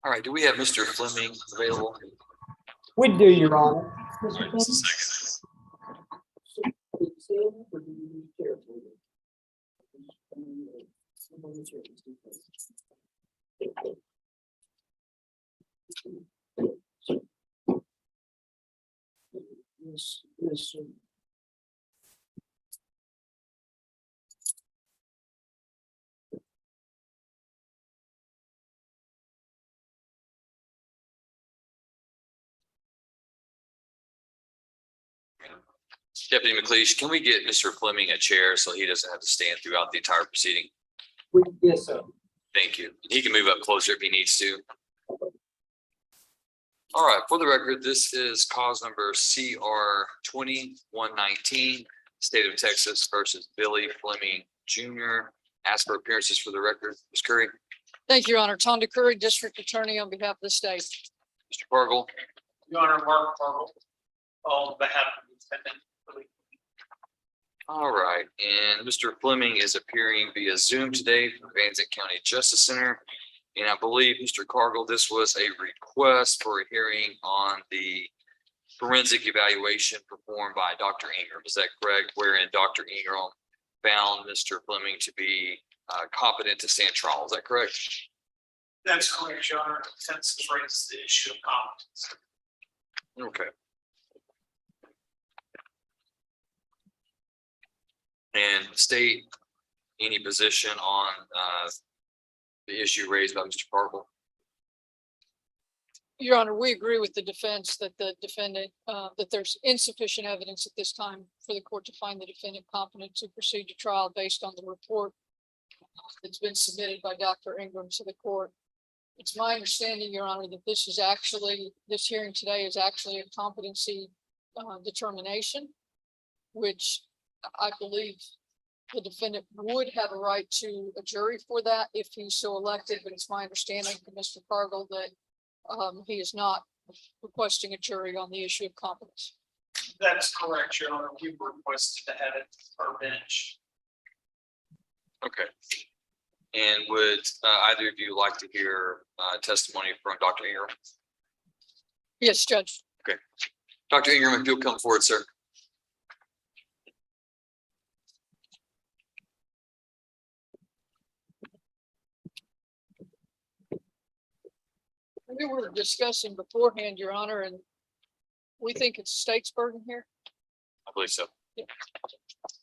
All right, do we have Mr. Fleming available? We do, Your Honor. All right, just a second. Yes, Deputy McLeish, can we get Mr. Fleming a chair so he doesn't have to stand throughout the entire proceeding? Yes, sir. Thank you. He can move up closer if he needs to. All right, for the record, this is cause number CR 2119, State of Texas versus Billy Fleming Jr. Ask for appearances for the record. Ms. Curry. Thank you, Your Honor. Tonda Curry, District Attorney on behalf of the state. Mr. Cargill. Your Honor, Mark Cargill, on behalf of the defendant. All right, and Mr. Fleming is appearing via Zoom today from the Van Zandt County Justice Center. And I believe, Mr. Cargill, this was a request for a hearing on the forensic evaluation performed by Dr. Ingram. Is that correct? Wherein Dr. Ingram found Mr. Fleming to be competent to stand trial. Is that correct? That's correct, Your Honor. Defense has raised the issue of competence. Okay. And state any position on the issue raised by Mr. Cargill? Your Honor, we agree with the defense that the defendant, that there's insufficient evidence at this time for the court to find the defendant competent to proceed to trial based on the report that's been submitted by Dr. Ingram to the court. It's my understanding, Your Honor, that this hearing today is actually a competency determination, which I believe the defendant would have a right to a jury for that if he's so elected, but it's my understanding from Mr. Cargill that he is not requesting a jury on the issue of competence. That's correct, Your Honor. We requested to have it for bench. Okay. And would either of you like to hear testimony from Dr. Ingram? Yes, Judge. Okay. Dr. Ingram, if you'll come forward, sir. We were discussing beforehand, Your Honor, and we think it's state's burden here. I believe so. Yeah.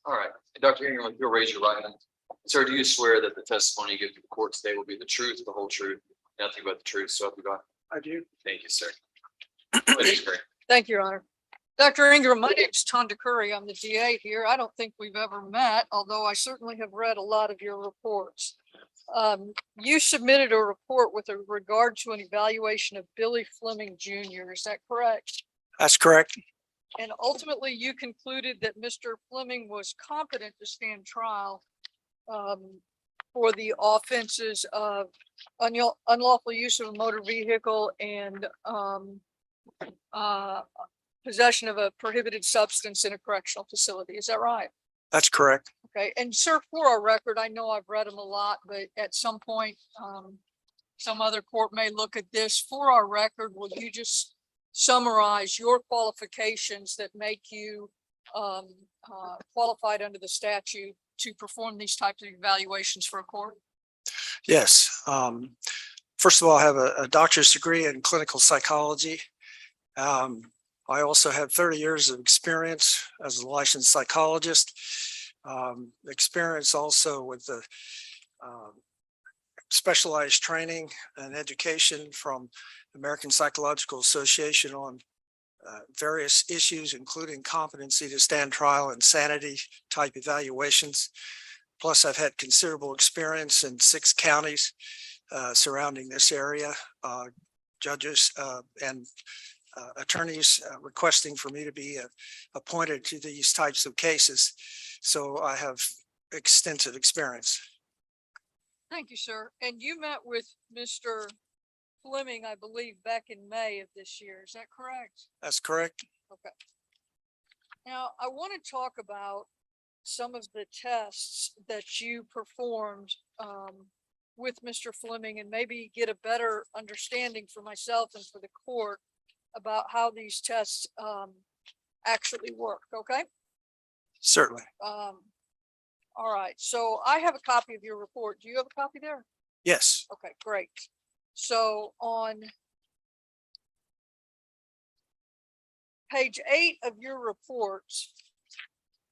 All right. Dr. Ingram, if you'll raise your right hand. Sir, do you swear that the testimony you give to the court today will be the truth, the whole truth, nothing but the truth? So help you God. I do. Thank you, sir. Please, great. Thank you, Your Honor. Dr. Ingram, my name is Tonda Curry. I'm the DA here. I don't think we've ever met, although I certainly have read a lot of your reports. You submitted a report with regard to an evaluation of Billy Fleming Jr. Is that correct? That's correct. And ultimately, you concluded that Mr. Fleming was competent to stand trial for the offenses of unlawful use of a motor vehicle and possession of a prohibited substance in a correctional facility. Is that right? That's correct. Okay. And sir, for our record, I know I've read them a lot, but at some point, some other court may look at this. For our record, will you just summarize your qualifications that make you qualified under the statute to perform these types of evaluations for a court? Yes. First of all, I have a doctor's degree in clinical psychology. I also have 30 years of experience as a licensed psychologist. Experience also with the specialized training and education from the American Psychological Association on various issues, including competency to stand trial and sanity type evaluations. Plus, I've had considerable experience in 6 counties surrounding this area, judges and attorneys requesting for me to be appointed to these types of cases. So I have extensive experience. Thank you, sir. And you met with Mr. Fleming, I believe, back in May of this year. Is that correct? That's correct. Okay. Now, I want to talk about some of the tests that you performed with Mr. Fleming and maybe get a better understanding for myself and for the court about how these tests actually work, okay? Certainly. All right, so I have a copy of your report. Do you have a copy there? Yes. Okay, great. So on page 8 of your report,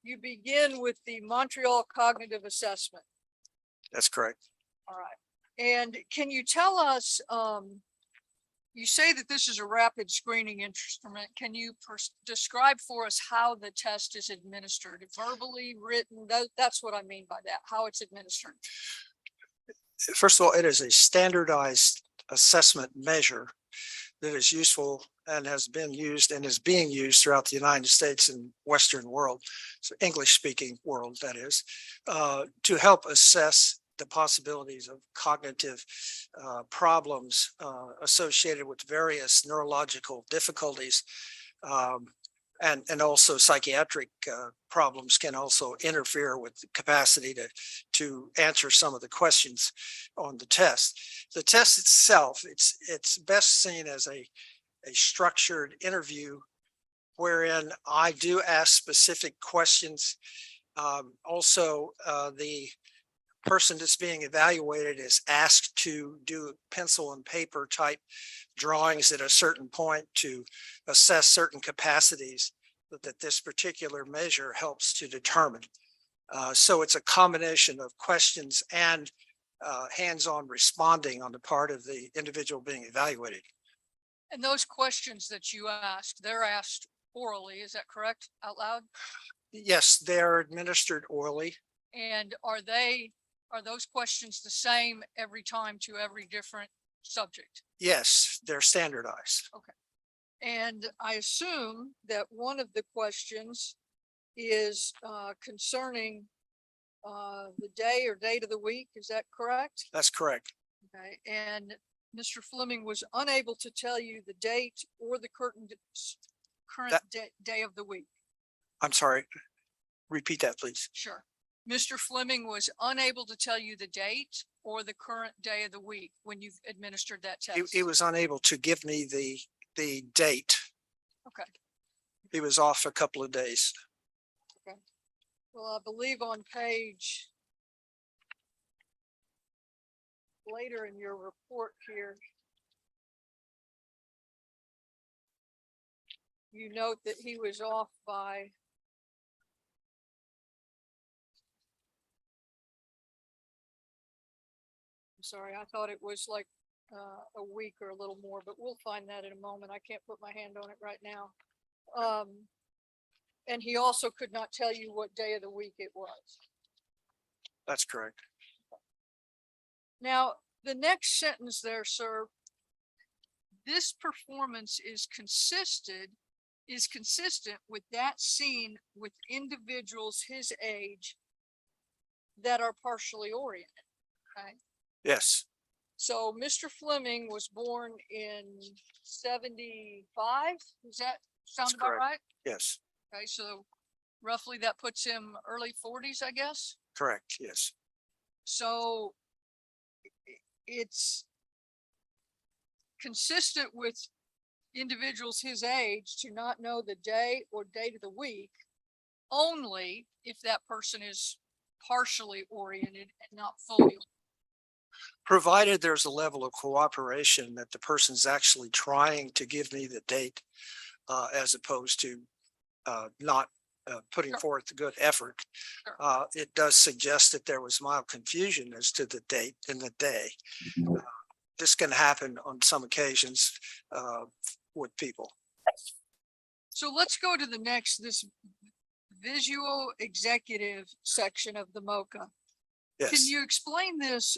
you begin with the Montreal Cognitive Assessment. That's correct. All right. And can you tell us, you say that this is a rapid screening instrument. Can you describe for us how the test is administered? Verbally, written? That's what I mean by that, how it's administered. First of all, it is a standardized assessment measure that is useful and has been used and is being used throughout the United States and Western world, so English-speaking world, that is, to help assess the possibilities of cognitive problems associated with various neurological difficulties. And also psychiatric problems can also interfere with the capacity to answer some of the questions on the test. The test itself, it's best seen as a structured interview wherein I do ask specific questions. Also, the person that's being evaluated is asked to do pencil and paper type drawings at a certain point to assess certain capacities that this particular measure helps to determine. So it's a combination of questions and hands-on responding on the part of the individual being evaluated. And those questions that you asked, they're asked orally, is that correct? Out loud? Yes, they're administered orally. And are those questions the same every time to every different subject? Yes, they're standardized. And I assume that one of the questions is concerning the day or date of the week. Is that correct? That's correct. Okay. And Mr. Fleming was unable to tell you the date or the current day of the week. I'm sorry. Repeat that, please. Sure. Mr. Fleming was unable to tell you the date or the current day of the week when you've administered that test. He was unable to give me the date. Okay. He was off a couple of days. Okay. Well, I believe on page later in your report here, you note that he was off by I'm sorry, I thought it was like a week or a little more, but we'll find that in a moment. I can't put my hand on it right now. And he also could not tell you what day of the week it was. That's correct. Now, the next sentence there, sir, this performance is consistent with that seen with individuals his age that are partially oriented. Okay. Yes, So Mr. Fleming was born in 75. Does that sound about correct. right? yes, Okay, so roughly that puts him early 40s, I guess. correct. Yes, So it's consistent with individuals his age to not know the day or date of the week, only if that person is partially oriented and not fully. provided there's a level of cooperation that the person's actually trying to give me the date as opposed to not putting Sure. forth a good effort. Sure. It does suggest that there was mild confusion as to the date and the day. This can happen on some occasions with people. So let's go to the next, this visual executive section of the MOCA. Can Yes, you explain this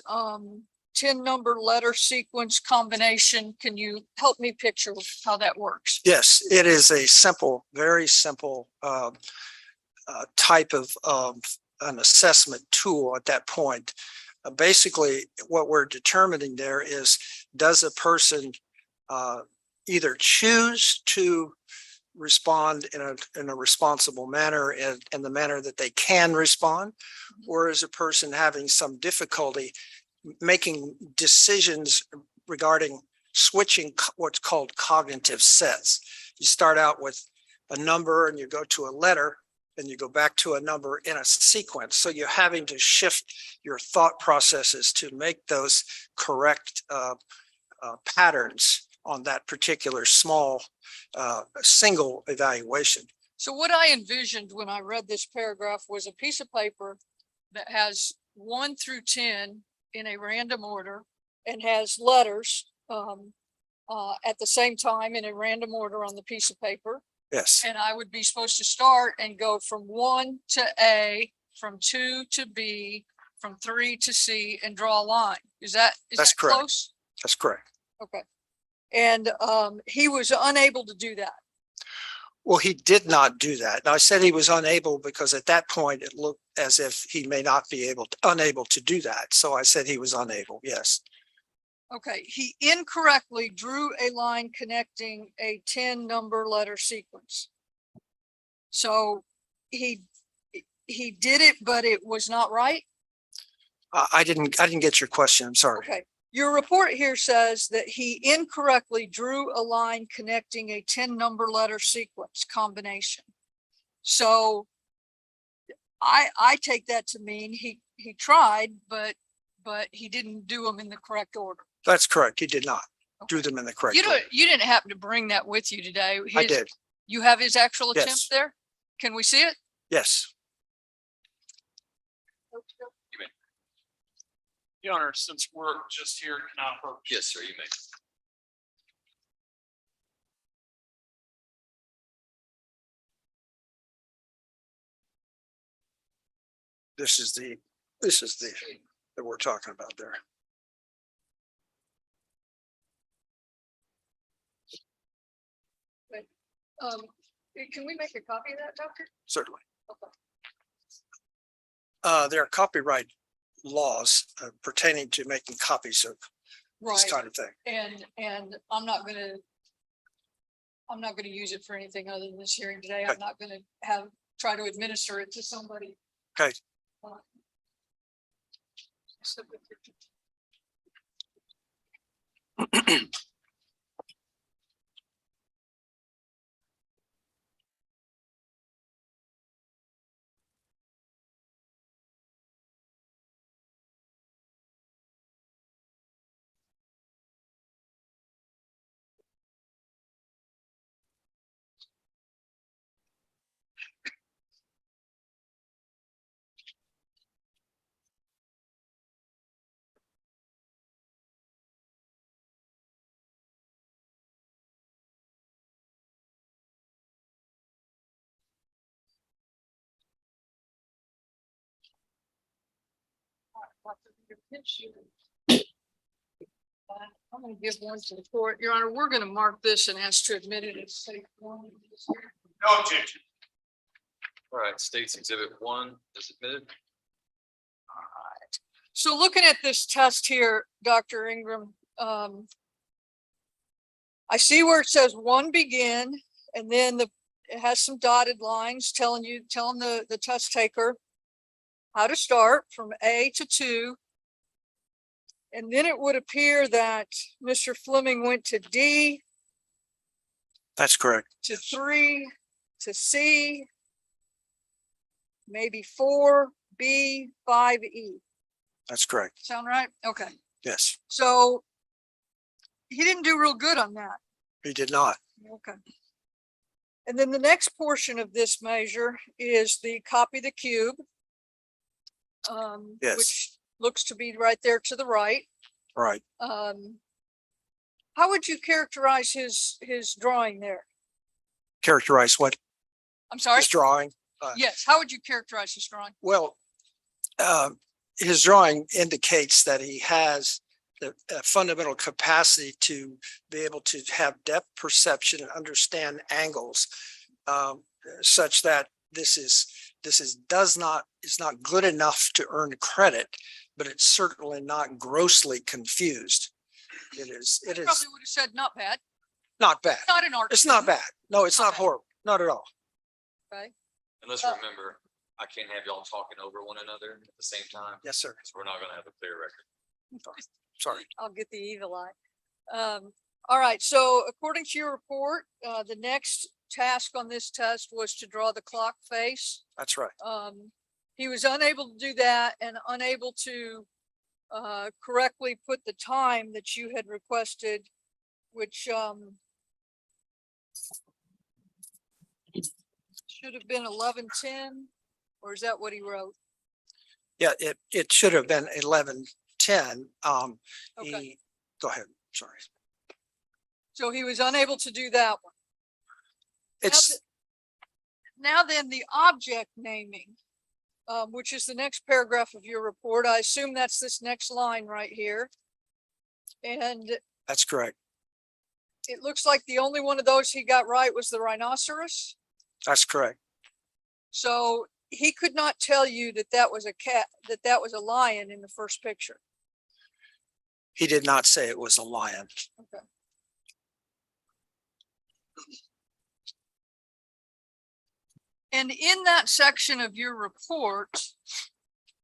10 number letter sequence combination? Can you help me picture how that works? yes, it is a simple, very simple type of an assessment tool at that point. Basically, what we're determining there is, does a person either choose to respond in a responsible manner and in the manner that they can respond, or is a person having some difficulty making decisions regarding switching what's called cognitive sets. You start out with a number and you go to a letter and you go back to a number in a sequence. So you're having to shift your thought processes to make those correct patterns on that particular small single evaluation. So what I envisioned when I read this paragraph was a piece of paper that has 1 through 10 in a random order and has letters at the same time in a random order on the piece of paper. Yes, And I would be supposed to start and go from 1 to A, from 2 to B, from 3 to C, and draw a line. Is that That's correct. close? that's correct. Okay. And he was unable to do that. Well, he did not do that. And I said he was unable because at that point it looked as if he may not be unable to do that. So I said he was unable. Yes. Okay, he incorrectly drew a line connecting a 10 number letter sequence. So he did it, but it was not right. I didn't get your question. I'm sorry. Okay, your report here says that he incorrectly drew a line connecting a 10 number letter sequence combination. So I take that to mean he tried, but he didn't do them in the correct order. That's correct. He did not do them in the correct order. You didn't happen to bring that with you today. I did. You have his actual Yes. attempt there? Can we see it? Yes. Your Honor, since we're just here, can I approach? Yes, sir, you may. This is the that we're talking about there. Can we make a copy of that, Doctor? Certainly. Okay. There are copyright laws pertaining to making copies of this Right, kind of thing. and I'm not gonna use it for anything other than this hearing today. I'm Okay. not gonna try to administer it to somebody. Okay. I'm gonna give one to the court. Your Honor, we're gonna mark this and ask to admit it as safe one. No objection. All right, State's Exhibit 1 is admitted. So looking at this test here, Dr. Ingram, I see where it says 1 begin, and then it has some dotted lines telling the test taker how to start from A to 2. And then it would appear that Mr. Fleming went to D, That's correct. to 3, to C, maybe 4, B, 5, E. That's correct. Sound right? Okay. Yes, So he didn't do real good on that. he did not. Okay. And then the next portion of this measure is the copy the cube. Yes. Which looks to be right there to the right. Right. How would you characterize his drawing there? Characterize what? I'm sorry? His drawing. Yes, how would you characterize his drawing? Well, his drawing indicates that he has the fundamental capacity to be able to have depth perception and understand angles, such that is not good enough to earn credit, but it's certainly not grossly confused. It is Probably would have said not bad, not bad. not an art. It's not bad. No, it's Not not bad. horrible. Not at all. Okay. And let's remember, I can't have y'all talking over one another at the same time, Yes, sir. so we're not gonna have a clear record. Sorry. I'll get the evil eye. All right, so according to your report, the next task on this test was to draw the clock face. That's right. He was unable to do that and unable to correctly put the time that you had requested, which should have been 11:10, or is that what he wrote? Yeah, it should have been 11:10. Okay. Go ahead. Sorry. So he was unable to do that one. It's Now then, the object naming, which is the next paragraph of your report. I assume that's this next line right here. And that's correct. it looks like the only one of those he got right was the rhinoceros. That's correct. So he could not tell you that that was a cat, that was a lion in the first picture. He did not say it was a lion. Okay. And in that section of your report,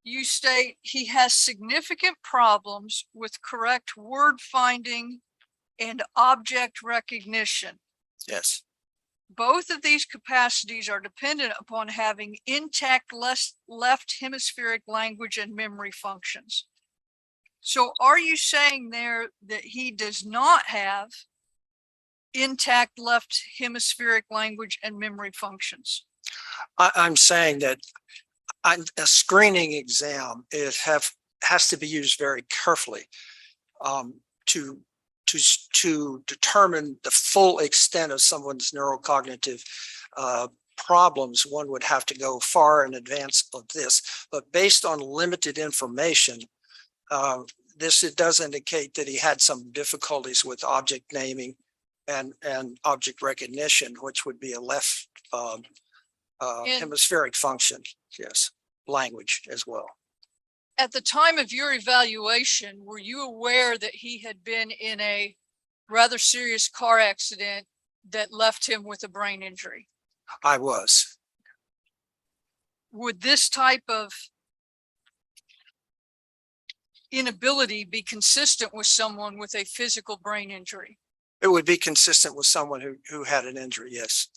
you state he has significant problems with correct word finding and object recognition. Yes. Both of these capacities are dependent upon having intact left hemispheric language and memory functions. So are you saying there that he does not have intact left hemispheric language and memory functions? I'm saying that a screening exam has to be used very carefully to determine the full extent of someone's neurocognitive problems. One would have to go far in advance of this, but based on limited information, it does indicate that he had some difficulties with object naming and object recognition, which would be a left hemispheric function. Yes, language as well. At the time of your evaluation, were you aware that he had been in a rather serious car accident that left him with a brain injury? I was. Would this type of inability be consistent with someone with a physical brain injury? It would be consistent with someone who had an injury, yes.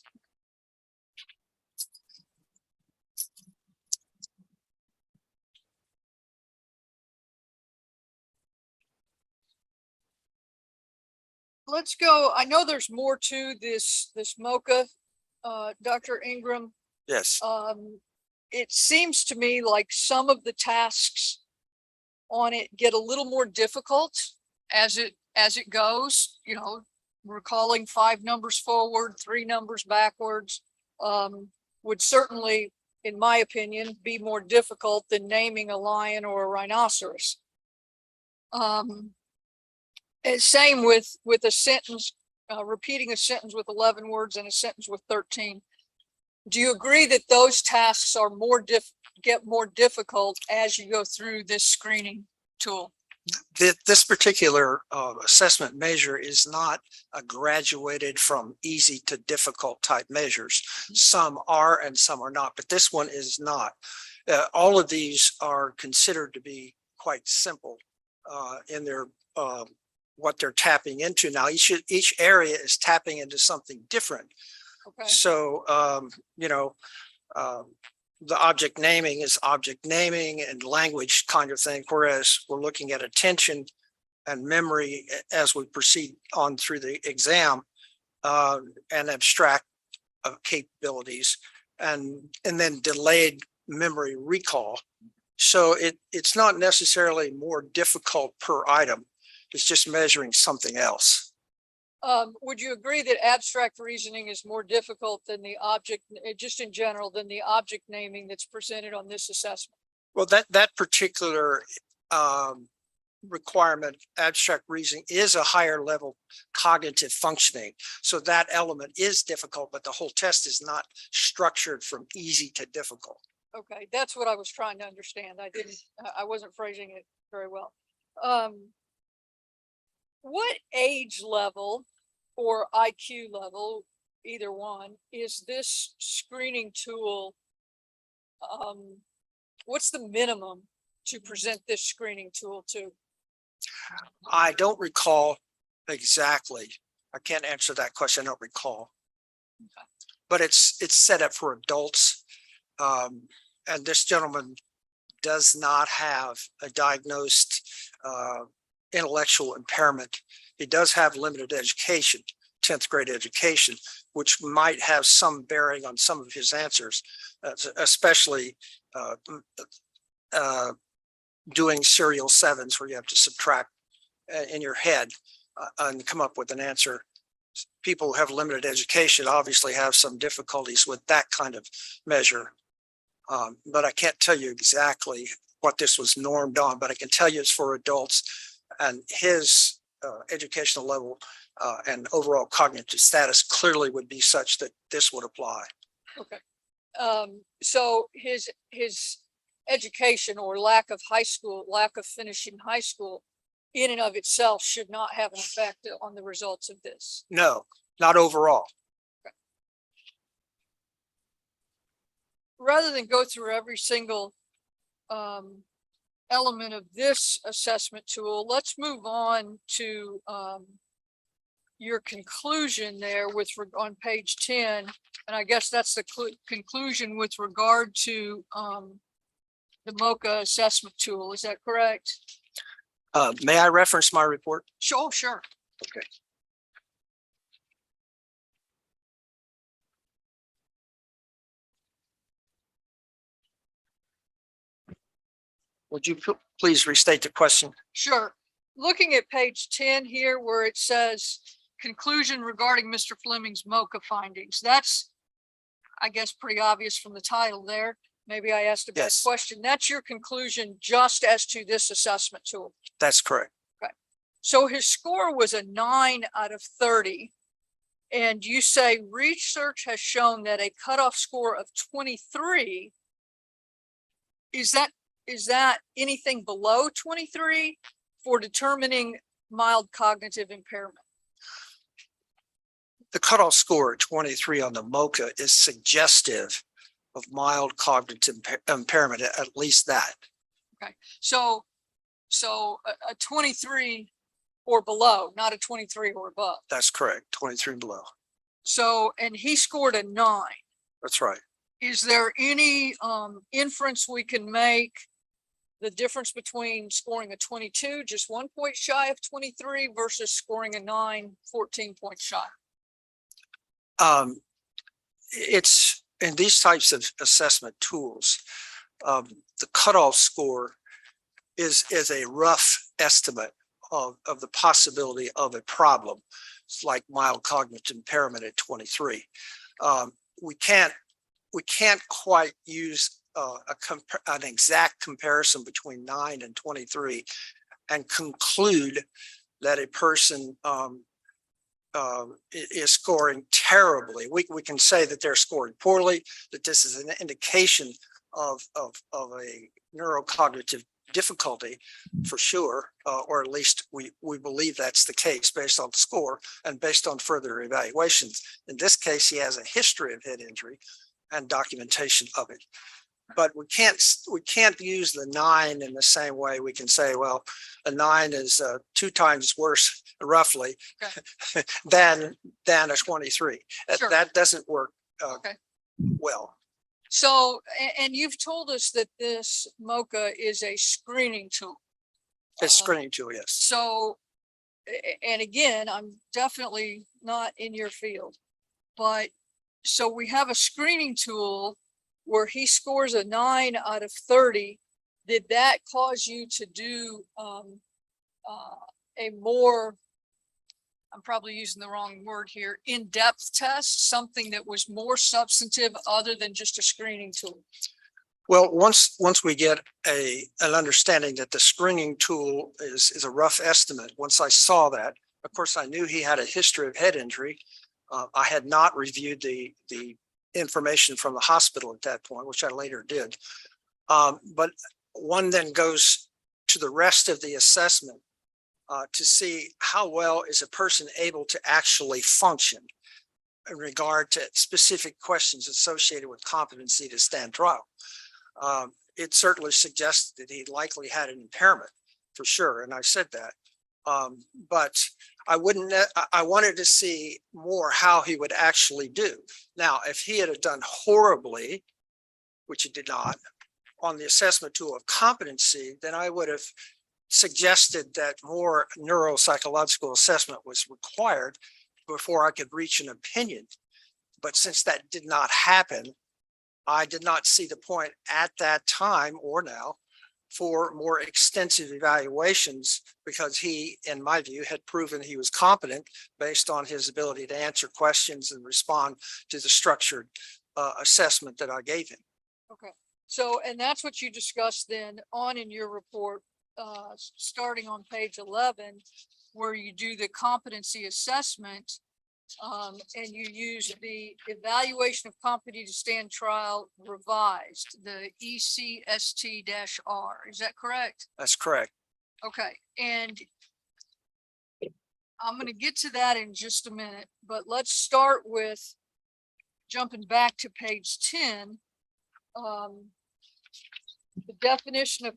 Let's go. I know there's more to this MOCA, Dr. Ingram. Yes. It seems to me like some of the tasks on it get a little more difficult as it goes, you know, recalling 5 numbers forward, 3 numbers backwards, would certainly, in my opinion, be more difficult than naming a lion or a rhinoceros. And same with a sentence, repeating a sentence with 11 words and a sentence with 13. Do you agree that those tasks are get more difficult as you go through this screening tool? This particular assessment measure is not graduated from easy to difficult type measures. Some are and some are not, but this one is not. All of these are considered to be quite simple in their what they're tapping into. Now, each area is tapping into something different. Okay. So, the object naming is object naming and language kind of thing, whereas we're looking at attention and memory as we proceed on through the exam and abstract capabilities and then delayed memory recall. So it's not necessarily more difficult per item. It's just measuring something else. Would you agree that abstract reasoning is more difficult than the object, just in general, than the object naming that's presented on this assessment? Well, that particular requirement, abstract reasoning, is a higher level cognitive functioning. So that element is difficult, but the whole test is not structured from easy to difficult. Okay, that's what I was trying to understand. I wasn't phrasing it very well. What age level or IQ level, either one, is this screening tool? What's the minimum to present this screening tool to? I don't recall exactly. I can't answer that question. I don't recall. But it's set up for adults. And this gentleman does not have a diagnosed intellectual impairment. He does have limited education, 10th grade education, which might have some bearing on some of his answers, especially doing serial sevens where you have to subtract in your head and come up with an answer. People who have limited education obviously have some difficulties with that kind of measure. But I can't tell you exactly what this was normed on, but I can tell you it's for adults, and his educational level and overall cognitive status clearly would be such that this would apply. Okay. So his education or lack of finishing high school in and of itself should not have an effect on the results of this. No, not overall. Rather than go through every single element of this assessment tool, let's move on to your conclusion there on page 10. And I guess that's the conclusion with regard to the MOCA assessment tool. Is that correct? May I reference my report? Sure, sure. Okay. Would you please restate the question? Sure. Looking at page 10 here where it says conclusion regarding Mr. Fleming's MOCA findings. That's, I guess, pretty obvious from the title there. Maybe I asked a bad question. That's your conclusion just as to this assessment tool. That's correct. Okay. So his score was a 9 out of 30. And you say research has shown that a cutoff score of 23. Is that anything below 23 for determining mild cognitive impairment? The cutoff score at 23 on the MOCA is suggestive of mild cognitive impairment, at least that. Okay, so a 23 or below, not a 23 or above. That's correct, 23 and below. So, and he scored a 9. That's right. Is there any inference we can make the difference between scoring a 22, just 1 point shy of 23 versus scoring a 9, 14 points shy? It's in these types of assessment tools, the cutoff score is a rough estimate of the possibility of a problem. It's like mild cognitive impairment at 23. We can't quite use an exact comparison between 9 and 23 and conclude that a person is scoring terribly. We can say that they're scoring poorly, that this is an indication of a neurocognitive difficulty for sure, or at least we believe that's the case based on the score and based on further evaluations. In this case, he has a history of head injury and documentation of it. But we can't use the 9 in the same way. We can say, well, a 9 is 2 times worse, roughly, okay, than a 23. Sure. That doesn't work Okay. well. So, and you've told us that this MOCA is a screening tool. It's screening tool, yes. So, and again, I'm definitely not in your field, but so we have a screening tool where he scores a 9 out of 30. Did that cause you to do a more, I'm probably using the wrong word here, in-depth test, something that was more substantive other than just a screening tool? Well, once we get an understanding that the screening tool is a rough estimate, once I saw that, of course, I knew he had a history of head injury. I had not reviewed the information from the hospital at that point, which I later did. But one then goes to the rest of the assessment to see how well is a person able to actually function in regard to specific questions associated with competency to stand trial. It certainly suggests that he likely had an impairment. for sure, and I said that. But I wouldn't, I wanted to see more how he would actually do. Now, if he had done horribly, which he did not, on the assessment tool of competency, then I would have suggested that more neuropsychological assessment was required before I could reach an opinion. But since that did not happen, I did not see the point at that time or now for more extensive evaluations, because he, in my view, had proven he was competent based on his ability to answer questions and respond to the structured assessment that I gave him. Okay, so, and that's what you discussed then on in your report, starting on page 11, where you do the competency assessment. And you use the evaluation of competency to stand trial revised, the ECST-R. Is that correct? That's correct. Okay, and I'm going to get to that in just a minute, but let's start with jumping back to page 10. The definition of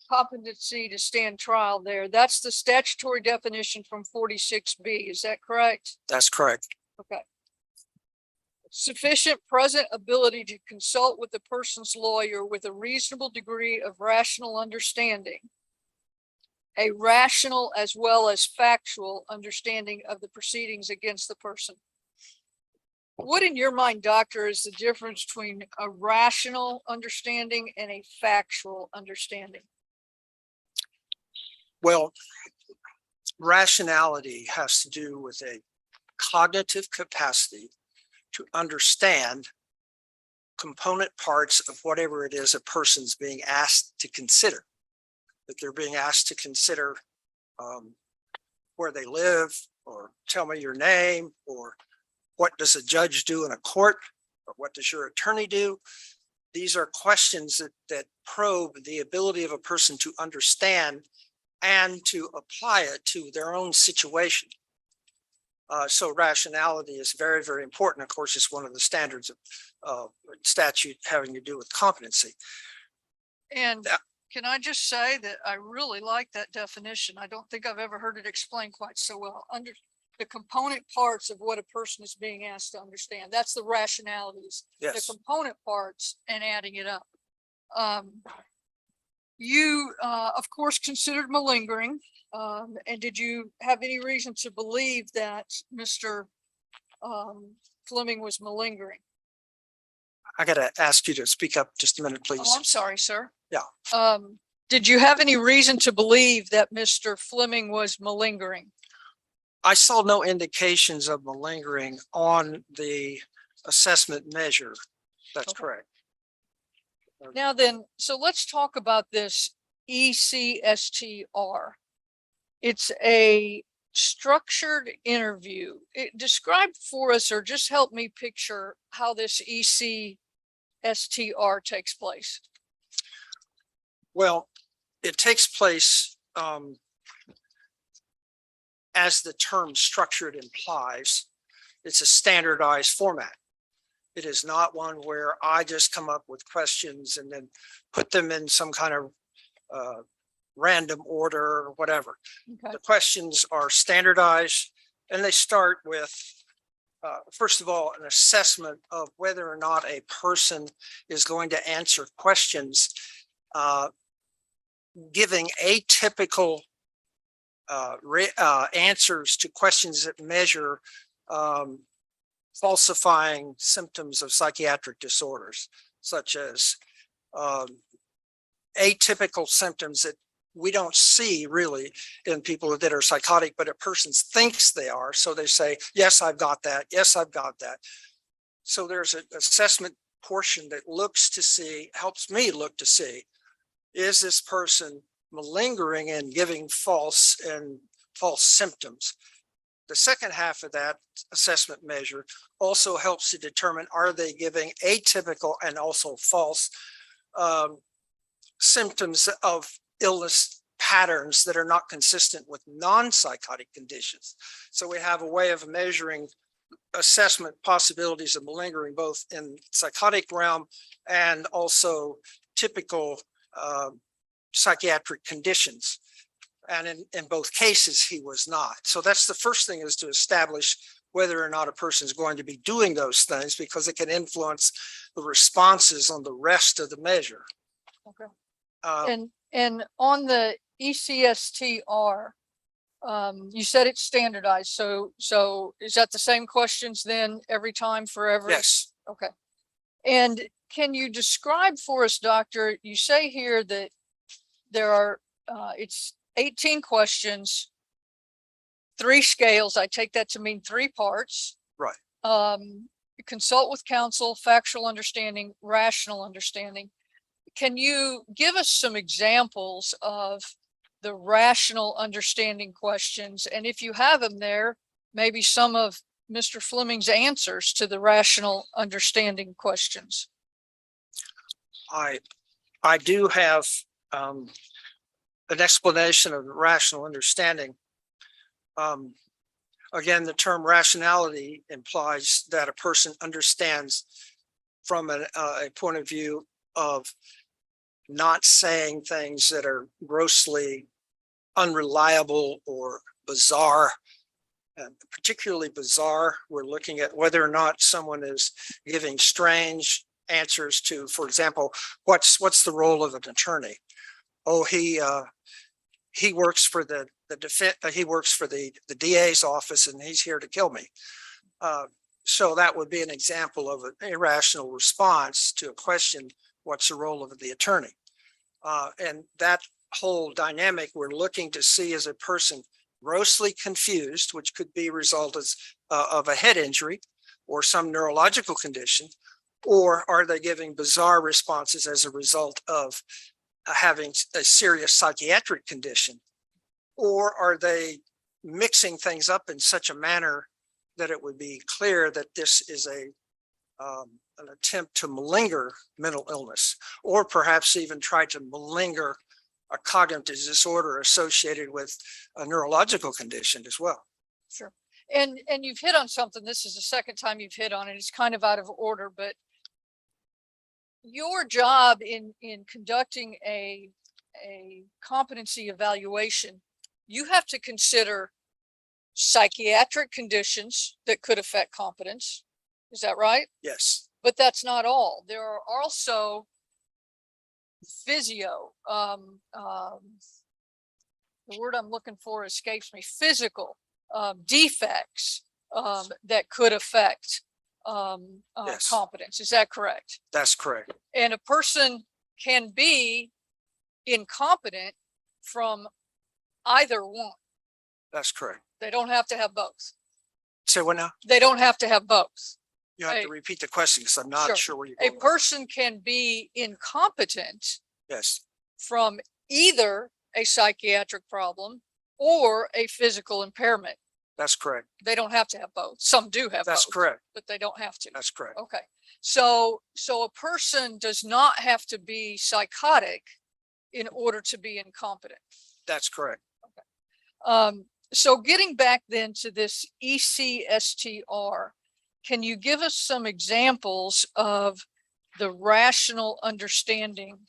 competency to stand trial there, that's the statutory definition from 46B. Is that correct? That's correct. Okay. Sufficient present ability to consult with the person's lawyer with a reasonable degree of rational understanding. A rational as well as factual understanding of the proceedings against the person. What in your mind, doctor, is the difference between a rational understanding and a factual understanding? Well, rationality has to do with a cognitive capacity to understand component parts of whatever it is a person's being asked to consider. That they're being asked to consider where they live, or tell me your name, or what does a judge do in a court, or what does your attorney do? These are questions that probe the ability of a person to understand and to apply it to their own situation. So rationality is very, very important. Of course, it's one of the standards of statute having to do with competency. And can I just say that I really like that definition. I don't think I've ever heard it explained quite so well. Under the component parts of what a person is being asked to understand. That's the rationalities, Yes. the component parts, and adding it up. You, of course, considered malingering. And did you have any reason to believe that Mr. Fleming was malingering? I got to ask you to speak up just a minute, please. Oh, I'm sorry, sir. Yeah. Did you have any reason to believe that Mr. Fleming was malingering? I saw no indications of malingering on the assessment measure. That's Okay. correct. Now then, so let's talk about this ECST-R. It's a structured interview. Describe for us, or just help me picture how this ECST-R takes place. Well, it takes place as the term structured implies. It's a standardized format. It is not one where I just come up with questions and then put them in some kind of random order or whatever. Okay. The questions are standardized, and they start with, first of all, an assessment of whether or not a person is going to answer questions giving atypical answers to questions that measure falsifying symptoms of psychiatric disorders, such as atypical symptoms that we don't see really in people that are psychotic, but a person thinks they are. So they say, yes, I've got that. Yes, I've got that. So there's an assessment portion that looks to see, helps me look to see, is this person malingering and giving false symptoms? The second half of that assessment measure also helps to determine, are they giving atypical and also false symptoms of illness patterns that are not consistent with non-psychotic conditions. So we have a way of measuring assessment possibilities of malingering, both in psychotic realm and also typical psychiatric conditions. And in both cases, he was not. So that's the first thing, is to establish whether or not a person is going to be doing those things, because it can influence the responses on the rest of the measure. Okay. Uh, And on the ECSTR, you said it's standardized. So is that the same questions then every time for every? yes, Okay. And can you describe for us, doctor, you say here that there are, it's 18 questions, 3 scales. I take that to mean 3 parts. right. Consult with counsel, factual understanding, rational understanding. Can you give us some examples of the rational understanding questions? And if you have them there, maybe some of Mr. Fleming's answers to the rational understanding questions. I do have an explanation of rational understanding. Again, the term rationality implies that a person understands from a point of view of not saying things that are grossly unreliable or bizarre. Particularly bizarre, we're looking at whether or not someone is giving strange answers to, for example, what's the role of an attorney? Oh, he works for the he works for the DA's office and he's here to kill me. So that would be an example of an irrational response to a question, what's the role of the attorney? And that whole dynamic, we're looking to see, is a person grossly confused, which could be a result of a head injury or some neurological condition, or are they giving bizarre responses as a result of having a serious psychiatric condition? Or are they mixing things up in such a manner that it would be clear that this is an attempt to malinger mental illness, or perhaps even try to malinger a cognitive disorder associated with a neurological condition as well. Sure. And you've hit on something. This is the second time you've hit on it. It's kind of out of order, but your job in conducting a competency evaluation, you have to consider psychiatric conditions that could affect competence. Is that right? Yes. But that's not all. There are also physio, the word I'm looking for escapes me, physical defects that could affect Yes. competence. Is that correct? That's correct. And a person can be incompetent from either one. That's correct. They don't have to have both. Say what now? They don't have to have both. You have to repeat the question because I'm not sure where you're A going. person can be incompetent Yes, from either a psychiatric problem or a physical impairment. that's correct. They don't have to have both. Some do have That's both, correct. but they don't have to. That's correct. Okay. So a person does not have to be psychotic in order to be incompetent. That's correct. So getting back then to this ECSTR, can you give us some examples of the rational understanding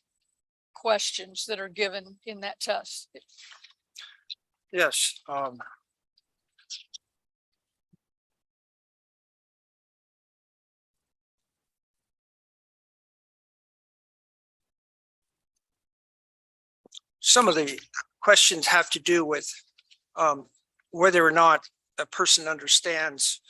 questions that are given in that test? Yes. Some of the questions have to do with whether or not a person understands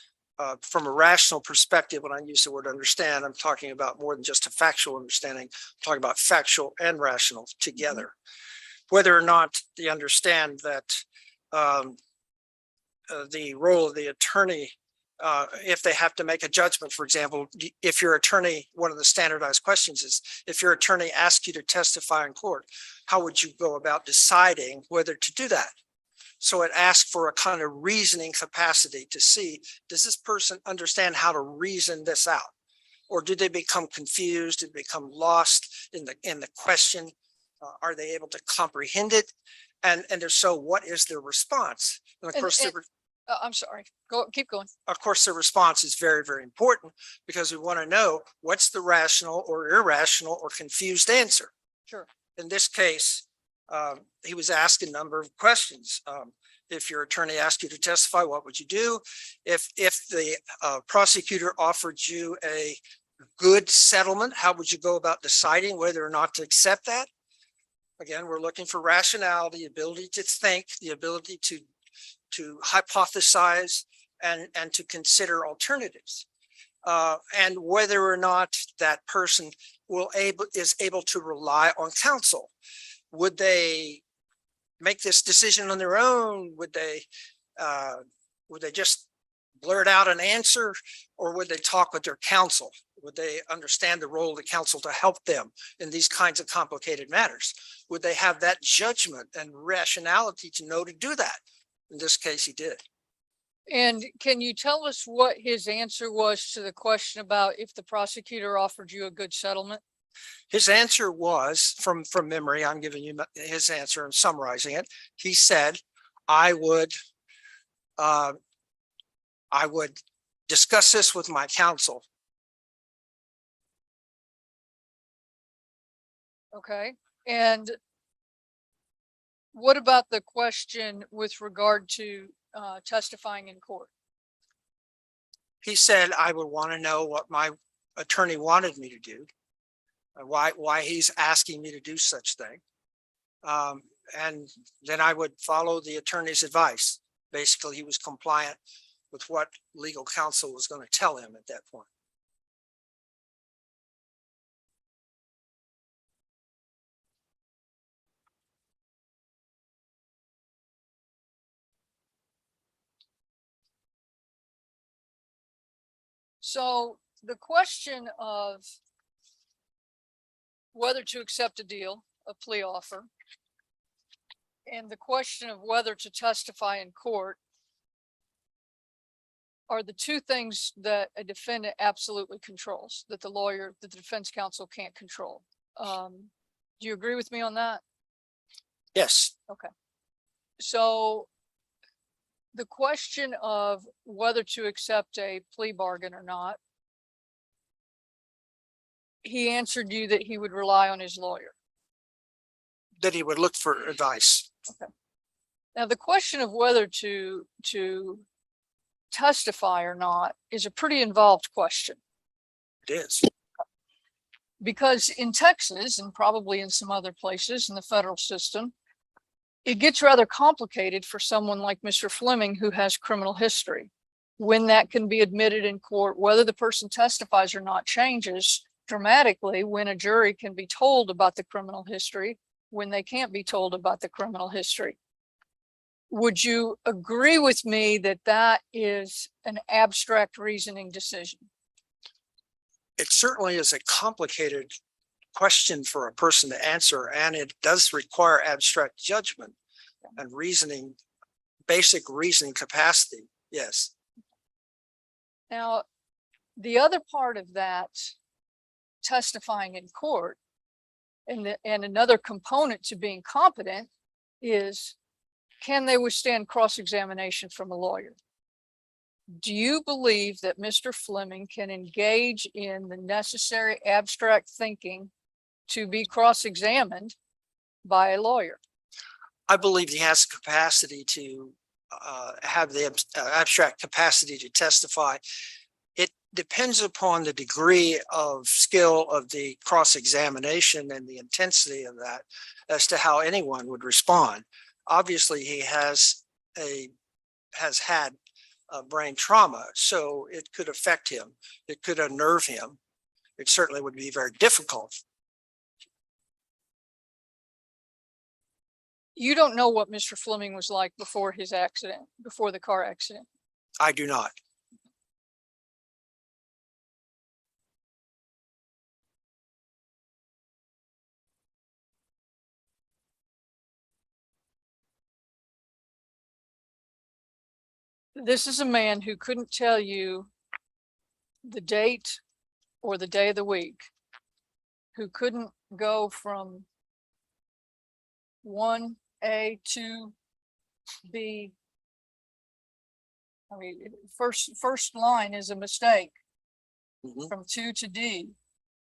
from a rational perspective. When I use the word understand, I'm talking about more than just a factual understanding. I'm talking about factual and rational together. Whether or not they understand that the role of the attorney, if they have to make a judgment, for example, if your attorney, one of the standardized questions is, if your attorney asks you to testify in court, how would you go about deciding whether to do that? So it asks for a kind of reasoning capacity to see, does this person understand how to reason this out? Or do they become confused and become lost in the question? Are they able to comprehend it? And if so, what is their response? And of course, I'm sorry, keep going. of course, the response is very, very important because we want to know what's the rational or irrational or confused answer. Sure. In this case, He was asked a number of questions. If your attorney asked you to testify, what would you do? If the prosecutor offered you a good settlement, how would you go about deciding whether or not to accept that? Again, we're looking for rationality, ability to think, the ability to hypothesize and to consider alternatives. And whether or not that person is able to rely on counsel. Would they make this decision on their own? Would they just blurt out an answer, or would they talk with their counsel? Would they understand the role of the counsel to help them in these kinds of complicated matters? Would they have that judgment and rationality to know to do that? In this case, he did. And can you tell us what his answer was to the question about if the prosecutor offered you a good settlement? His answer was, from memory, I'm giving you his answer and summarizing it. He said, I would discuss this with my counsel. Okay. And what about the question with regard to testifying in court? He said, I would want to know what my attorney wanted me to do, why he's asking me to do such thing. And then I would follow the attorney's advice. Basically, he was compliant with what legal counsel was going to tell him at that point. So the question of whether to accept a deal, a plea offer, and the question of whether to testify in court are the two things that a defendant absolutely controls, that the defense counsel can't control. Do you agree with me on that? Yes. Okay. So the question of whether to accept a plea bargain or not, he answered you that he would rely on his lawyer. That he would look for advice. Okay. Now, the question of whether to testify or not is a pretty involved question. It is. Because in Texas, and probably in some other places in the federal system, it gets rather complicated for someone like Mr. Fleming, who has criminal history. When that can be admitted in court, whether the person testifies or not changes dramatically when a jury can be told about the criminal history, when they can't be told about the criminal history. Would you agree with me that that is an abstract reasoning decision? It certainly is a complicated question for a person to answer, and it does require abstract judgment and reasoning, basic reasoning capacity. Yes. Now, the other part of that, testifying in court, and another component to being competent is, can they withstand cross-examination from a lawyer? Do you believe that Mr. Fleming can engage in the necessary abstract thinking to be cross-examined by a lawyer? I believe he has capacity to have the abstract capacity to testify. It depends upon the degree of skill of the cross-examination and the intensity of that as to how anyone would respond. Obviously, he has had brain trauma, so it could affect him. It could unnerve him. It certainly would be very difficult. You don't know what Mr. Fleming was like before his accident, before the car accident. I do not. This is a man who couldn't tell you the date or the day of the week, who couldn't go from 1A to B. I mean, first line is a mistake. From 2 to D.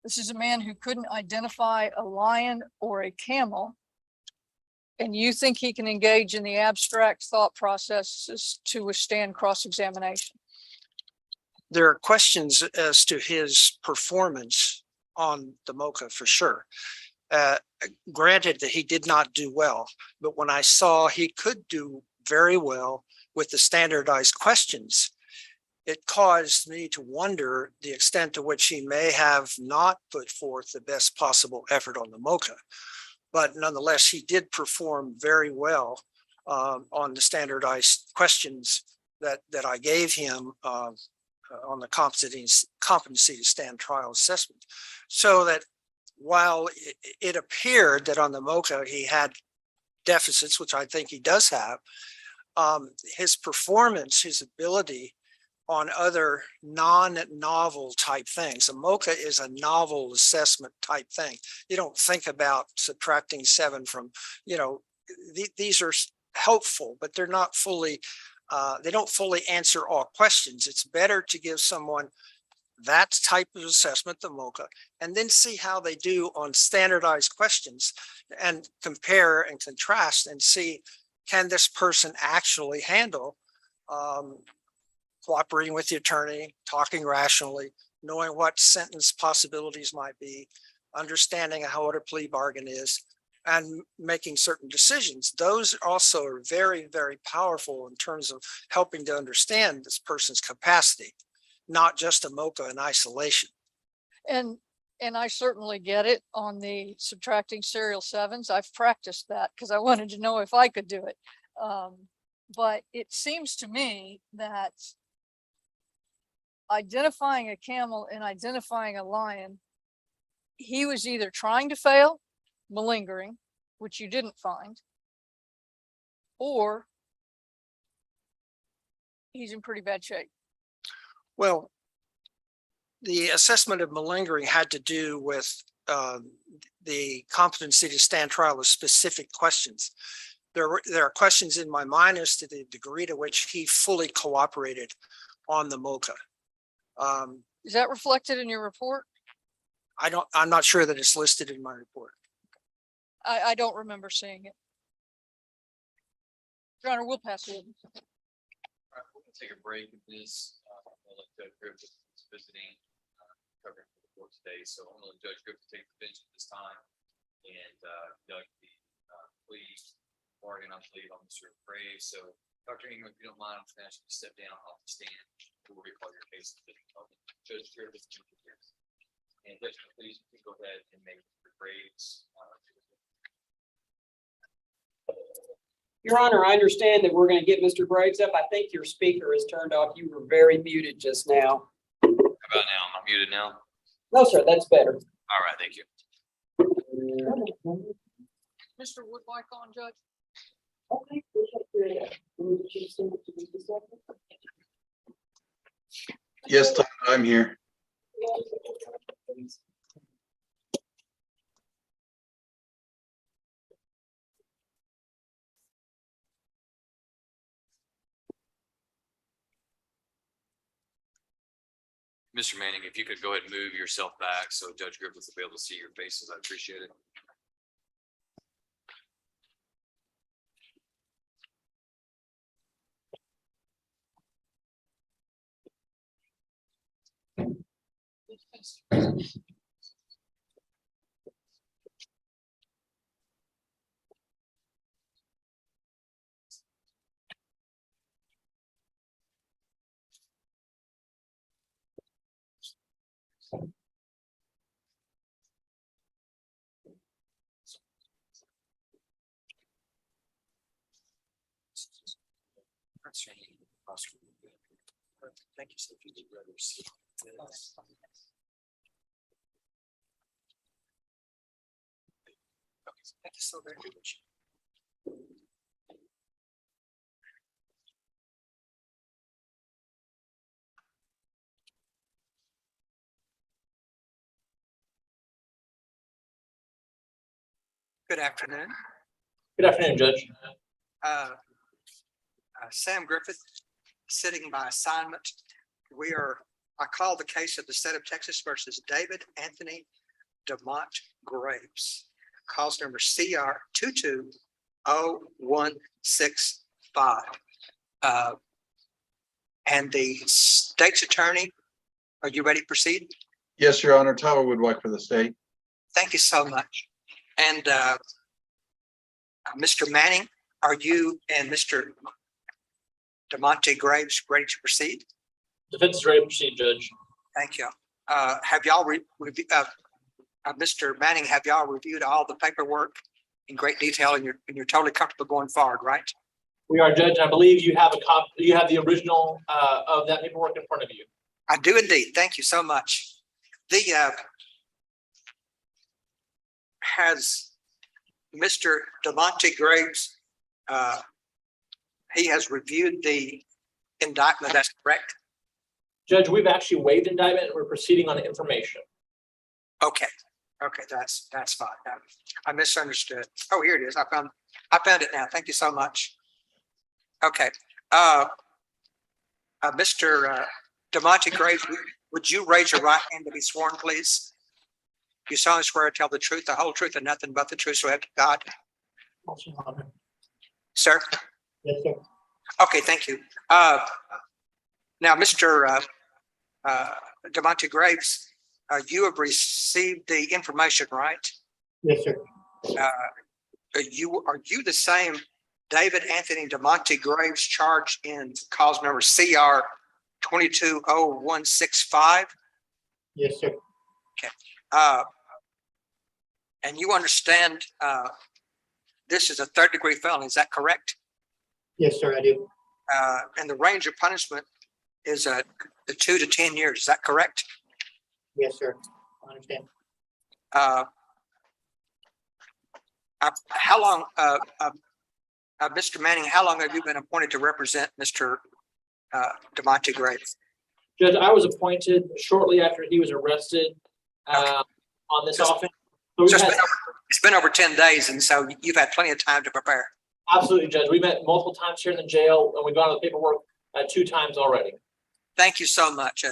This is a man who couldn't identify a lion or a camel And you think he can engage in the abstract thought processes to withstand cross-examination? There are questions as to his performance on the MOCA for sure. Granted that he did not do well, but when I saw he could do very well with the standardized questions, it caused me to wonder the extent to which he may have not put forth the best possible effort on the MOCA. But nonetheless, he did perform very well on the standardized questions that I gave him on the competency to stand trial assessment. So that while it appeared that on the MOCA he had deficits, which I think he does have, his performance, his ability on other non-novel type things. A MOCA is a novel assessment type thing. You don't think about subtracting 7 from, these are helpful, but they're not fully, they don't fully answer all questions. It's better to give someone that type of assessment, the MOCA, and then see how they do on standardized questions and compare and contrast and see, can this person actually handle cooperating with the attorney, talking rationally, knowing what sentence possibilities might be, understanding how what a plea bargain is, and making certain decisions. Those also are very, very powerful in terms of helping to understand this person's capacity, not just a MOCA in isolation. And I certainly get it on the subtracting serial 7s. I've practiced that because I wanted to know if I could do it. But it seems to me that identifying a camel and identifying a lion, he was either trying to fail, malingering, which you didn't find, or he's in pretty bad shape. Well, the assessment of malingering had to do with the competency to stand trial of specific questions. There are questions in my mind as to the degree to which he fully cooperated on the MOCA. Is that reflected in your report? I'm not sure that it's listed in my report. I don't remember seeing it. Your Honor, we'll pass it. All right, we're gonna take a break of this. I'll let Judge Griffith is visiting, covering for the court today. So I'm gonna let Judge Griffith take the bench at this time and conduct the plea bargain, I believe, on Mr. Graves. So Dr. Ingram, if you don't mind, I'm gonna ask you to step down off the stand before we call your case. Judge Griffith, and Judge, please go ahead and make Mr. Graves. Your Honor, I understand that we're going to get Mr. Graves up. I think your speaker is turned off. You were very muted just now. How about now? Am I muted now? No, sir, that's better. All right, thank you. Mr. Woodbine on, Judge. Okay. Yes, I'm here. Mr. Manning, if you could go ahead and move yourself back so Judge Griffith will be able to see your faces, I'd appreciate it. Thank you, sir. If you'd rather see this. Thank you so very much. Good afternoon. Good afternoon, Judge. Sam Griffith, sitting by assignment. I call the case of the state of Texas versus David Anthony DeMont Graves. Cause number CR 220165. And the state's attorney, are you ready to proceed? Yes, Your Honor. Tyler Woodwhite for the state. Thank you so much. And Mr. Manning, are you and Mr. DeMonte Graves ready to proceed? Defense is ready to proceed, Judge. Thank you. Have y'all Mr. Manning, have y'all reviewed all the paperwork in great detail and you're totally comfortable going forward, right? We are, Judge. I believe you have you have the original of that paperwork in front of you. I do indeed. Thank you so much. Has Mr. DeMonte Graves, he has reviewed the indictment, that's correct? Judge, we've actually waived indictment and we're proceeding on information. Okay, that's fine. I misunderstood. Oh, here it is. I found it now. Thank you so much. Okay, Mr. DeMonte Graves, would you raise your right hand to be sworn, please? You solemnly swear to tell the truth, the whole truth, and nothing but the truth, so help you God. Sir? Yes, sir. Okay, thank you. Now, Mr. DeMonte Graves, you have received the information, right? Yes, sir. Are you the same David Anthony DeMonte Graves charged in cause number CR 220165? Yes, sir. And you understand this is a third-degree felony, is that correct? Yes, sir, I do. And the range of punishment is 2 to 10 years, is that correct? Yes, sir. I understand. How long, Mr. Manning, how long have you been appointed to represent Mr. DeMonte Graves? Judge, I was appointed shortly after he was arrested on this offense. So It's been over 10 days, and so you've had plenty of time to prepare. absolutely, Judge. We met multiple times here in the jail, and we've gone to the paperwork 2 times already. Thank you so much.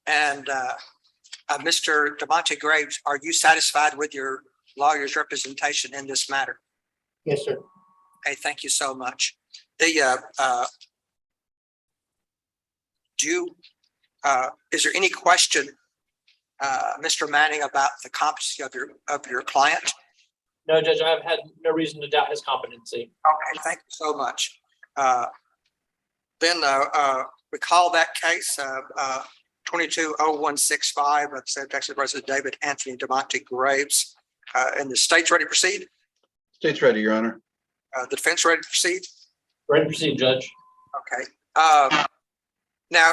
And Mr. DeMonte Graves, are you satisfied with your lawyer's representation in this matter? Yes, sir. Hey, thank you so much. Is there any question, Mr. Manning, about the competency of your client? No, Judge, I have had no reason to doubt his competency. Okay, thank you so much. Then recall that case, 220165 of State Texas versus David Anthony DeMonte Graves. And the state's ready to proceed? State's ready, Your Honor. The defense ready to proceed? Ready to proceed, Judge. Okay. Now,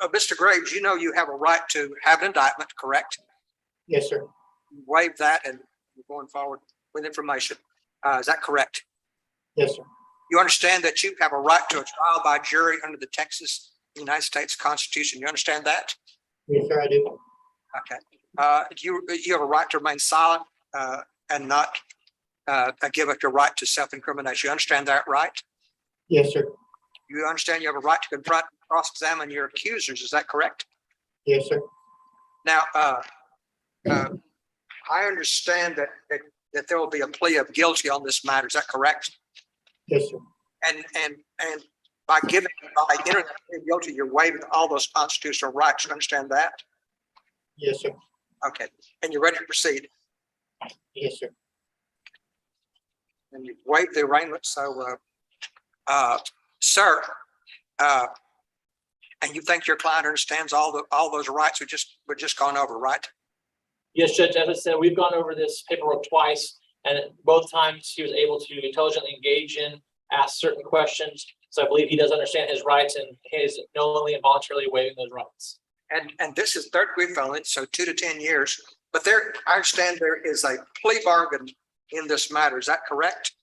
Mr. Graves, you know you have a right to have an indictment, correct? Yes, sir. You waive that and you're going forward with information. Is that correct? Yes, sir. You understand that you have a right to a trial by jury under the Texas United States Constitution. You understand that? Yes, sir, I do. Okay. You have a right to remain silent and not give up your right to self-incrimination. You understand that, right? Yes, sir. You understand you have a right to confront and cross-examine your accusers. Is that correct? Yes, sir. Now, I understand that there will be a plea of guilty on this matter. Is that correct? Yes, sir. And by entering the plea of guilty, you're waiving all those constitutional rights. You understand that? Yes, sir. Okay. And you're ready to proceed? Yes, sir. And you waived the arraignment. So, sir, and you think your client understands all those rights we're just gone over, right? Yes, Judge, as I said, we've gone over this paperwork twice, and both times he was able to intelligently engage in, ask certain questions. So I believe he does understand his rights and he is knowingly and voluntarily waiving those rights. And this is third-degree felony, so 2 to 10 years. But I understand there is a plea bargain in this matter. Is that correct?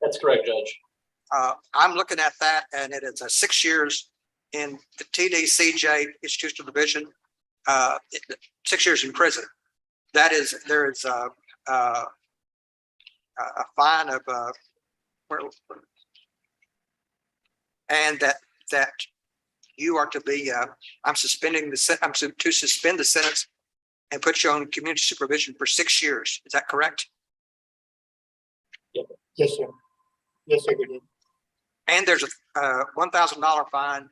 That's correct, Judge. I'm looking at that, and it is 6 years in the TDCJ Institutional Division, 6 years in prison. There is a fine of and that you are to be. I'm suspending I'm to suspend the sentence and put you on community supervision for 6 years. Is that correct? Yes, sir. Yes, sir, you did. And there's a $1,000 fine.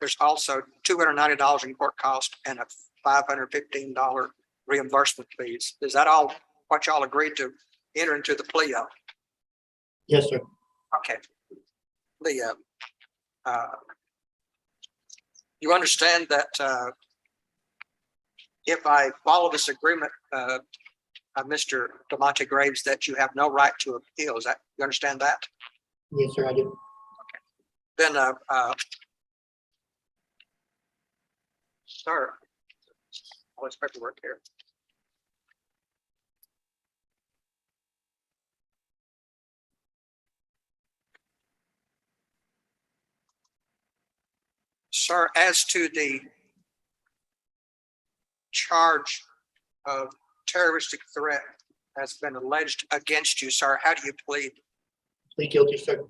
There's also $290 in court cost and a $515 reimbursement fees. Is that all what y'all agreed to enter into the plea of? Yes, sir. Okay. You understand that if I follow this agreement, Mr. DeMonte Graves, that you have no right to appeal. Is that, you understand that? Yes, sir, I do. Then, sir, all this paperwork here. Sir, as to the charge of terroristic threat has been alleged against you, sir, how do you plead? Plead guilty, sir.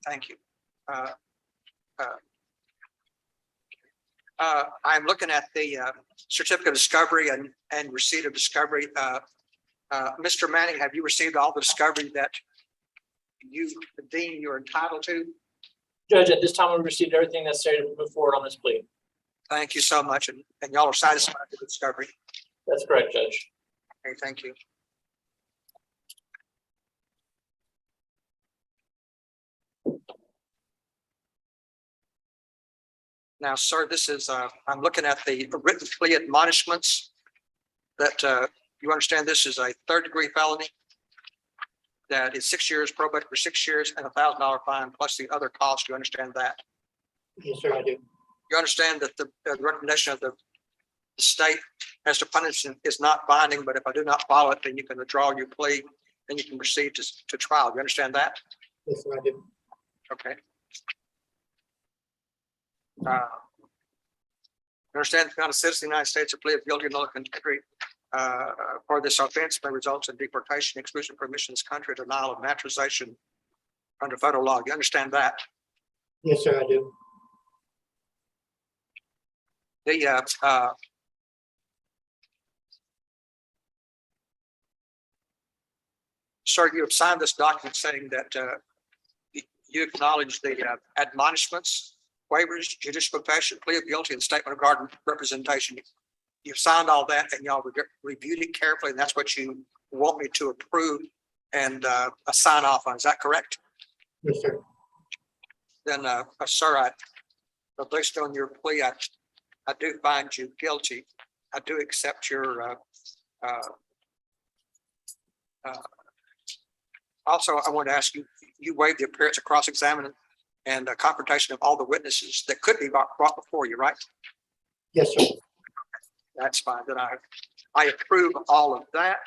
Thank you. I'm looking at the certificate of discovery and receipt of discovery. Mr. Manning, have you received all the discovery that you deem you're entitled to? Judge, at this time, we received everything necessary to move forward on this plea. Thank you so much. And y'all are satisfied with the discovery. That's correct, Judge. Okay, thank you. Now, sir, this is, I'm looking at the written plea admonishments that you understand this is a third-degree felony. That is 6 years probation for 6 years and a $1,000 fine plus the other cost. You understand that? Yes, sir, I do. You understand that the recommendation of the state as to punishment is not binding, but if I do not follow it, then you can withdraw your plea, then you can proceed to trial. You understand that? Yes, sir, I do. Okay. Understand if you're not a citizen of the United States, a plea of guilty or no country for this offense may result in deportation, exclusion from admission to this country, denial of naturalization under federal law. You understand that? Yes, sir, I do. The sir, you have signed this document saying that you acknowledge the admonishments, waivers, judicial confession, plea of guilty, and statement of guard representation. You've signed all that and y'all reviewed it carefully, and that's what you want me to approve and sign off on. Is that correct? Yes, sir. Then, sir, based on your plea, I do find you guilty. I do accept your also, I want to ask you, you waived the appearance of cross-examining and confrontation of all the witnesses that could be brought before you, right? Yes, sir. That's fine. Then I approve all of that.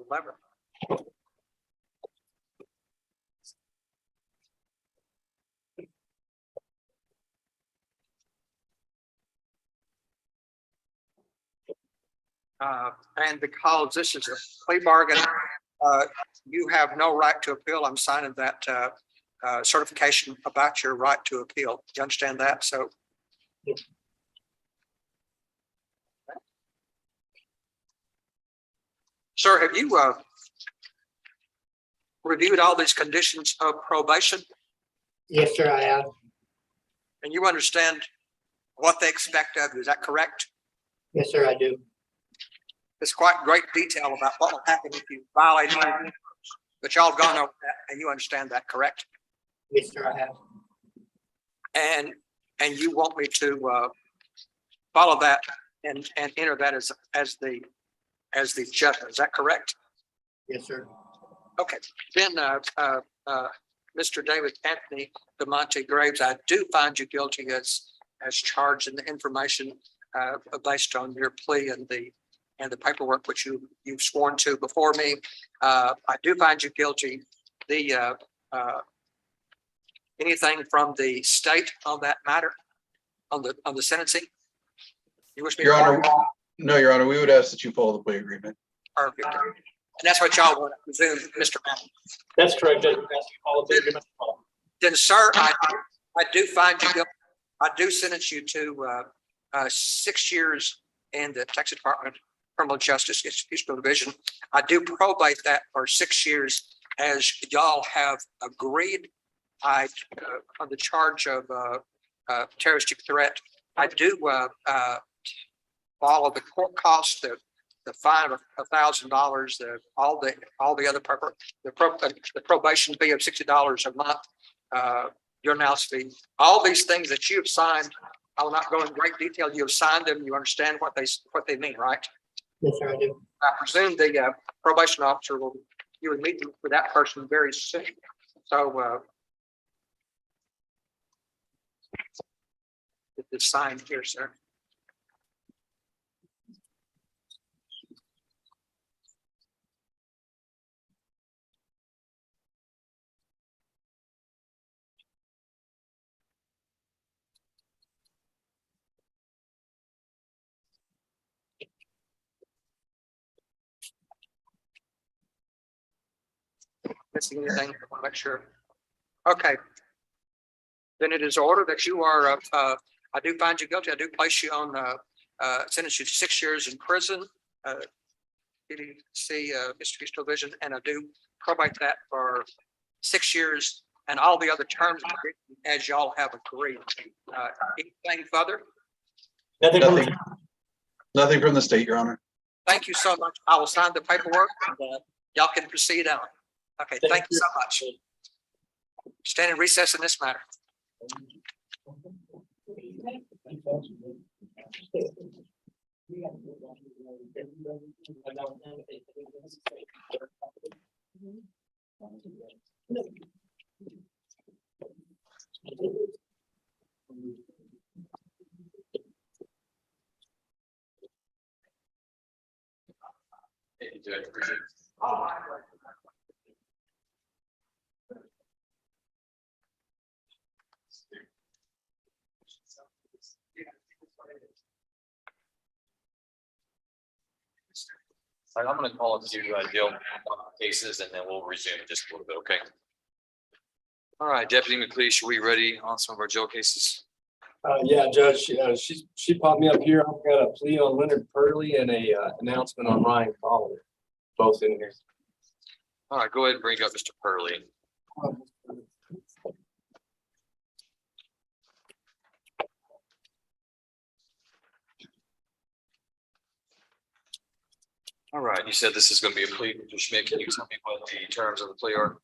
11. And because this is a plea bargain, you have no right to appeal. I'm signing that certification about your right to appeal. You understand that? So. Yep. Sir, have you reviewed all these conditions of probation? Yes, sir, I have. And you understand what they expect of you? Is that correct? Yes, sir, I do. It's quite great detail about what will happen if you violate any, but y'all have gone over that and you understand that, correct? Yes, sir, I have. And you want me to follow that and enter that as the judgment. Is that correct? Yes, sir. Okay. Then Mr. David Anthony DeMonte Graves, I do find you guilty as charged in the information based on your plea and the paperwork which you've sworn to before me. I do find you guilty. The anything from the state on that matter, on the sentencing? You wish me Your to Honor, no, Your Honor, we would ask that you follow the plea agreement. Perfect. And that's what y'all want to presume, Mr. Manning. That's correct, Judge. All of the agreement. Then, sir, I do find you guilty. I do sentence you to 6 years in the Texas Department Criminal Justice Institutional Division. I do probate that for 6 years, as y'all have agreed. On the charge of terroristic threat, I do follow the court costs, the fine of $1,000, all the other the probation fee of $60 a month, your analysis fee, all these things that you have signed. I will not go in great detail. You have signed them. You understand what they mean, right? Yes, sir, I do. I presume the probation officer you would meet with that person very soon. So it's signed here, sir. Missing anything? I want to make sure. Okay. Then it is ordered that you are, I do find you guilty. I do place you on, sentence you to 6 years in prison. See, Institutional Division, and I do probate that for 6 years and all the other terms as y'all have agreed. Anything further? Nothing. Nothing from the state, Your Honor. Thank you so much. I will sign the paperwork and y'all can proceed on. Okay, thank you so much. Stand in recess in this matter. All right, I'm gonna call a few jail cases and then we'll resume in just a little bit, okay? All right, Deputy McLeish, are we ready on some of our jail cases? Yeah, Judge, she popped me up here. I've got a plea on Leonard Purley and a announcement on Ryan Fowler, both in here. All right, go ahead and bring up Mr. Purley. All right, you said this is gonna be a plea, Mr. Schmidt. Can you tell me what the terms of the plea are?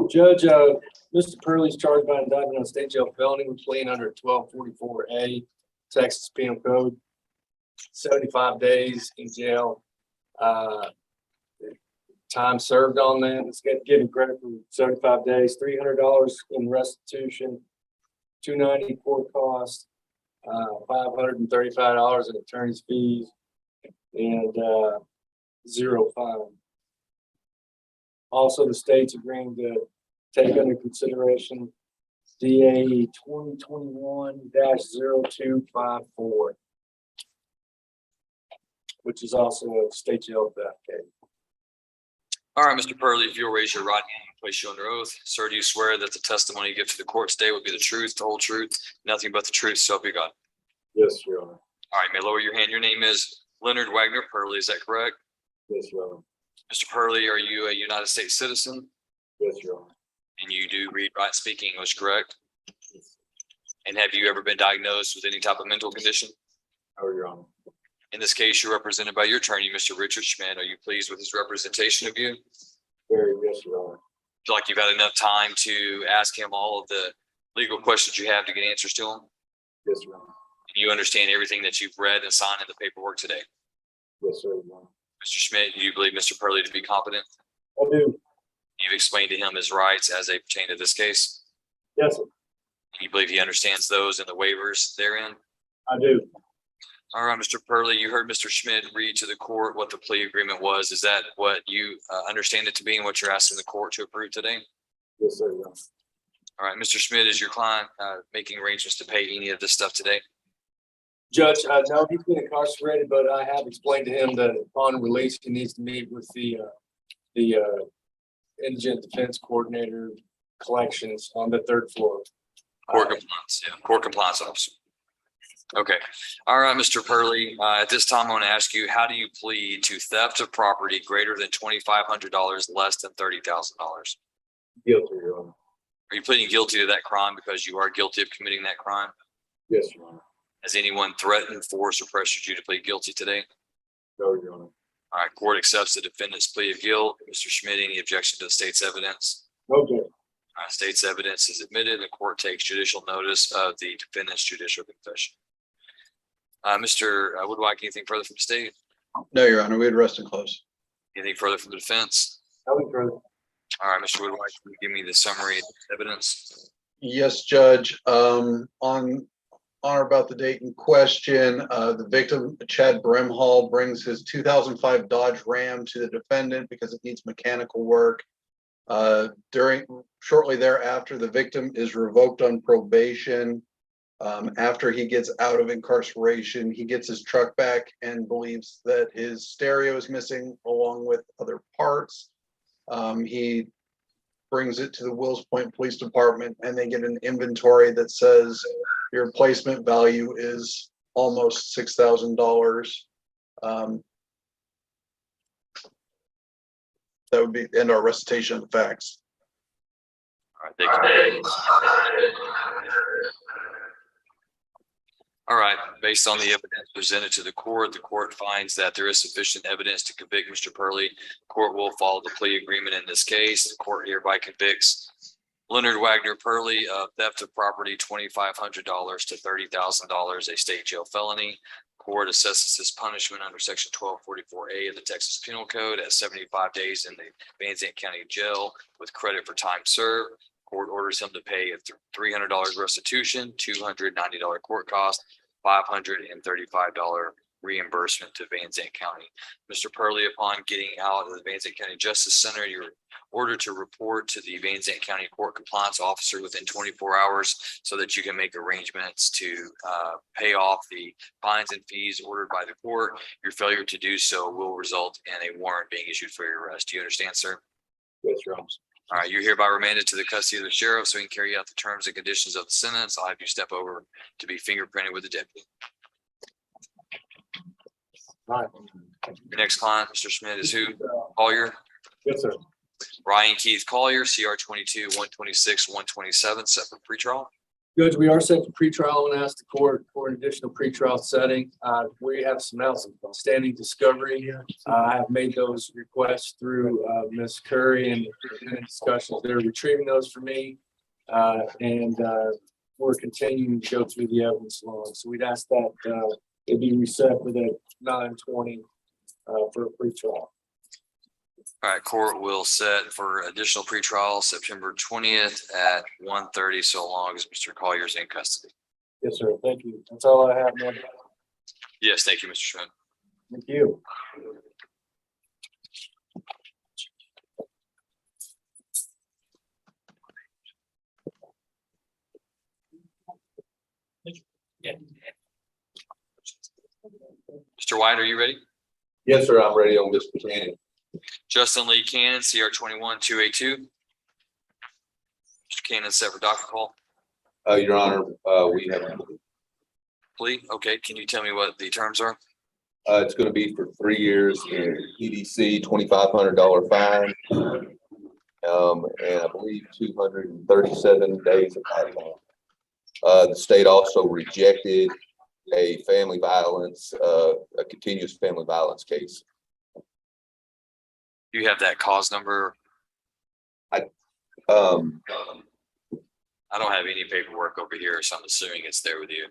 Judge, Mr. Purley's charged by indictment on state jail felony with pleading under 1244A, Texas Penal Code, 75 days in jail. Time served on that. It's getting credit for 75 days, $300 in restitution, $290 court costs, $535 in attorney's fees, and 0 fine. Also, the state's agreeing to take under consideration DA 2021-0254, which is also a state jail theft case. All right, Mr. Purley, if you'll raise your right hand and place you under oath. Sir, do you swear that the testimony you give to the court today will be the truth, the whole truth, nothing but the truth, so help you God? Yes, Your Honor. All right, may I lower your hand. Your name is Leonard Wagner Purley, is that correct? Yes, Your Honor. Mr. Purley, are you a United States citizen? Yes, Your Honor. And you do read, write, speak English, correct? And have you ever been diagnosed with any type of mental condition? Oh, Your Honor. In this case, you're represented by your attorney, Mr. Richard Schmidt. Are you pleased with his representation of you? Very, yes, Your Honor. Feel like you've had enough time to ask him all of the legal questions you have to get answers to him? Yes, Your Honor. You understand everything that you've read and signed in the paperwork today? Yes, sir, Your Honor. Mr. Schmidt, do you believe Mr. Purley to be competent? I do. You've explained to him his rights as they pertain to this case? Yes, sir. You believe he understands those and the waivers therein? I do. All right, Mr. Purley, you heard Mr. Schmidt read to the court what the plea agreement was. Is that what you understand it to be and what you're asking the court to approve today? Yes, sir, Your Honor. All right, Mr. Schmidt, is your client making arrangements to pay any of this stuff today? Judge, I know he's been incarcerated, but I have explained to him that upon release, he needs to meet with the indigent defense coordinator collections on the 3rd floor. Court compliance, yeah, court compliance officer. Okay. All right, Mr. Purley, at this time, I want to ask you, how do you plead to theft of property greater than $2,500, less than $30,000? Guilty, Your Honor. Are you pleading guilty to that crime because you are guilty of committing that crime? Yes, Your Honor. Has anyone threatened, forced, or pressured you to plead guilty today? No, Your Honor. All right, court accepts the defendant's plea of guilt. Mr. Schmidt, any objection to the state's evidence? No, Judge. All right, state's evidence is admitted. The court takes judicial notice of the defendant's judicial confession. Mr. Woodwike, anything further from the state? No, Your Honor, we'd rest and close. Anything further from the defense? No, Your Honor. All right, Mr. Woodwike, can you give me the summary of the evidence? Yes, Judge, on or about the date in question, the victim, Chad Brimhall, brings his 2005 Dodge Ram to the defendant because it needs mechanical work. Shortly thereafter, the victim is revoked on probation. After he gets out of incarceration, he gets his truck back and believes that his stereo is missing along with other parts. He brings it to the Wills Point Police Department and they get an inventory that says your replacement value is almost $6,000. That would be end our recitation of the facts. All right, thank you. All right, based on the evidence presented to the court finds that there is sufficient evidence to convict Mr. Purley. Court will follow the plea agreement in this case. The court hereby convicts Leonard Wagner Purley of theft of property, $2,500 to $30,000, a state jail felony. Court assesses this punishment under section 1244A of the Texas Penal Code at 75 days in the Van Zandt County Jail with credit for time served. Court orders him to pay a $300 restitution, $290 court cost, $535 reimbursement to Van Zandt County. Mr. Purley, upon getting out of the Van Zandt County Justice Center, you're ordered to report to the Van Zandt County Court Compliance Officer within 24 hours so that you can make arrangements to pay off the fines and fees ordered by the court. Your failure to do so will result in a warrant being issued for your arrest. Do you understand, sir? Yes, Your Honor. All right, you're hereby remanded to the custody of the sheriff so he can carry out the terms and conditions of the sentence. I'll have you step over to be fingerprinted with the deputy. All right. Your next client, Mr. Schmidt, is who? Collier? Yes, sir. Ryan Keith Collier, CR 22-126-127, set for pretrial. Judge, we are set for pretrial and ask the court for an additional pretrial setting. We have some outstanding discovery. I have made those requests through Ms. Curry and discussions. They're retrieving those for me. And we're continuing to go through the evidence along. So we'd ask that it be reset for the 9/20 for a pretrial. All right, court will set for additional pretrial September 20th at 1:30, so long as Mr. Collier's in custody. Yes, sir. Thank you. That's all I have, man. Yes, thank you, Mr. Schmidt. Thank you. Mr. White, are you ready? Yes, sir. I'm ready on this Cannon. Justin Lee Cannon, CR 21-282. Mr. Cannon set for docket call. Your Honor, we have, Plea, okay, can you tell me what the terms are? it's going to be for 3 years in EDC, $2,500 fine. And I believe 237 days of that. The state also rejected a family violence, a continuous family violence case. Do you have that cause number? Um, I don't have any paperwork over here, so I'm assuming it's there with you.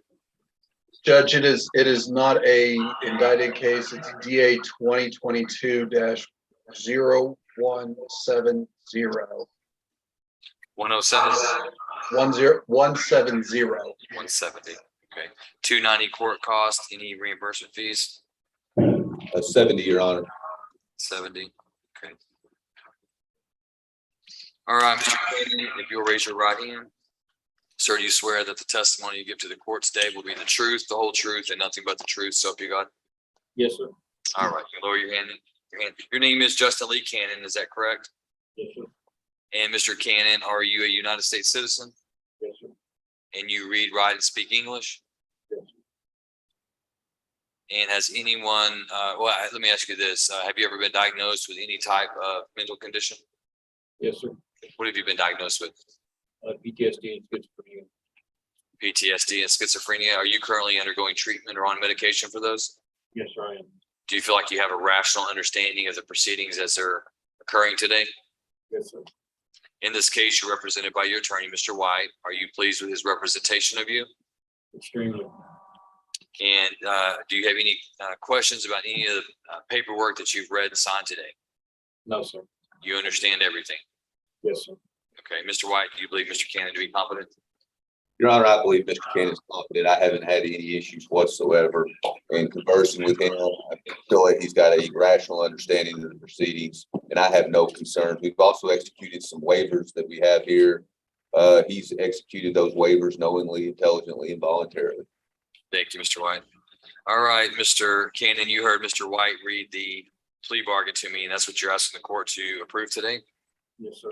Judge, it is not a indicted case. It's DA 2022-0170. 107? 170. 170, okay. 290 court cost, any reimbursement fees? 70, Your Honor. 70, okay. All right, Mr. Cannon, if you'll raise your right hand. Sir, do you swear that the testimony you give to the court today will be the truth, the whole truth, and nothing but the truth, so help you God? Yes, sir. All right, you lower your hand. Your name is Justin Lee Cannon, is that correct? Yes, sir. And Mr. Cannon, are you a United States citizen? Yes, sir. And you read, write, and speak English? Yes, sir. And has anyone, let me ask you this, have you ever been diagnosed with any type of mental condition? Yes, sir. What have you been diagnosed with? PTSD and schizophrenia. PTSD and schizophrenia. Are you currently undergoing treatment or on medication for those? Yes, sir, I am. Do you feel like you have a rational understanding of the proceedings as they're occurring today? Yes, sir. In this case, you're represented by your attorney, Mr. White. Are you pleased with his representation of you? Extremely. And do you have any questions about any of the paperwork that you've read and signed today? No, sir. You understand everything? Yes, sir. Okay, Mr. White, do you believe Mr. Cannon to be competent? Your Honor, I believe Mr. Ken is confident. I haven't had any issues whatsoever in conversing with him. I feel like he's got a rational understanding of the proceedings, and I have no concerns. We've also executed some waivers that we have here. He's executed those waivers knowingly, intelligently, and voluntarily. Thank you, Mr. White. All right, Mr. Cannon, you heard Mr. White read the plea bargain to me, and that's what you're asking the court to approve today? Yes, sir.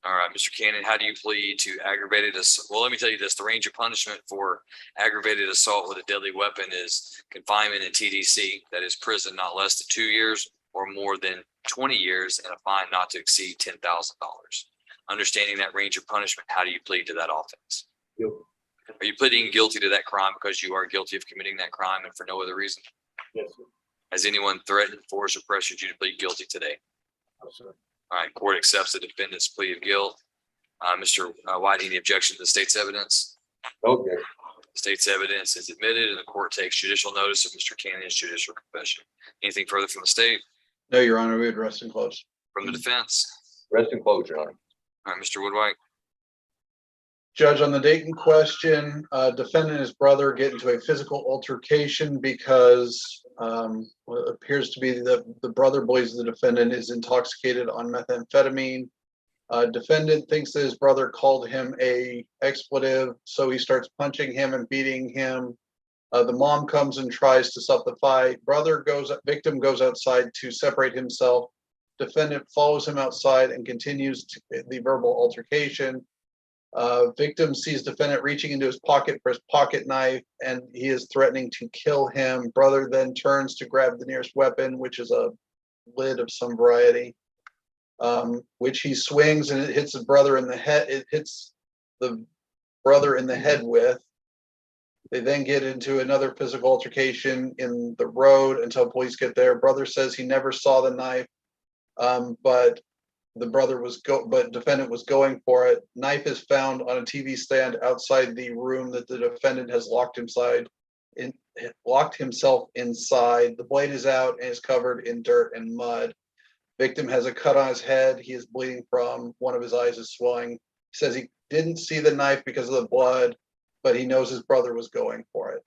All right, Mr. Cannon, how do you plead to aggravated assault? Well, let me tell you this, the range of punishment for aggravated assault with a deadly weapon is confinement in TDC, that is prison not less than 2 years or more than 20 years and a fine not to exceed $10,000. Understanding that range of punishment, how do you plead to that offense? Yep. Are you pleading guilty to that crime because you are guilty of committing that crime and for no other reason? Yes, sir. Has anyone threatened, forced, or pressured you to plead guilty today? No, sir. All right, court accepts the defendant's plea of guilt. Mr. White, any objection to the state's evidence? Okay. State's evidence is admitted and the court takes judicial notice of Mr. Cannon's judicial confession. Anything further from the state? No, Your Honor, we would rest and close. From the defense? Rest in close, Your Honor. All right, Mr. Woodwhite. Judge, on the Dayton question, defendant and his brother get into a physical altercation because what appears to be the brother believes the defendant is intoxicated on methamphetamine. Defendant thinks that his brother called him a expletive, so he starts punching him and beating him. The mom comes and tries to stop the fight. Victim goes outside to separate himself. Defendant follows him outside and continues the verbal altercation. Victim sees defendant reaching into his pocket for his pocket knife and he is threatening to kill him. Brother then turns to grab the nearest weapon, which is a lid of some variety, which he swings and it hits the brother in the head. It hits the brother in the head with. They then get into another physical altercation in the road until police get there. Brother says he never saw the knife, but defendant was going for it. Knife is found on a TV stand outside the room that the defendant has locked himself inside. The blade is out and is covered in dirt and mud. Victim has a cut on his head. He is bleeding from one of his eyes is swelling. He says he didn't see the knife because of the blood, but he knows his brother was going for it.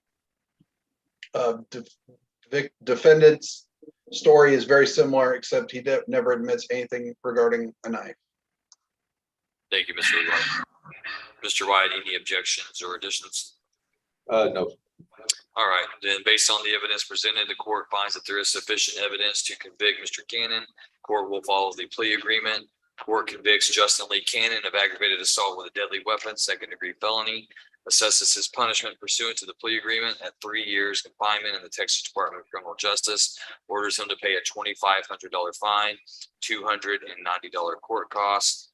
Defendant's story is very similar, except he never admits anything regarding a knife. Thank you, Mr. White. Mr. White, any objections or additions? No. All right, then based on the evidence presented, the court finds that there is sufficient evidence to convict Mr. Cannon. Court will follow the plea agreement. Court convicts Justin Lee Cannon of aggravated assault with a deadly weapon, second-degree felony. Assesses his punishment pursuant to the plea agreement at 3 years confinement in the Texas Department of Criminal Justice. Orders him to pay a $2,500 fine, $290 court costs,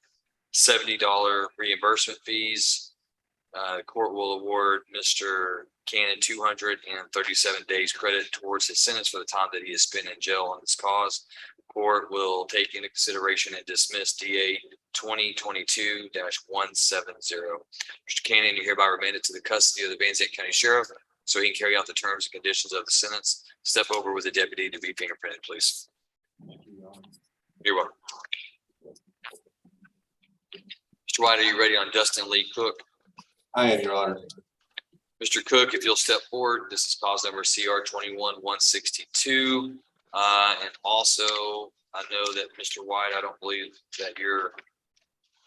$70 reimbursement fees. The court will award Mr. Cannon 237 days credit towards his sentence for the time that he has spent in jail on this cause. Court will take into consideration and dismiss DA 2022-170. Mr. Cannon, you're hereby remanded to the custody of the Van Zandt County Sheriff so he can carry out the terms and conditions of the sentence. Step over with the deputy to be fingerprinted, please. You're welcome. Mr. White, are you ready on Justin Lee Cook? I am, Your Honor. Mr. Cook, if you'll step forward, this is cause number CR 21-162. And also, I know that Mr. White, I don't believe that you're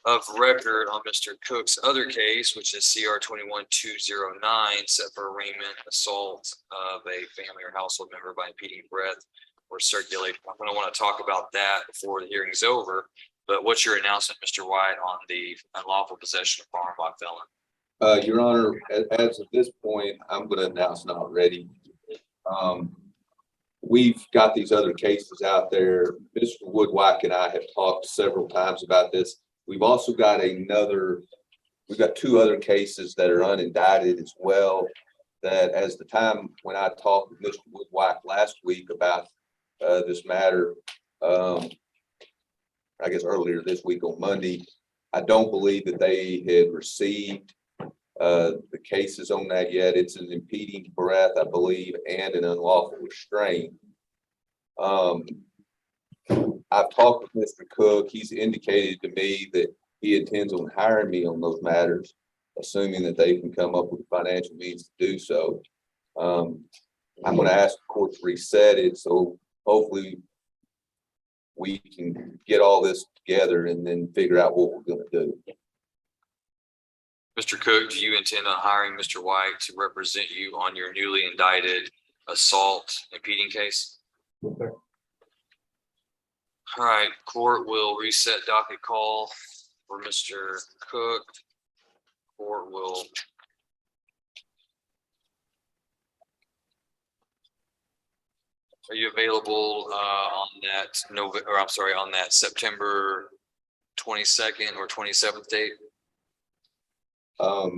of record on Mr. Cook's other case, which is CR 21-209, set for arraignment, assault of a family or household member by impeding breath or circulation. I'm going to want to talk about that before the hearing's over. But what's your announcement, Mr. White, on the unlawful possession of firearm by felon? Your Honor, as of this point, I'm going to announce not ready. we've got these other cases out there. Mr. Woodwhack and I have talked several times about this. We've also got we've got two other cases that are unindicted as well, that as the time when I talked with Mr. Woodwhack last week about this matter, I guess earlier this week on Monday, I don't believe that they had received the cases on that yet. It's an impeding breath, I believe, and an unlawful restraint. I've talked with Mr. Cook. He's indicated to me that he intends on hiring me on those matters, assuming that they can come up with financial means to do so. I'm going to ask the court to reset it, so hopefully we can get all this together and then figure out what we're going to do. Mr. Cook, do you intend on hiring Mr. White to represent you on your newly indicted assault impeding case? Okay. All right, court will reset docket call for Mr. Cook. Court will Are you available on that on that September 22nd or 27th date? I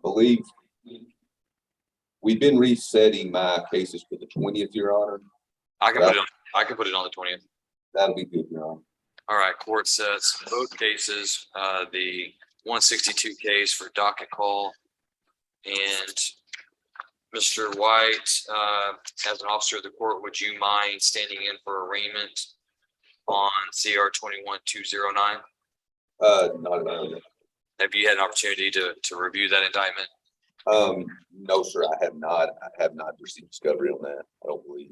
believe we've been resetting my cases for the 20th, Your Honor. I can put it on the 20th. That'll be good, Your Honor. All right, court sets both cases, the 162 case for docket call, and Mr. White, as an officer of the court, would you mind standing in for arraignment on CR 21209? Not at all. Have you had an opportunity to review that indictment? No, sir, I have not. I have not received discovery on that. I don't believe.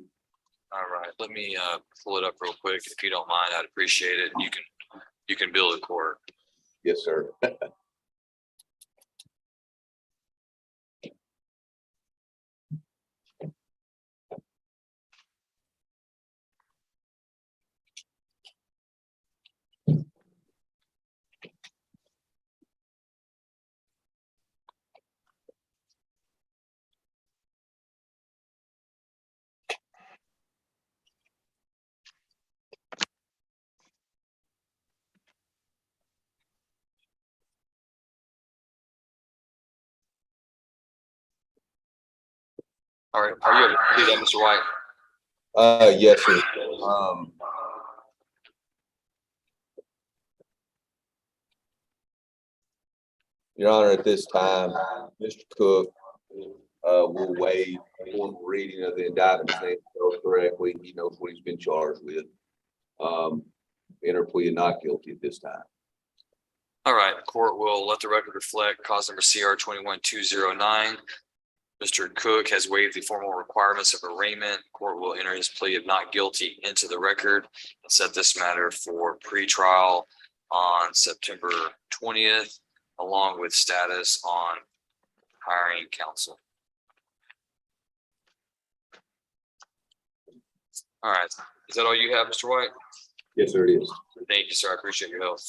All right, let me pull it up real quick. If you don't mind, I'd appreciate it. You can bill the court. Yes, sir. All right, are you able to do that, Mr. White? Yes, sir. Your Honor, at this time, Mr. Cook will waive formal reading of the indictment and goes correctly. He knows what he's been charged with. Enter plea of not guilty at this time. All right, court will let the record reflect cause number CR 21209. Mr. Cook has waived the formal requirements of arraignment. Court will enter his plea of not guilty into the record and set this matter for pretrial on September 20th, along with status on hiring counsel. All right, is that all you have, Mr. White? Yes, sir, it is. Thank you, sir. I appreciate your help.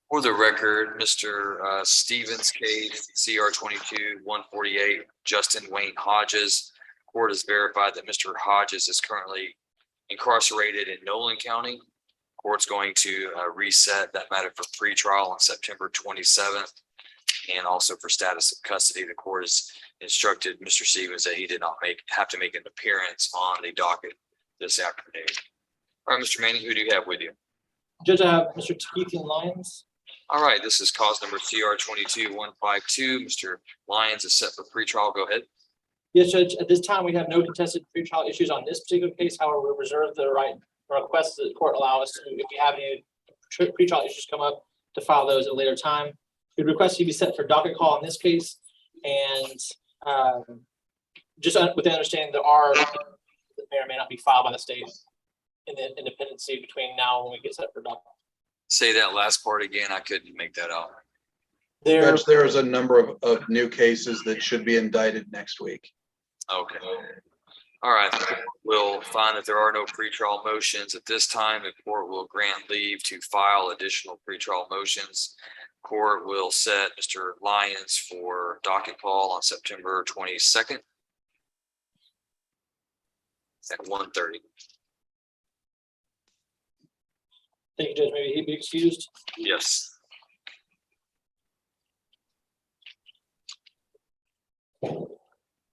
For the record, Mr. Stevens case, CR 22148, Justin Wayne Hodges. Court has verified that Mr. Hodges is currently incarcerated in Nolan County. Court's going to reset that matter for pretrial on September 27th. And also for status of custody, the court has instructed Mr. Stevens that he did not have to make an appearance on the docket this afternoon. All right, Mr. Manning, who do you have with you? Judge, I have Mr. Keithian Lyons. All right, this is cause number CR 22152. Mr. Lyons is set for pretrial. Go ahead. Yes, Judge, at this time, we have no contested pretrial issues on this particular case. However, we reserve the right or request that the court allow us to, if we have any pretrial issues come up, to file those at a later time. We request he be set for docket call in this case, and just with the understanding there are that may or may not be filed by the state in the independency between now and when we get set for docket. Say that last part again. I couldn't make that out. Judge, there is a number of new cases that should be indicted next week. Okay. All right, we'll find that there are no pretrial motions at this time. The court will grant leave to file additional pretrial motions. Court will set Mr. Lyons for docket call on September 22nd at 1:30. Thank you, Judge. Maybe he'd be excused. Yes. Who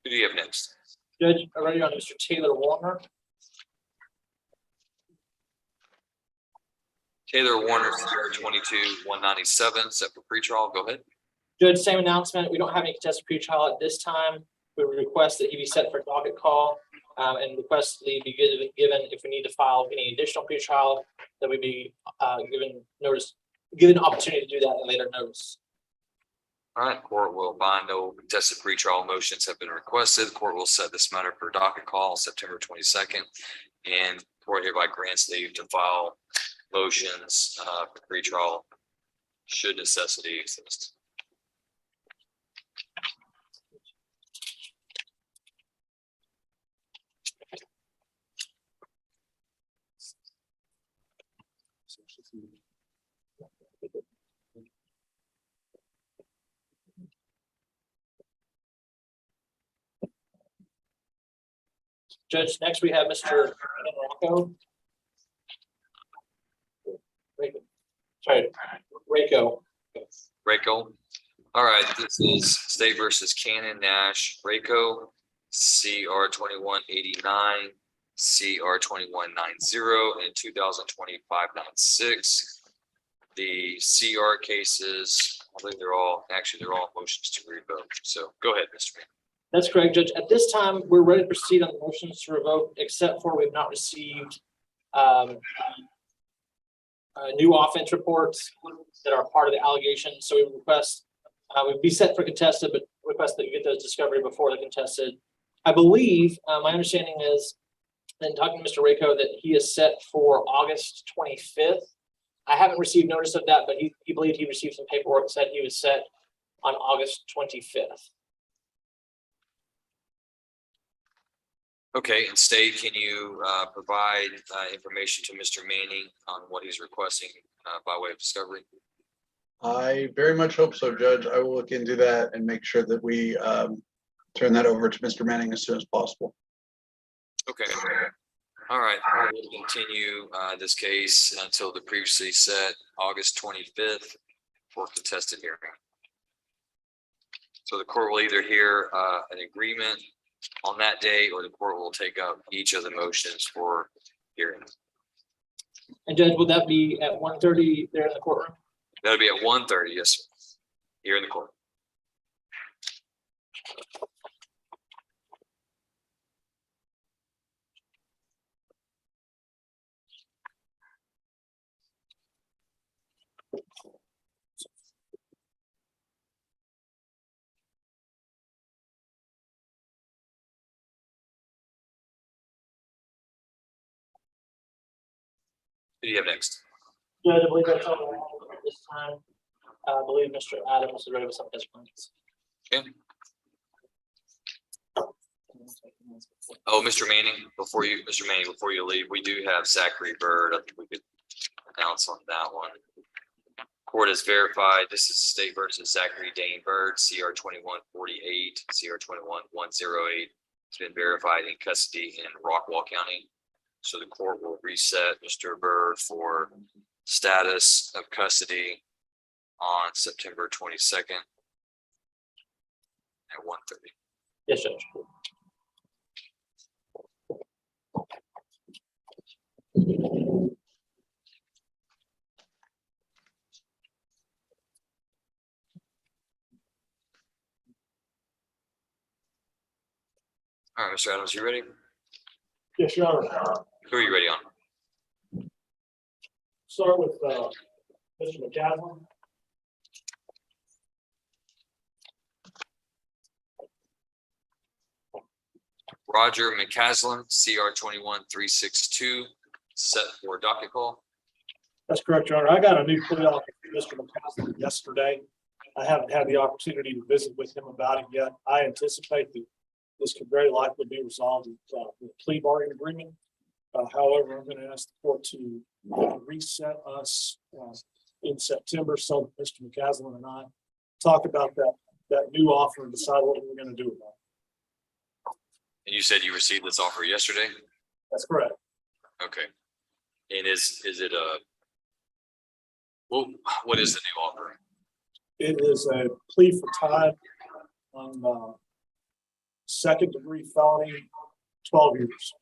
do you have next? Judge, already on Mr. Taylor Warner. Taylor Warner, 22-197, set for pretrial. Go ahead. Judge, same announcement. We don't have any contested pretrial at this time. We request that he be set for docket call and request leave be given if we need to file any additional pretrial, that we be given opportunity to do that in later notice. All right, court will find no contested pretrial motions have been requested. The court will set this matter for docket call September 22nd. And court hereby grants leave to file motions for pretrial should necessity exist. Judge, next we have Mr. Rocco. Rayco. Rayco. All right, this is State versus Cannon Nash Rayco, CR 2189, CR 2190, and 2020-596. The CR cases, I believe they're all motions to revoke. So go ahead, Mr. Mayor. That's correct, Judge. At this time, we're ready to proceed on the motions to revoke, except for we've not received new offense reports that are part of the allegation. So we request we'd be set for contested, but request that you get those discovery before the contested. I believe my understanding is, and talking to Mr. Rayco, that he is set for August 25th. I haven't received notice of that, but he believed he received some paperwork that said he was set on August 25th. Okay, and State, can you provide information to Mr. Manning on what he's requesting by way of discovery? I very much hope so, Judge. I will look into that and make sure that we turn that over to Mr. Manning as soon as possible. Okay. All right, I will continue this case until the previously set August 25th for contested hearing. So the court will either hear an agreement on that day, or the court will take up each of the motions for hearing. And Judge, would that be at 1:30 there in the courtroom? That'll be at 1:30, yes, sir, here in the court. Who do you have next? Judge, I believe that's all at this time. I believe Mr. Adams is ready with some of his points. Okay. Oh, Mr. Manning, before you leave, we do have Zachary Bird. I think we could announce on that one. Court has verified this is State versus Zachary Dane Bird, CR 2148, CR 21108. It's been verified in custody in Rockwall County. So the court will reset Mr. Bird for status of custody on September 22nd at 1:30. Yes, Judge. All right, Mr. Adams, you ready? Yes, Your Honor. Who are you ready on? Start with Mr. McCaslin. Roger McCaslin, CR 21362, set for docket call. That's correct, Your Honor. I got a new plea offer from Mr. McCaslin yesterday. I haven't had the opportunity to visit with him about it yet. I anticipate that this could very likely be resolved with a plea bargaining agreement. However, I'm going to ask the court to reset us in September so that Mr. McCaslin and I talk about that new offer and decide what we're going to do about it. And you said you received this offer yesterday? That's correct. Okay. And is it well, what is the new offer? It is a plea for time on second-degree felony, 12 years.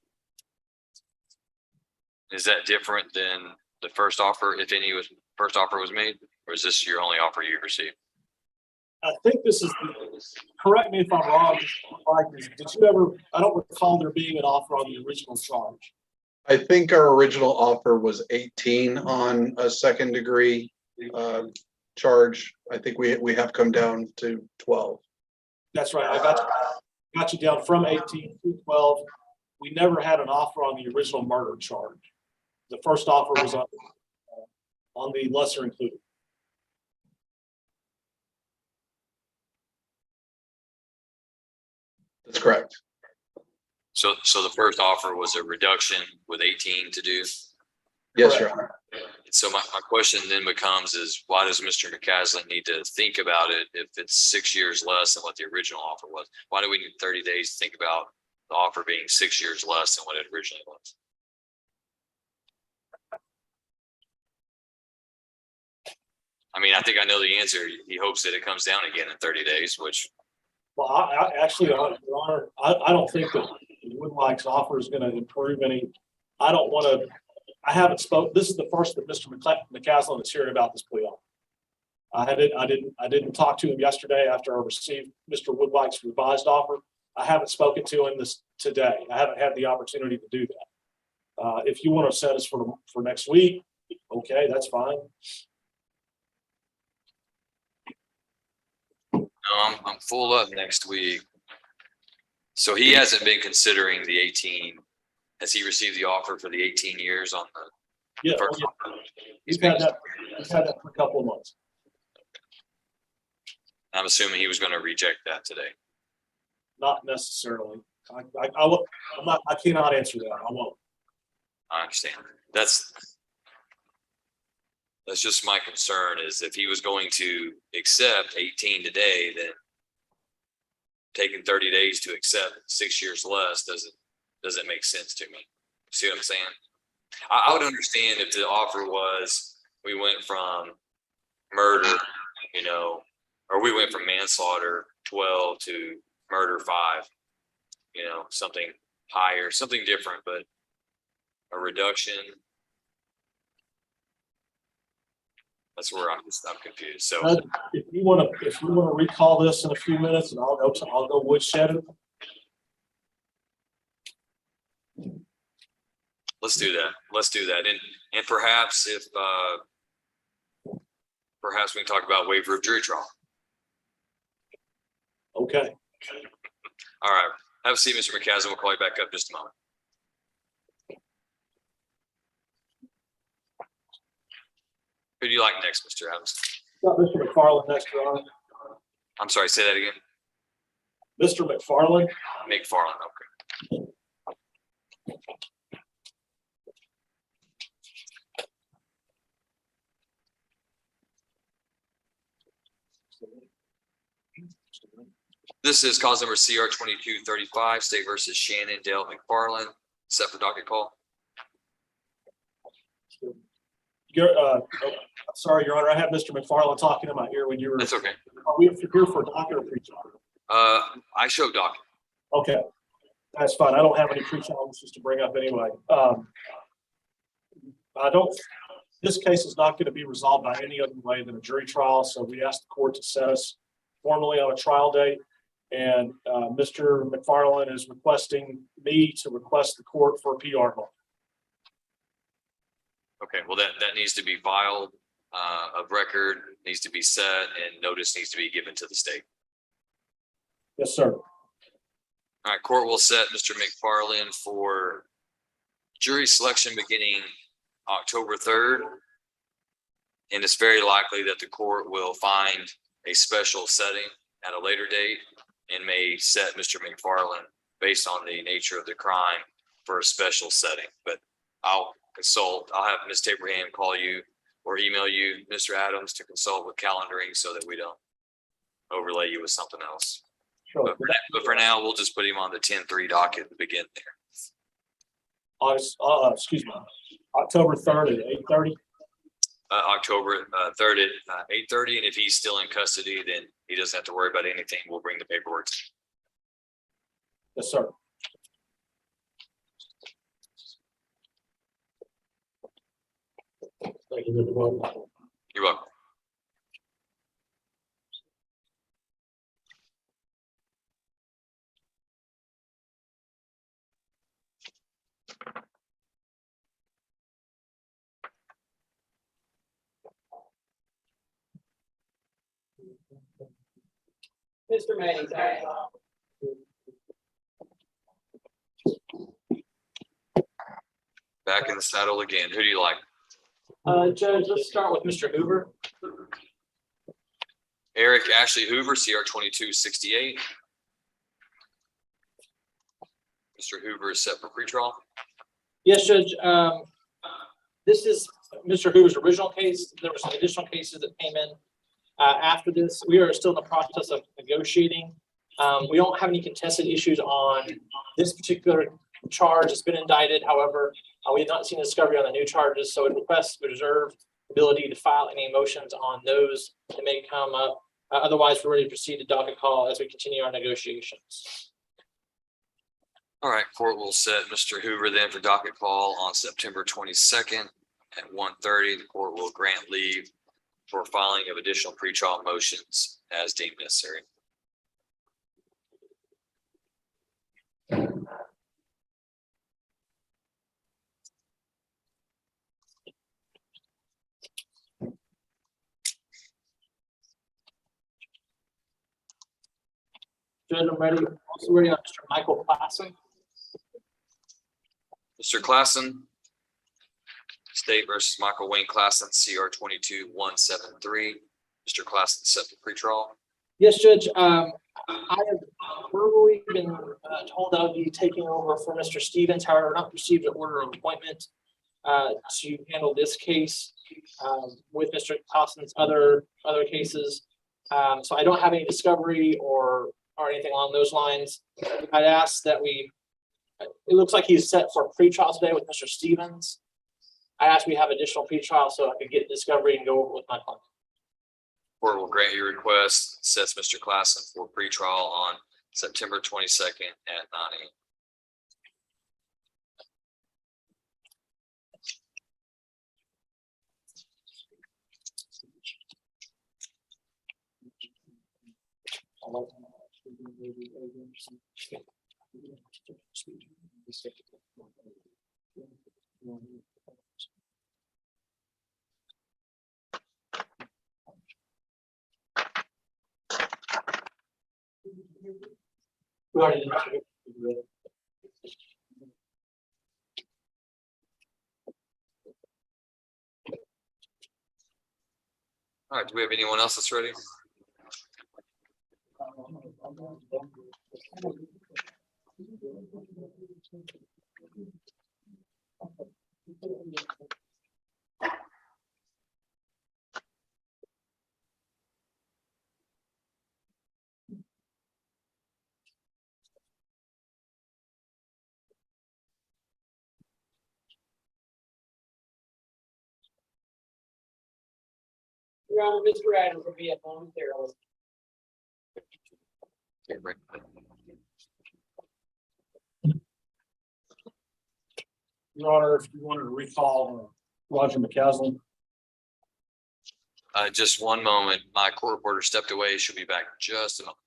Is that different than the first offer, if any first offer was made, or is this your only offer you received? I think this is, correct me if I'm wrong, did you ever, I don't recall there being an offer on the original charge. I think our original offer was 18 on a second degree charge. I think we have come down to 12. That's right. I got you down from 18 to 12. We never had an offer on the original murder charge. The first offer was on the lesser included. That's correct. So the first offer was a reduction with 18 to do. Yes, Your Honor. So my question then becomes is why does Mr. McCaslin need to think about it if it's 6 years less than what the original offer was? Why do we need 30 days to think about the offer being 6 years less than what it originally was? I mean, I think I know the answer. He hopes that it comes down again in 30 days, which. Well, I actually, Your Honor, I don't think that Woodlike's offer is going to improve any. I don't want to. I haven't spoke. This is the first that Mr. McCaslin is hearing about this plea offer. I didn't talk to him yesterday after I received Mr. Woodlike's revised offer. I haven't spoken to him this today. I haven't had the opportunity to do that. If you want to set us for next week, okay, that's fine. No, I'm full up next week. So he hasn't been considering the 18. Has he received the offer for the 18 years on the Yeah, first okay. offer? He's had that for a couple of months. I'm assuming he was going to reject that today. Not necessarily. I cannot answer that. I won't. I understand. That's just my concern is if he was going to accept 18 today, then taking 30 days to accept 6 years less doesn't make sense to me. See what I'm saying? I would understand if the offer was we went from murder, or we went from manslaughter 12 to murder 5, something higher, something different, but a reduction. That's where I'm confused. So if you want to recall this in a few minutes, and I'll go woodshed it. let's do that. And perhaps if perhaps we can talk about waiver of jury trial. Okay. All right. Have a seat, Mr. McCaslin. We'll call you back up in just a moment. Who do you like next, Mr. Adams? Got Mr. McFarland next, Your Honor. I'm sorry, say that again. Mr. McFarland. McFarland, okay. This is cause number CR 2235, State versus Shannon Dale McFarland, set for docket call. I'm sorry, Your Honor. I had Mr. McFarland talking in my ear when you were. That's okay. Are we here for docket or pre-trial? I show docket. Okay, that's fine. I don't have any pre-trial issues to bring up anyway. This case is not going to be resolved by any other way than a jury trial. So we asked the court to set us formally on a trial date. And Mr. McFarland is requesting me to request the court for a PR vote. Okay, well, that needs to be filed of record, needs to be set, and notice needs to be given to the state. Yes, sir. All right, court will set Mr. McFarland for jury selection beginning October 3rd. And it's very likely that the court will find a special setting at a later date and may set Mr. McFarland based on the nature of the crime for a special setting. But I'll have Ms. Abraham call you or email you, Mr. Adams, to consult with calendaring so that we don't overlay you with something else. Sure. But for now, we'll just put him on the 10-3 docket to begin there. Excuse me, October 3rd at 8:30. October 3rd at 8:30, and if he's still in custody, then he doesn't have to worry about anything. We'll bring the paperwork. Yes, sir. Thank you, Mr. Bowman. You're welcome. Mr. Manning. Back in the saddle again. Who do you like? Judge, let's start with Mr. Hoover. Eric Ashley Hoover, CR 2268. Mr. Hoover is set for pretrial. Yes, Judge. This is Mr. Hoover's original case. There were some additional cases that came in after this. We are still in the process of negotiating. We don't have any contested issues on this particular charge. It's been indicted. However, we have not seen discovery on the new charges, so it requests to reserve ability to file any motions on those that may come up. Otherwise, we're ready to proceed to docket call as we continue our negotiations. All right, court will set Mr. Hoover then for docket call on September 22nd at 1:30. The court will grant leave for filing of additional pretrial motions as deemed necessary. Judge, I'm ready. Also ready on Mr. Michael Klassen. Mr. Klassen. State versus Michael Wayne Klassen, CR 22173. Mr. Klassen set for pretrial. Yes, Judge. I have verbally been told I'll be taking over for Mr. Stevens. However, not received an order of appointment to handle this case with Mr. Klassen's other cases. So I don't have any discovery or anything along those lines. I'd ask that it looks like he's set for pretrial today with Mr. Stevens. I asked we have additional pretrial so I could get discovery and go over with my client. Court will grant your request, sets Mr. Klassen for pretrial on September 22nd at 9 a.m. We already did. All right, do we have anyone else that's ready? Your Honor, Mr. Adams will be at momentarily. Okay, right. Your Honor, if you wanted to recall Roger McCaslin. Just one moment. My court reporter stepped away. She'll be back in just a moment.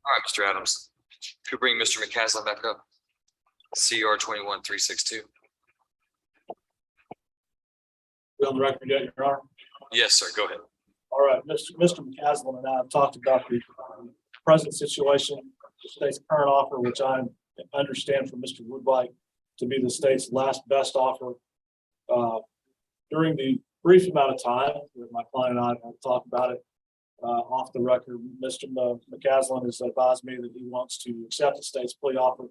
All right, Mr. Adams, could you bring Mr. McCaslin back up? CR 21362. We on the record yet, Your Honor? Yes, sir. Go ahead. All right, Mr. McCaslin and I have talked about the present situation, the state's current offer, which I understand from Mr. Woodbine to be the state's last best offer. During the brief amount of time that my client and I have talked about it, off the record, Mr. McCaslin has advised me that he wants to accept the state's plea offer.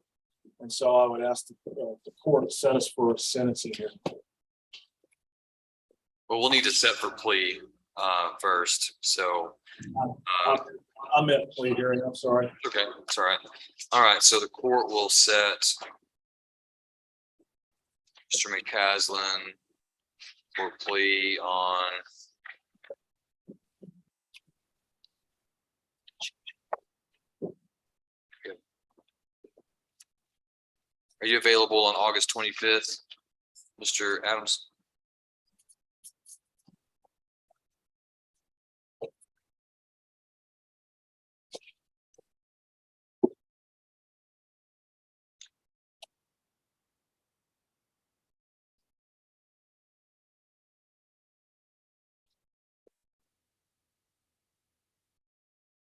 And so I would ask the court to set us for a sentencing here. Well, we'll need to set for plea first. So I meant plea hearing, I'm sorry. okay, it's all right. All right, so the court will set Mr. McCaslin for plea on Are you available on August 25th, Mr. Adams?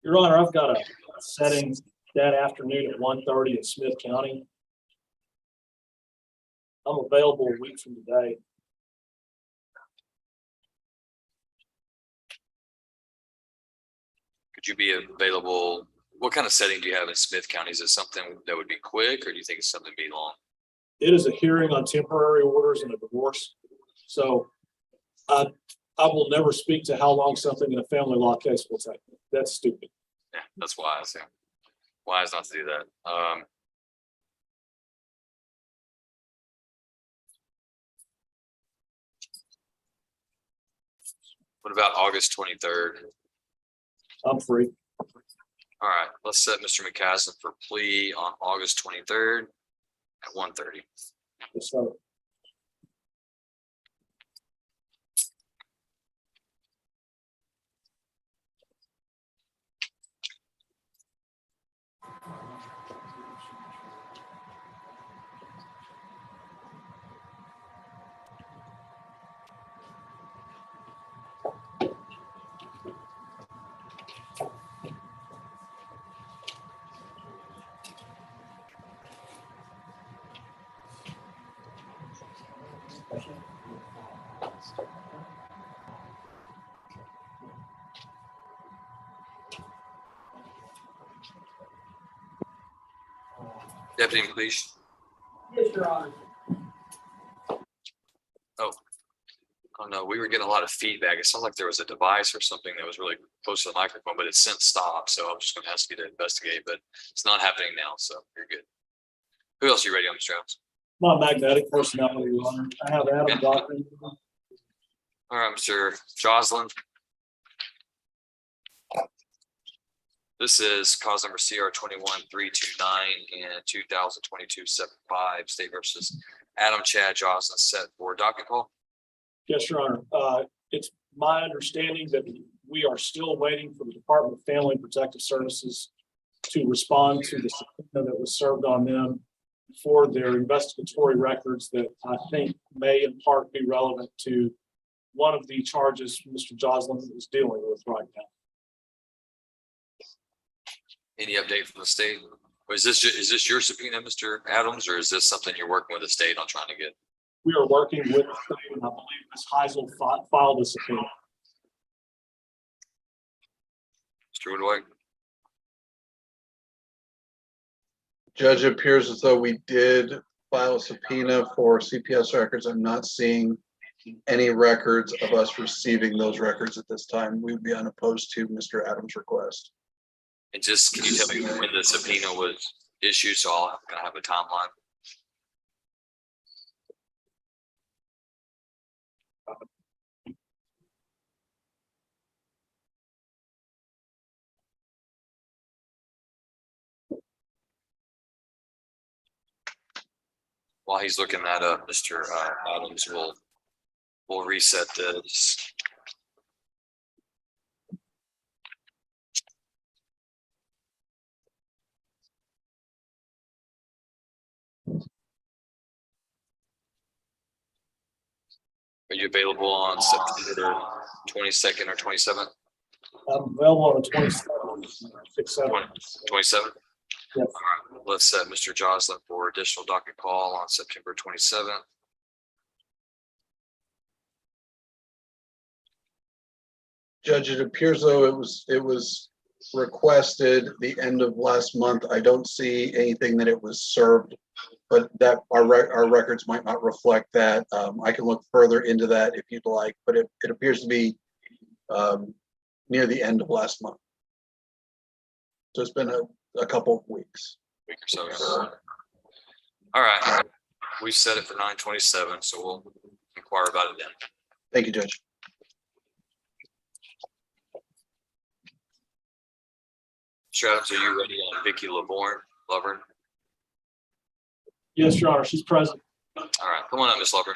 Your Honor, I've got a setting that afternoon at 1:30 in Smith County. I'm available a week from today. Could you be available? What kind of setting do you have in Smith County? Is it something that would be quick, or do you think it's something to be long? It is a hearing on temporary orders and a divorce. So I will never speak to how long something in a family law case will take. That's stupid. Yeah, that's wise. Yeah. Wise not to do that. What about August 23rd? I'm free. All right, let's set Mr. McCaslin for plea on August 23rd at 1:30. So Deputy, please. Yes, Your Honor. Oh no, we were getting a lot of feedback. It sounded like there was a device or something that was really close to the microphone, but it's since stopped. So I'm just going to ask you to investigate, but it's not happening now. So you're good. Who else are you ready on, Mr. Adams? My magnetic personality, Your Honor. I have Adam Docket. All right, Mr. Joslin. This is cause number CR 21-329 and 2022-75 State versus Adam Chad Joslin set for docket call. Yes, Your Honor. It's my understanding that we are still waiting for the Department of Family and Protective Services to respond to the subpoena that was served on them for their investigatory records that I think may in part be relevant to one of the charges Mr. Joslin is dealing with right now. Any update from the state? Or is this your subpoena, Mr. Adams, or is this something you're working with the state on trying to get? We are working with the state, and I believe Ms. Heisel filed a subpoena. Mr. Woodward? Judge, it appears as though we did file a subpoena for CPS records. I'm not seeing any records of us receiving those records at this time. We would be unopposed to Mr. Adams' request. And just, can you tell me when the subpoena was issued, so I'll kind of have a timeline? While he's looking that up, Mr. Adams will reset this. Are you available on September 22nd or 27th? I'm available on the 27th. 27th? Yes. All right, let's set Mr. Joslin for additional docket call on September 27th. Judge, it appears though it was requested the end of last month. I don't see anything that it was served, but that our records might not reflect that. I can look further into that if you'd like, but it appears to be near the end of last month. So it's been a couple of weeks. Week or so. All right, we set it for 9/27, so we'll inquire about it then. Thank you, Judge. Mr. Adams, are you ready on Vicky Lovern? Yes, Your Honor, she's present. All right, come on up, Ms. Lovern.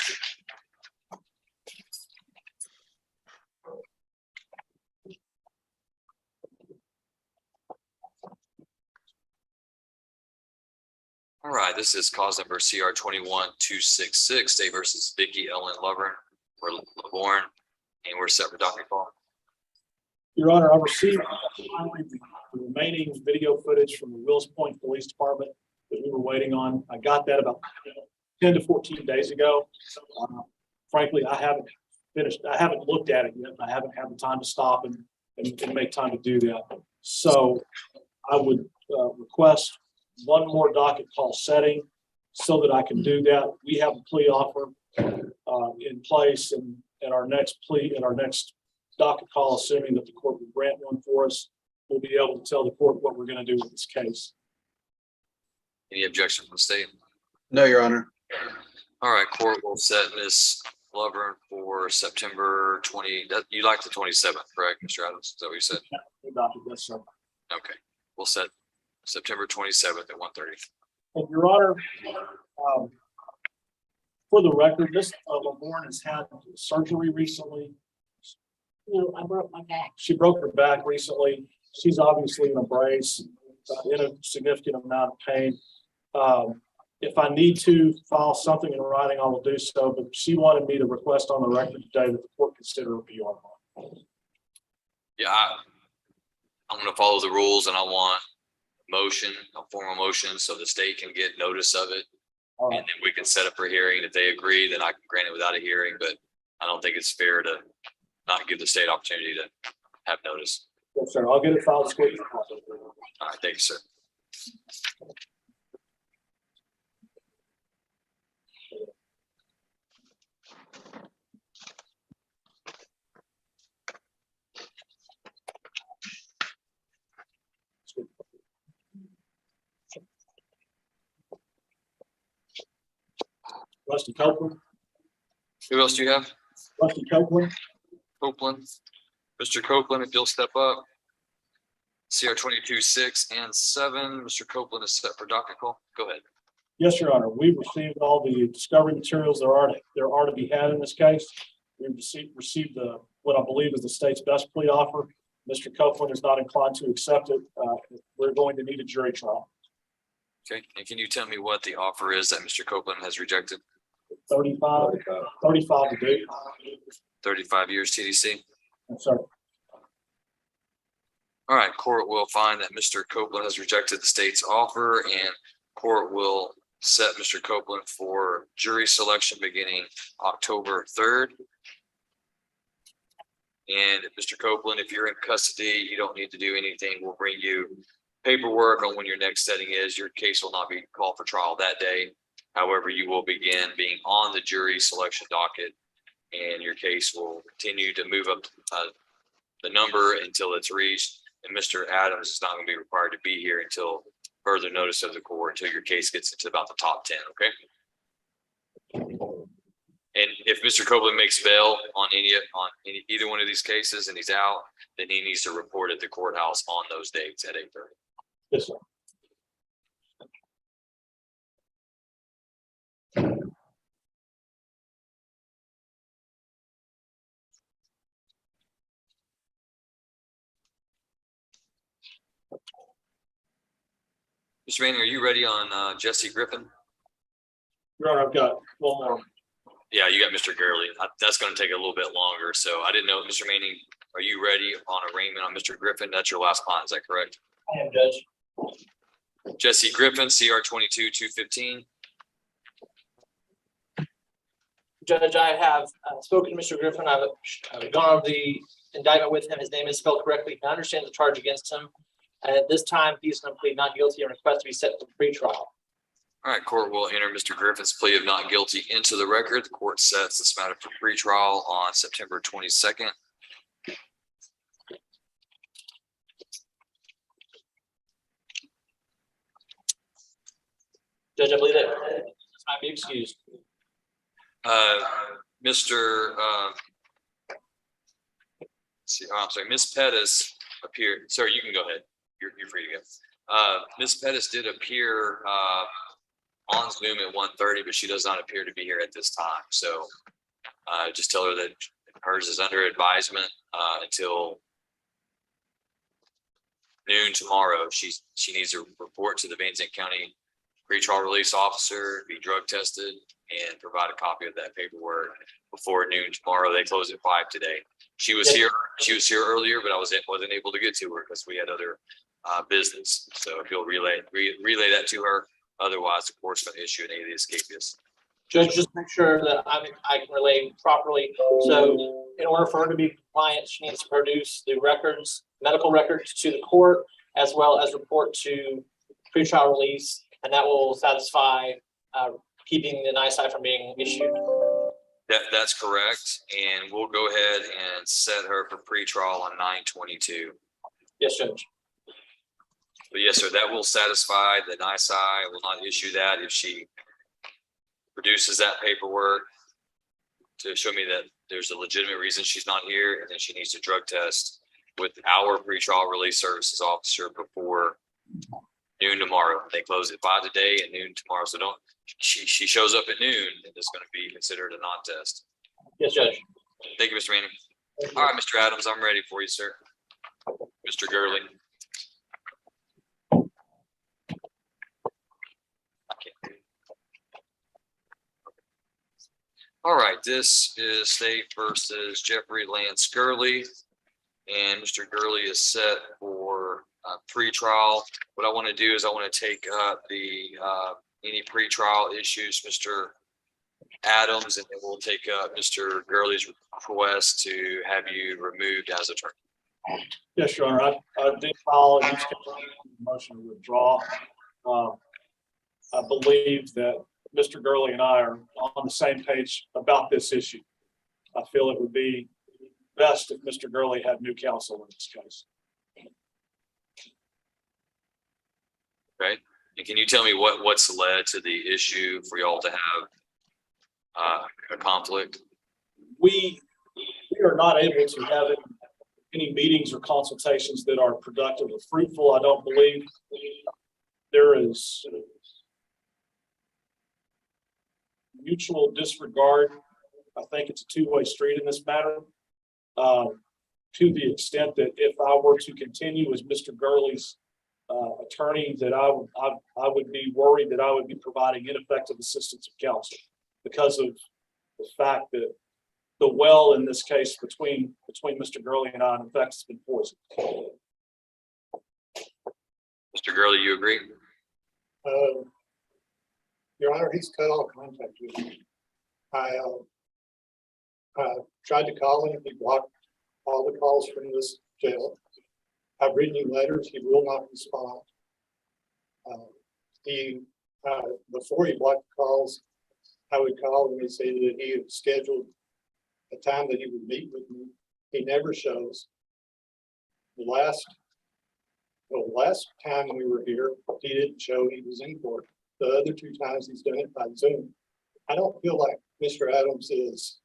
All right, this is cause number CR 21-266, State versus Vicky Ellen Lovern or Laborn, and we're set for docket call. Your Honor, I received finally the remaining video footage from the Wills Point Police Department that we were waiting on. I got that about 10 to 14 days ago. Frankly, I haven't looked at it yet. I haven't had the time to stop and make time to do that. So I would request one more docket call setting so that I can do that. We have a plea offer in place, and at our next docket call, assuming that the court will grant one for us, we'll be able to tell the court what we're going to do with this case. Any objection from the state? No, Your Honor. All right, court will set Ms. Lovern for September 20. You like the 27th, correct, Mr. Adams? Is that what you said? Yes, sir. Okay, we'll set September 27th at 1:30. And Your Honor, for the record, Ms. Laborn has had surgery recently. No, I broke my back. She broke her back recently. She's obviously in a brace, in a significant amount of pain. If I need to file something in writing, I will do so, but she wanted me to request on the record today that the court consider a PR. Yeah, I'm going to follow the rules, and I want a formal motion, so the state can get notice of it. All right. And then we can set up for hearing. If they agree, then I can grant it without a hearing, but I don't think it's fair to not give the state opportunity to have notice. Yes, sir. I'll get it filed as quick as possible. All right, thank you, sir. Rusty Copeland, Who else do you have? Rusty Copeland. Copeland. Mr. Copeland, if you'll step up. CR 22-6 and 7. Mr. Copeland is set for docket call. Go ahead. Yes, Your Honor. We've received all the discovery materials there are to be had in this case. We've received what I believe is the state's best plea offer. Mr. Copeland is not inclined to accept it. We're going to need a jury trial. Okay, and can you tell me what the offer is that Mr. Copeland has rejected? 35 to do. 35 years TDC. Yes, sir. All right, court will find that Mr. Copeland has rejected the state's offer, and court will set Mr. Copeland for jury selection beginning October 3rd. And Mr. Copeland, if you're in custody, you don't need to do anything. We'll bring you paperwork on when your next setting is. Your case will not be called for trial that day. However, you will begin being on the jury selection docket, and your case will continue to move up the number until it's reached. And Mr. Adams is not going to be required to be here until further notice of the court, until your case gets into about the top 10. Okay. And if Mr. Copeland makes bail on either one of these cases and he's out, then he needs to report at the courthouse on those dates at 8:30. Yes, sir. Mr. Manning, are you ready on Jesse Griffin? Your Honor, I've got one more. Yeah, you got Mr. Gurley. That's going to take a little bit longer. So I didn't know, Mr. Manning, are you ready on arraignment on Mr. Griffin? That's your last client, is that correct? I am, Judge. Jesse Griffin, CR 22-215. Judge, I have spoken to Mr. Griffin. I've gone over the indictment with him. His name is spelled correctly. I understand the charge against him. And at this time, he's going to plead not guilty and request to be set for pretrial. All right, court will enter Mr. Griffin's plea of not guilty into the record. The court sets this matter for pretrial on September 22nd. Judge, I believe that this might be excused. Mr. I'm sorry, Ms. Pettis appeared. Sir, you can go ahead. You're free to go. Ms. Pettis did appear on Zoom at 1:30, but she does not appear to be here at this time. So just tell her that hers is under advisement until noon tomorrow. She needs to report to the Van Zandt County pretrial release officer, be drug tested, and provide a copy of that paperwork before noon tomorrow. They close at 5 today. She was here earlier, but I wasn't able to get to her because we had other business. So if you'll relay that to her, otherwise the court's going to issue an alias capias. Judge, just make sure that I can relay properly. So in order for her to be compliant, she needs to produce the records, medical records to the court, as well as report to pretrial release, and that will satisfy keeping the NISI from being issued. That's correct. And we'll go ahead and set her for pretrial on 9/22. Yes, Judge. But yes, sir, that will satisfy the NISI. Will not issue that if she produces that paperwork to show me that there's a legitimate reason she's not here, and then she needs to drug test with our pretrial release services officer before noon tomorrow. They close at 5 today and noon tomorrow. So she shows up at noon, and it's going to be considered a non-test. Yes, Judge. Thank you, Mr. Manning. All right, Mr. Adams, I'm ready for you, sir. Mr. Gurley. All right, this is State versus Jeffrey Lance Gurley, and Mr. Gurley is set for pretrial. What I want to do is I want to take up any pretrial issues, Mr. Adams, and then we'll take up Mr. Gurley's request to have you removed as attorney. Yes, Your Honor. I did file each case motion to withdraw. I believe that Mr. Gurley and I are on the same page about this issue. I feel it would be best if Mr. Gurley had new counsel in this case. Okay, and can you tell me what's led to the issue for y'all to have a conflict? We are not able to have any meetings or consultations that are productive or fruitful. I don't believe there is mutual disregard. I think it's a two-way street in this matter. To the extent that if I were to continue as Mr. Gurley's attorney, that I would be worried that I would be providing ineffective assistance of counsel because of the fact that the well in this case between Mr. Gurley and I, in fact, has been poisoned. Mr. Gurley, you agree? Your Honor, he's cut all contact with me. I tried to call him. He blocked all the calls from this jail. I've written him letters. He will not respond. Before he blocked the calls, I would call him and say that he had scheduled a time that he would meet with me. He never shows. The last time we were here, he didn't show. He was in court. The other two times he's done it by Zoom. I don't feel like Mr. Adams is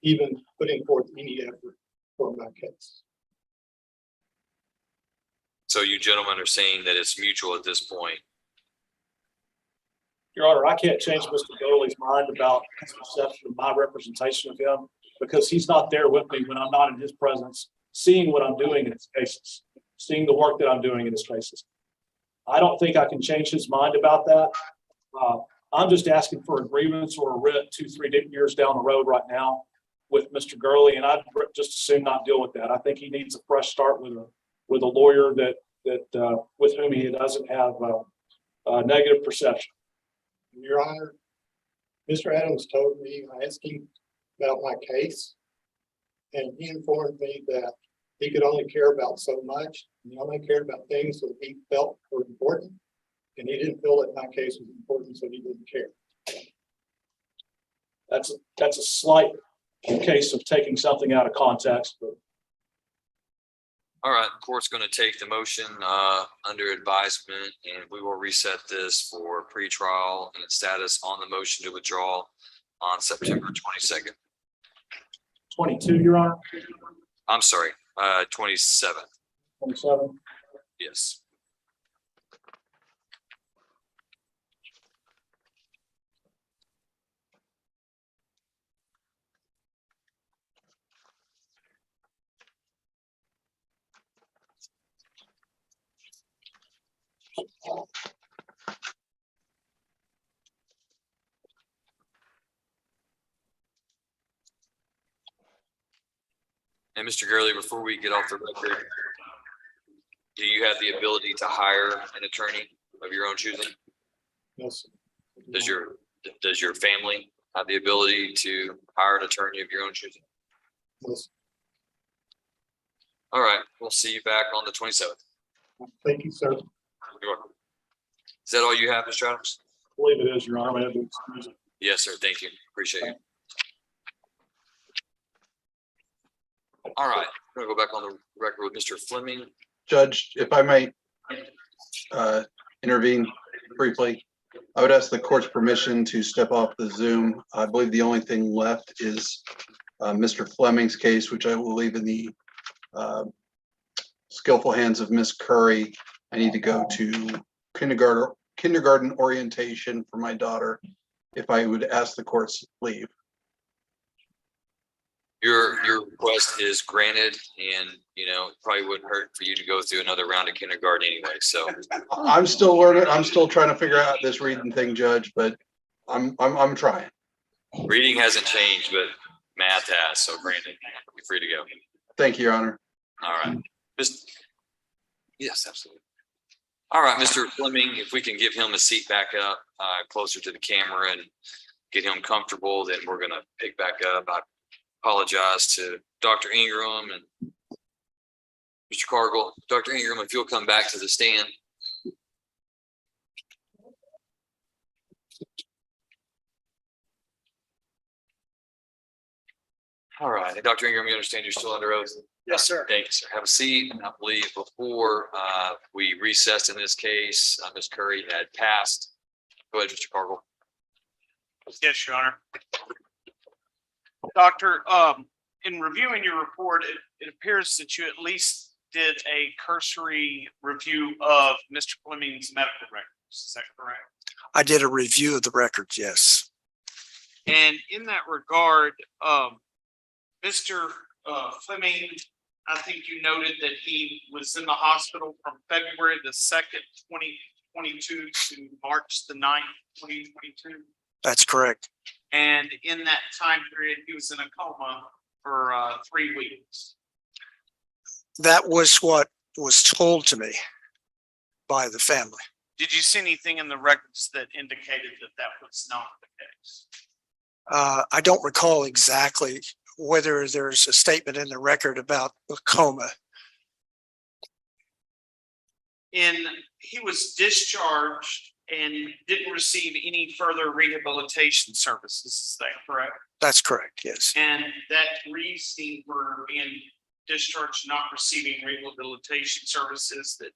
even putting forth any effort for my case. So you gentlemen are saying that it's mutual at this point. Your Honor, I can't change Mr. Gurley's mind about his perception of my representation of him because he's not there with me when I'm not in his presence, seeing what I'm doing in his cases, seeing the work that I'm doing in his cases. I don't think I can change his mind about that. I'm just asking for a grievance or a writ 2-3 years down the road right now with Mr. Gurley, and I'd just as soon not deal with that. I think he needs a fresh start with a lawyer that with whom he doesn't have a negative perception. Your Honor, Mr. Adams told me, I asked him about my case, and he informed me that he could only care about so much. And he only cared about things that he felt were important, and he didn't feel that my case was important, so he didn't care. That's a slight case of taking something out of context, but All right, the court's going to take the motion under advisement, and we will reset this for pretrial and status on the motion to withdraw on September 22nd. 22, Your Honor. I'm sorry, 27th. 27. Yes. And Mr. Gurley, before we get off the record, do you have the ability to hire an attorney of your own choosing? Yes. Does your family have the ability to hire an attorney of your own choosing? Yes. All right, we'll see you back on the 27th. Thank you, sir. You're welcome. Is that all you have, Mr. Adams? I believe it is, Your Honor. I have to excuse it. Yes, sir. Thank you. Appreciate it. All right, we're gonna go back on the record with Mr. Fleming. Judge, if I might intervene briefly, I would ask the court's permission to step off the Zoom. I believe the only thing left is Mr. Fleming's case, which I will leave in the skillful hands of Miss Curry. I need to go to kindergarten orientation for my daughter. If I would ask the court's leave. Your request is granted, and it probably wouldn't hurt for you to go through another round of kindergarten anyway. So I'm still learning. I'm still trying to figure out this reading thing, Judge, but I'm trying. reading hasn't changed, but math has. So Brandon, you're free to go. Thank you, Your Honor. All right. Yes, absolutely. All right, Mr. Fleming, if we can give him a seat back up closer to the camera and get him comfortable, then we're going to pick back up. I apologize to Dr. Ingram and Mr. Cargill. Dr. Ingram, if you'll come back to the stand. All right. And Dr. Ingram, you understand you're still under oath? Yes, sir. Thank you, sir. Have a seat. And I believe before we recessed in this case, Ms. Curry had passed. Go ahead, Mr. Cargill. Yes, Your Honor. Doctor, in reviewing your report, it appears that you at least did a cursory review of Mr. Fleming's medical records. Is that correct? I did a review of the records, yes. And in that regard, Mr. Fleming, I think you noted that he was in the hospital from February the 2nd, 2022 to March the 9th, 2022. That's correct. And in that time period, he was in a coma for 3 weeks. That was what was told to me by the family. Did you see anything in the records that indicated that that was not the case? I don't recall exactly whether there's a statement in the record about a coma. He was discharged and didn't receive any further rehabilitation services. Is that correct? That's correct, yes. And that reason for being discharged, not receiving rehabilitation services, that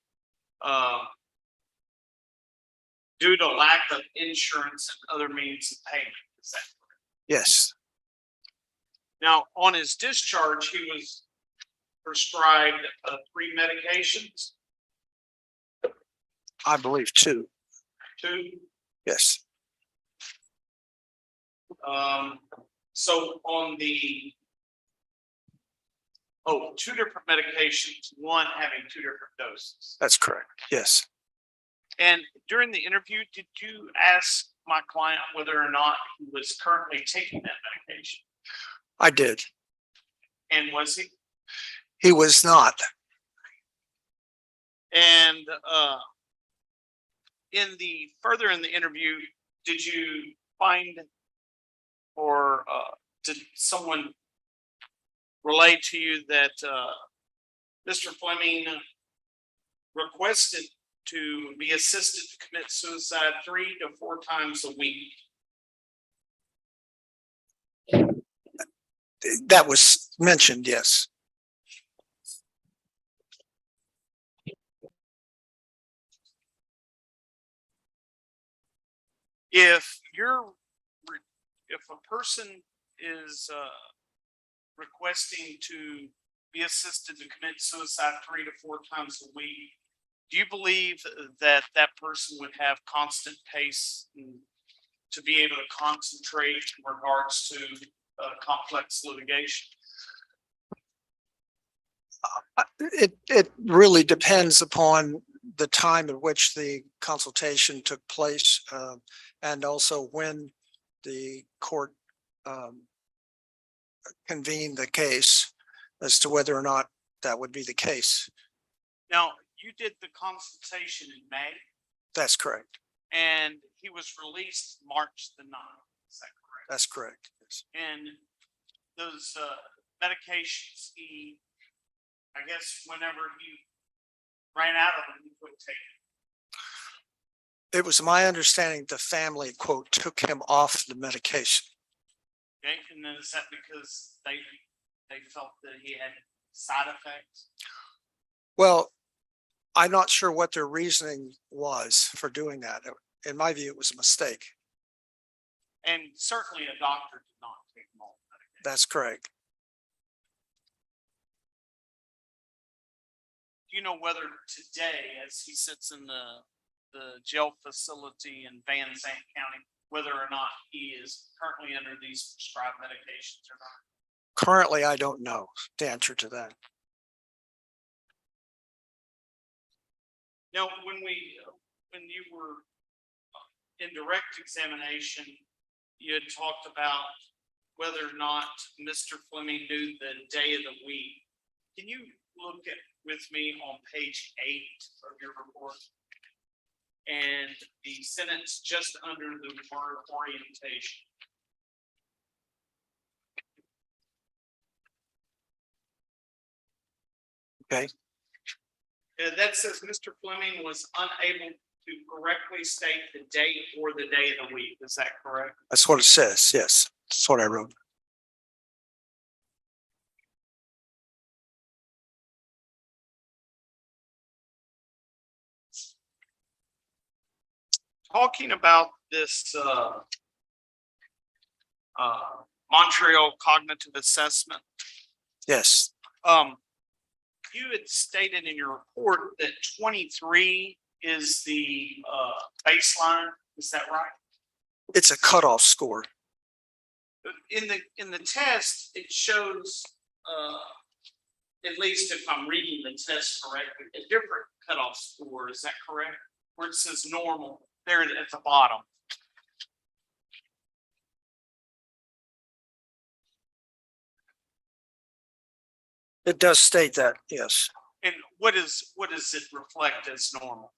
due to lack of insurance and other means of payment. Is that correct? Yes, Now, on his discharge, he was prescribed 3 medications. I believe two. 2. Yes, So on the 2 different medications, one having 2 different doses. that's correct. Yes, And during the interview, did you ask my client whether or not he was currently taking that medication? I did. And was he? He was not. And further in the interview, did you find or did someone relay to you that Mr. Fleming requested to be assisted to commit suicide 3 to 4 times a week? That was mentioned, yes. If a person is requesting to be assisted to commit suicide 3 to 4 times a week, do you believe that that person would have constant pace to be able to concentrate in regards to complex litigation? It really depends upon the time at which the consultation took place, and also when the court convened the case as to whether or not that would be the case. Now, you did the consultation in May. That's correct. And he was released March the 9th. Is that correct? That's correct. Yes. And those medications, I guess whenever he ran out of them, he couldn't take it. It was my understanding the family, quote, took him off the medication. Okay, and then is that because they felt that he had side effects? Well, I'm not sure what their reasoning was for doing that. In my view, it was a mistake. And certainly a doctor did not take him off medication. That's correct. Do you know whether today, as he sits in the jail facility in Van Zandt County, whether or not he is currently under these prescribed medications or not? Currently, I don't know the answer to that. Now, when you were in direct examination, you had talked about whether or not Mr. Fleming knew the day of the week. Can you look with me on page 8 of your report? And the sentence just under the word orientation. Okay. That says Mr. Fleming was unable to correctly state the date or the day of the week. Is that correct? That's what it says. Yes, that's what I wrote. Talking about this Montreal Cognitive Assessment. Yes, You had stated in your report that 23 is the baseline. Is that right? it's a cutoff score. In the test, it shows, at least if I'm reading the test correctly, a different cutoff score. Is that correct? Where it says normal there at the bottom. It does state that, yes. And what does it reflect as normal?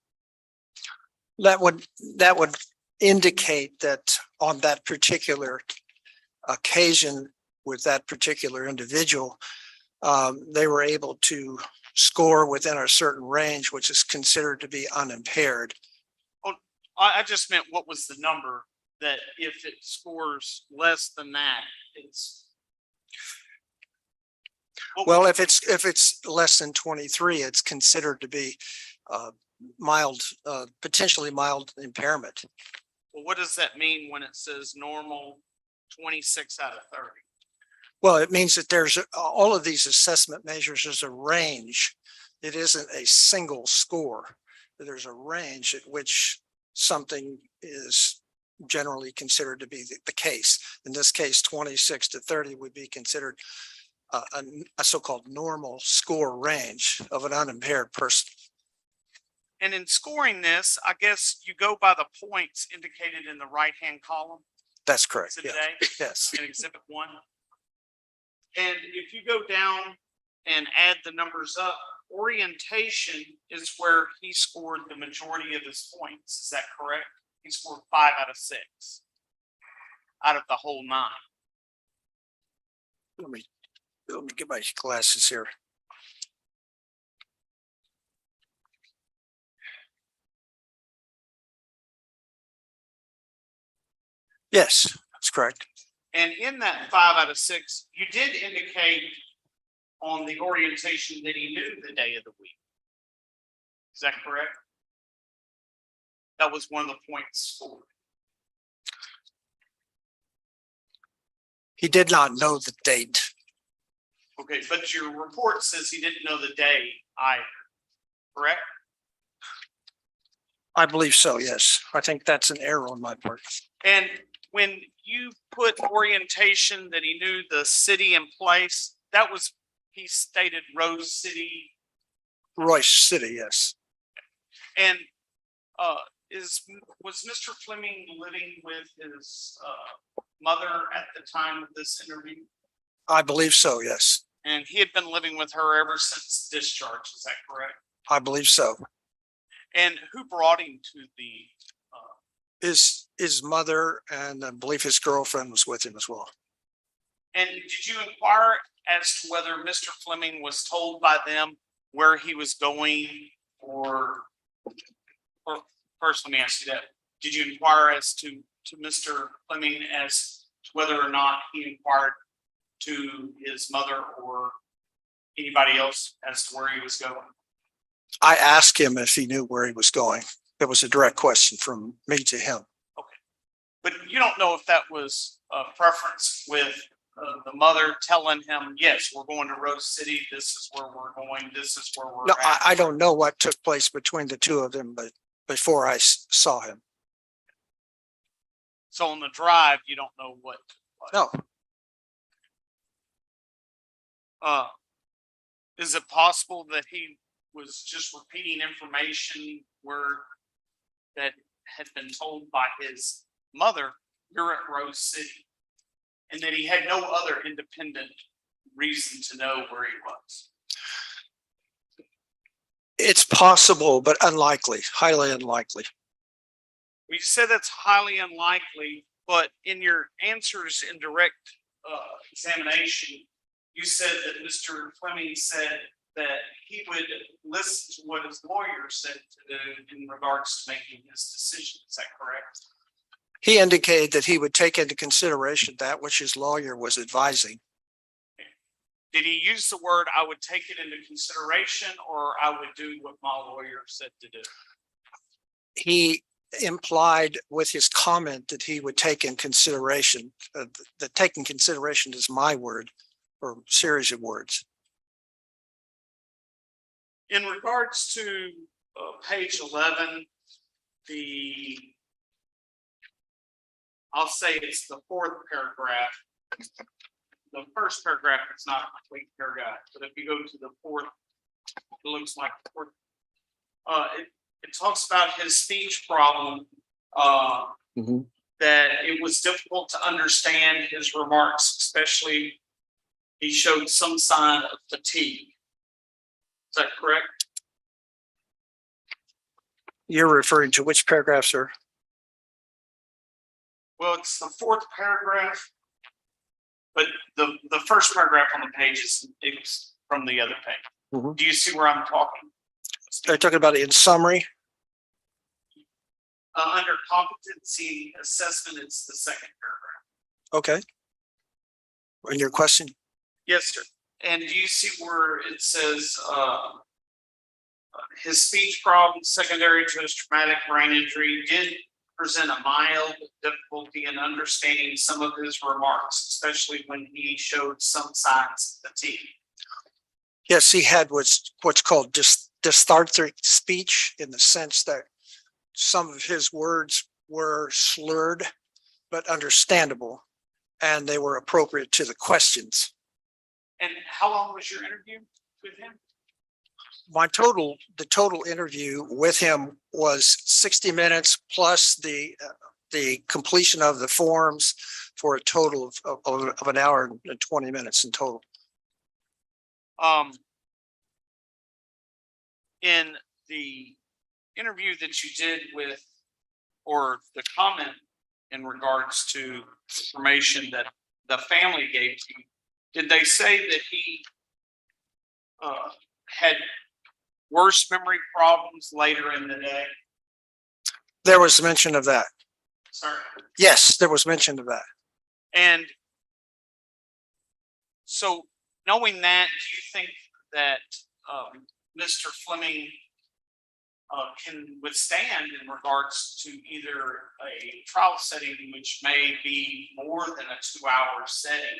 That would indicate that on that particular occasion with that particular individual, they were able to score within a certain range, which is considered to be unimpaired. I just meant what was the number that if it scores less than that, it's. Well, if it's less than 23, it's considered to be mild, potentially mild impairment. Well, what does that mean when it says normal 26 out of 30? Well, it means that there's all of these assessment measures is a range. It isn't a single score. There's a range at which something is generally considered to be the case. In this case, 26 to 30 would be considered a so-called normal score range of an unimpaired person. And in scoring this, I guess you go by the points indicated in the right-hand column. That's correct. Exhibit Yeah. A. Yes. In Exhibit 1. And if you go down and add the numbers up, orientation is where he scored the majority of his points. Is that correct? He scored 5 out of 6 out of the whole 9. Let me get my glasses here. Yes, that's correct. And in that 5 out of 6, you did indicate on the orientation that he knew the day of the week. Is that correct? That was one of the points scored. He did not know the date. Okay, but your report says he didn't know the day either, correct? I believe so, yes. I think that's an error on my part. And when you put orientation that he knew the city and place, that was, he stated Rose City. Royce City, yes. And was Mr. Fleming living with his mother at the time of this interview? I believe so, yes. And he had been living with her ever since discharge, is that correct? I believe so. And who brought him to the? His mother and I believe his girlfriend was with him as well. And did you inquire as to whether Mr. Fleming was told by them where he was going, or first let me ask you that. Did you inquire as to Mr. Fleming as to whether or not he inquired to his mother or anybody else as to where he was going? I asked him if he knew where he was going. It was a direct question from me to him. Okay. But you don't know if that was a preference with the mother telling him, yes, we're going to Rose City. This is where we're going. This is where we're No, at. I don't know what took place between the two of them, but before I saw him. So on the drive, you don't know what. No, Is it possible that he was just repeating information that had been told by his mother, you're at Rose City, and that he had no other independent reason to know where he was? it's possible, but unlikely, highly unlikely. You said that's highly unlikely, but in your answers in direct examination, you said that Mr. Fleming said that he would listen to what his lawyer said to do in regards to making his decision. Is that correct? He indicated that he would take into consideration that which his lawyer was advising. Did he use the word, I would take it into consideration, or I would do what my lawyer said to do? He implied with his comment that he would take in consideration, that taking consideration is my word or series of words. In regards to page 11, I'll say it's the fourth paragraph. The first paragraph is not a complete paragraph, but if you go to the fourth, it looks like the fourth. It talks about his speech problem, that it was difficult to understand his remarks, especially he showed some sign of fatigue. Is that correct? You're referring to which paragraph, sir? Well, it's the fourth paragraph, but the first paragraph on the page is from the other page. Mhm. Do you see where I'm talking? Are you talking about it in summary? Under competency assessment, it's the second paragraph. Okay. And your question? Yes, sir. And do you see where it says his speech problem secondary to his traumatic brain injury did present a mild difficulty in understanding some of his remarks, especially when he showed some signs of fatigue? Yes, he had what's called dysarthric speech, in the sense that some of his words were slurred but understandable, and they were appropriate to the questions. And how long was your interview with him? The total interview with him was 60 minutes plus the completion of the forms, for a total of an hour and 20 minutes in total. In the interview that you did with, or the comment in regards to information that the family gave to you, did they say that he had worse memory problems later in the day? There was mention of that. Sorry. Yes, there was mention of that. And so, knowing that, do you think that Mr. Fleming can withstand in regards to either a trial setting, which may be more than a 2-hour setting?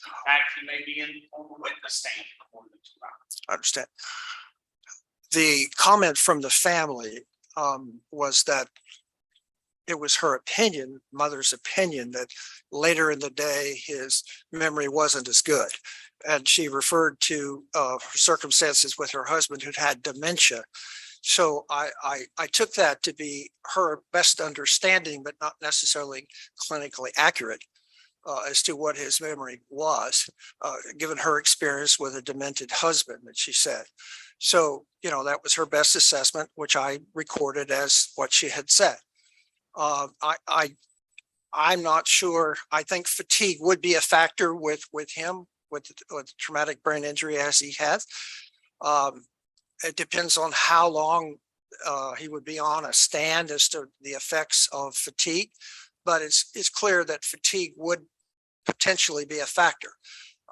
In fact, he may be on the witness stand for more than 2 hours. I understand. The comment from the family was that it was her opinion, mother's opinion, that later in the day his memory wasn't as good. And she referred to circumstances with her husband who'd had dementia. So I took that to be her best understanding, but not necessarily clinically accurate as to what his memory was, given her experience with a demented husband, that she said. So, that was her best assessment, which I recorded as what she had said. I'm not sure. I think fatigue would be a factor with him, with traumatic brain injury as he has. It depends on how long he would be on a stand as to the effects of fatigue, but it's clear that fatigue would potentially be a factor.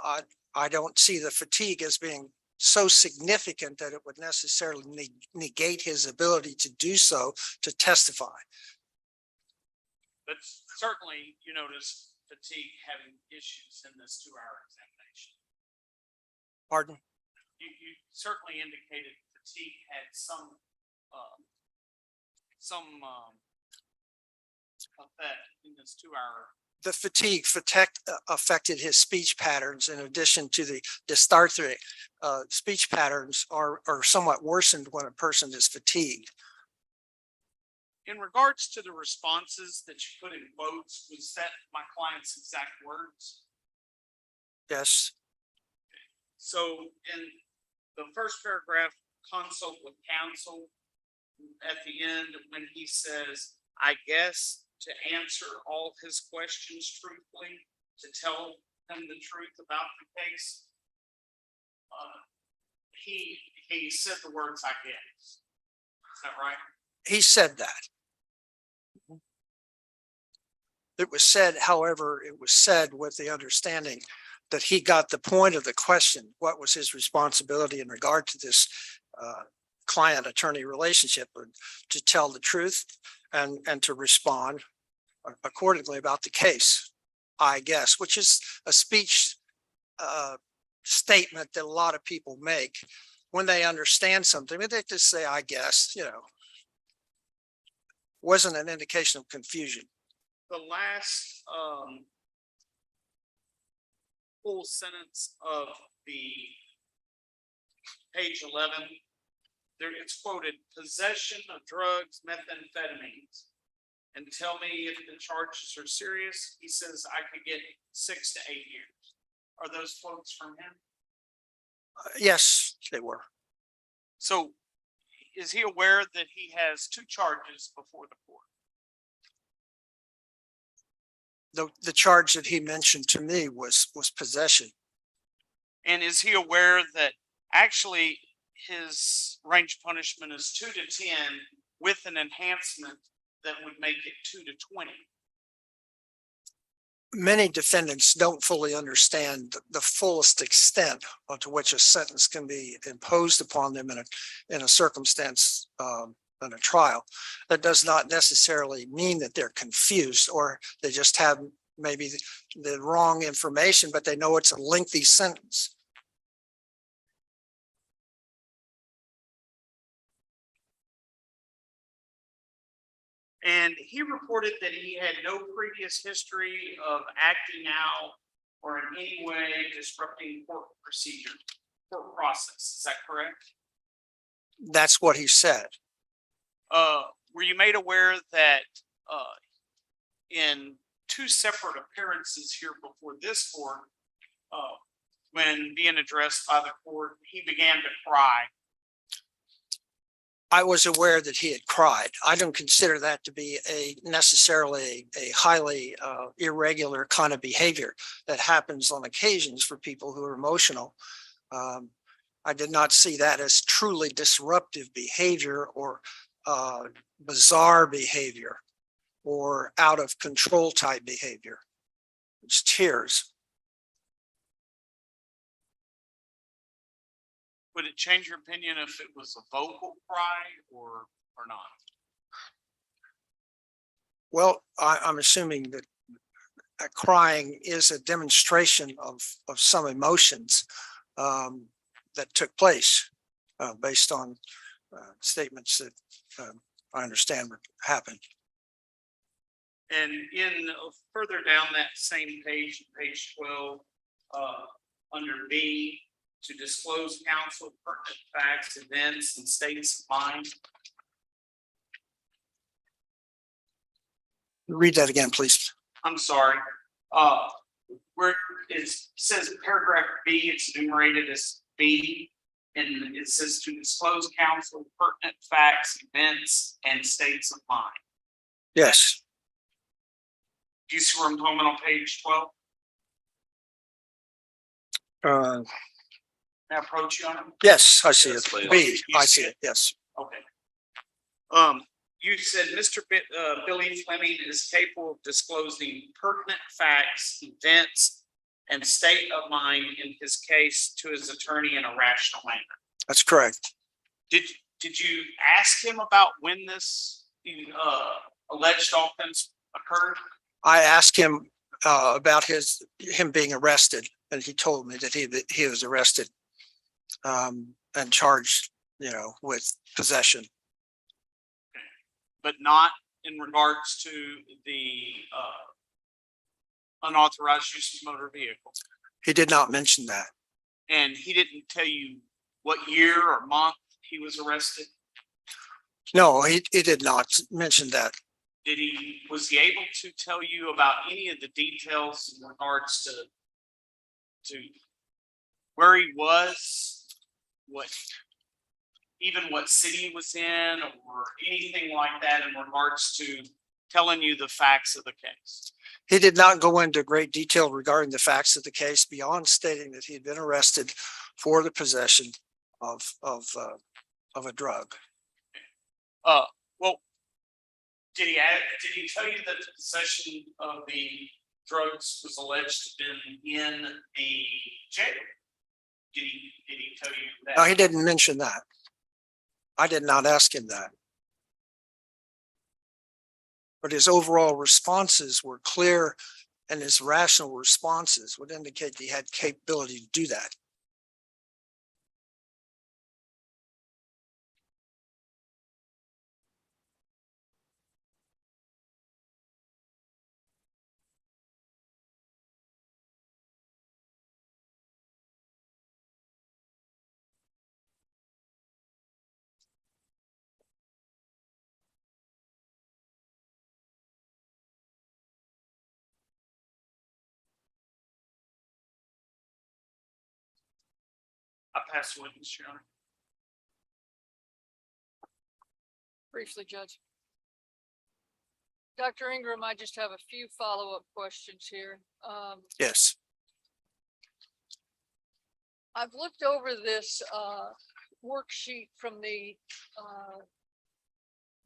I don't see the fatigue as being so significant that it would necessarily negate his ability to do so, to testify. But certainly you notice fatigue having issues in this 2-hour examination. Pardon? You certainly indicated fatigue had some effect in this 2-hour. The fatigue affected his speech patterns, in addition to the dysarthric. Speech patterns are somewhat worsened when a person is fatigued. In regards to the responses that you put in quotes, was that my client's exact words? Yes. So in the first paragraph, consult with counsel, at the end, when he says, I guess, to answer all his questions truthfully, to tell him the truth about the case, he said the words, I guess. Is that right? He said that. It was said, however, it was said with the understanding that he got the point of the question. What was his responsibility in regard to this client-attorney relationship, or to tell the truth and to respond accordingly about the case, I guess, which is a speech statement that a lot of people make when they understand something. They just say, I guess, wasn't an indication of confusion. The last full sentence of the page 11, there it's quoted, possession of drugs, methamphetamines. And tell me if the charges are serious. He says I could get 6 to 8 years. Are those quotes from him? Yes, they were. So is he aware that he has 2 charges before the court? The charge that he mentioned to me was possession. And is he aware that actually his range of punishment is 2 to 10 with an enhancement that would make it 2 to 20? Many defendants don't fully understand the fullest extent to which a sentence can be imposed upon them in a circumstance in a trial. That does not necessarily mean that they're confused, or they just have maybe the wrong information, but they know it's a lengthy sentence. And he reported that he had no previous history of acting out or in any way disrupting court procedure, court process. Is that correct? That's what he said. Were you made aware that in 2 separate appearances here before this court, when being addressed by the court, he began to cry? I was aware that he had cried. I don't consider that to be necessarily a highly irregular kind of behavior that happens on occasions for people who are emotional. I did not see that as truly disruptive behavior or bizarre behavior or out of control type behavior. It's tears. Would it change your opinion if it was a vocal cry or not? Well, I'm assuming that crying is a demonstration of some emotions that took place based on statements that I understand happened. And in further down that same page, page 12, under B, to disclose counsel pertinent facts, events, and states of mind. Read that again, please. I'm sorry. Where it says paragraph B, it's enumerated as B, and it says to disclose counsel pertinent facts, events, and states of mind. Yes. Do you see where I'm talking on page 12? May I approach you on it? Yes, I see Yes, it. please. B, You I see see it. Yes. Okay. You said Mr. Billy Fleming is capable of disclosing pertinent facts, events, and state of mind in his case to his attorney in a rational manner. That's correct. Did you ask him about when this alleged offense occurred? I asked him about him being arrested, and he told me that he was arrested and charged, with possession. But not in regards to the unauthorized use of motor vehicle. He did not mention that. And he didn't tell you what year or month he was arrested? No, he did not mention that. Was he able to tell you about any of the details in regards to where he was, what city he was in, or anything like that in regards to telling you the facts of the case? He did not go into great detail regarding the facts of the case beyond stating that he had been arrested for the possession of a drug. Well, did he tell you that the possession of the drugs was alleged to have been in the jail? Did he tell you that? No, he didn't mention that. I did not ask him that. But his overall responses were clear, and his rational responses would indicate he had capability to do that. I pass the witness, Your Honor. Briefly, Judge. Dr. Ingram, I just have a few follow-up questions here. Yes. I've looked over this worksheet from the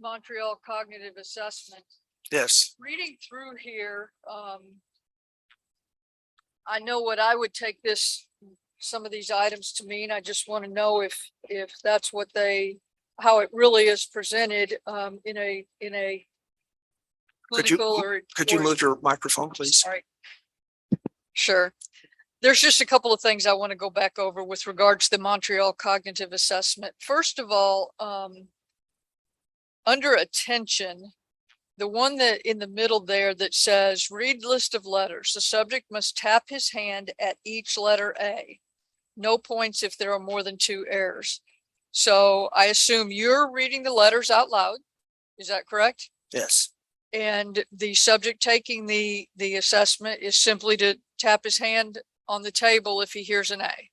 Montreal Cognitive Assessment. Yes. Reading through here, I know what I would take some of these items to mean. I just want to know if that's what how it really is presented in a clinical Could you move your microphone, please? All right. Sure. There's just a couple of things I want to go back over with regards to the Montreal Cognitive Assessment. First of all, under attention, the one that in the middle there that says read list of letters, the subject must tap his hand at each letter A. No points if there are more than 2 errors. So I assume you're reading the letters out loud. Is that correct? Yes. And the subject taking the assessment is simply to tap his hand on the table if he hears an A.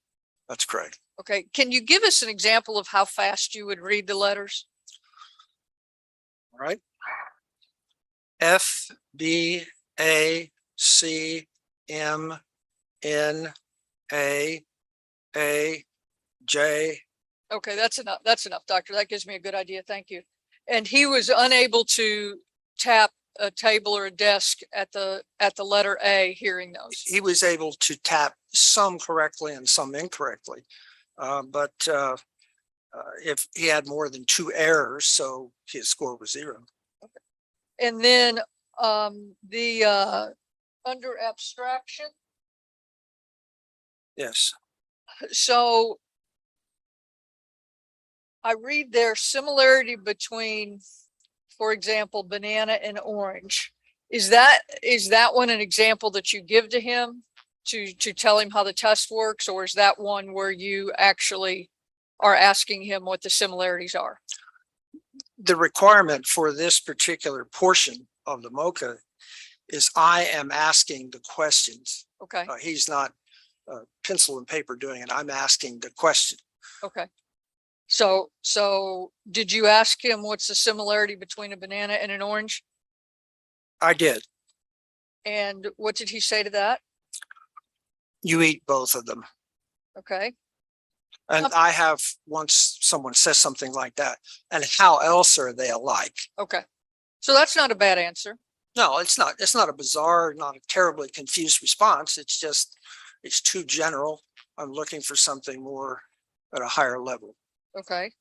That's correct. Okay. Can you give us an example of how fast you would read the letters? All right. F, B, A, C, M, N, A, J. Okay, that's enough. That's enough, doctor. That gives me a good idea. Thank you. And he was unable to tap a table or a desk at the letter A hearing those. He was able to tap some correctly and some incorrectly. But if he had more than 2 errors, so his score was 0. And then the under abstraction. Yes. So I read there similarity between, for example, banana and orange. Is that one an example that you give to him to tell him how the test works, or is that one where you actually are asking him what the similarities are? The requirement for this particular portion of the MOCA is I am asking the questions. Okay. He's not pencil and paper doing it. I'm asking the question. Okay. So did you ask him what's the similarity between a banana and an orange? I did. And what did he say to that? You eat both of them. Okay. And I have, once someone says something like that, and how else are they alike? Okay. So that's not a bad answer. No, it's not. It's not a bizarre, not a terribly confused response. It's just, it's too general. I'm looking for something more at a higher level. Okay.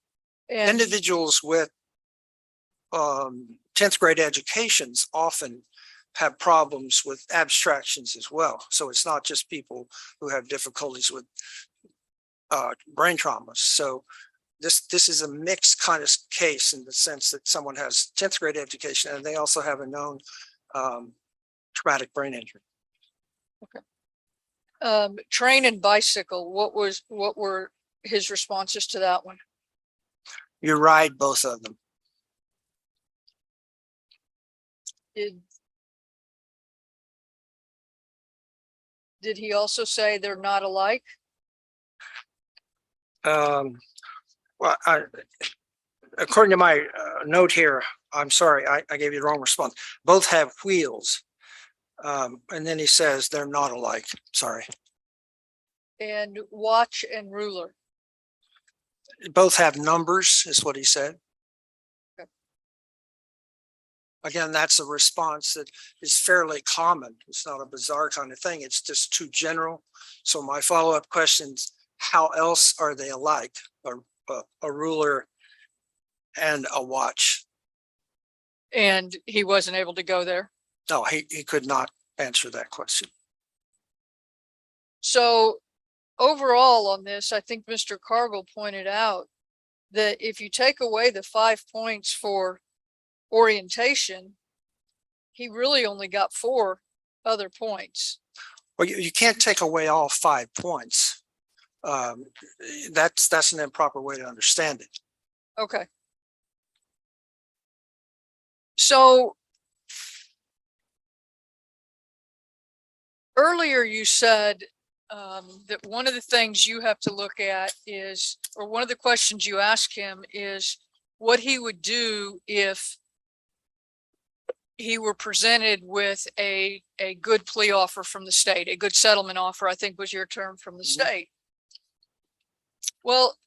And Individuals with 10th grade educations often have problems with abstractions as well. So it's not just people who have difficulties with brain traumas. So this is a mixed kind of case in the sense that someone has 10th grade education and they also have a known traumatic brain injury. Okay. Train and bicycle, what were his responses to that one? You ride both of them. Did he also say they're not alike? Well, according to my note here, I'm sorry, I gave you the wrong response. Both have wheels. And then he says they're not alike. Sorry. And watch and ruler. Both have numbers, is what he said. Okay. Again, that's a response that is fairly common. It's not a bizarre kind of thing. It's just too general. So my follow-up questions, how else are they alike? A ruler and a watch. And he wasn't able to go there. No, he could not answer that question. So overall on this, I think Mr. Cargill pointed out that if you take away the 5 points for orientation, he really only got 4 other points. Well, you can't take away all 5 points. That's an improper way to understand it. Okay. So earlier you said that one of the things you have to look at is, or one of the questions you ask him is what he would do if he were presented with a good plea offer from the state, a good settlement offer, I think was your term, from the state. Well,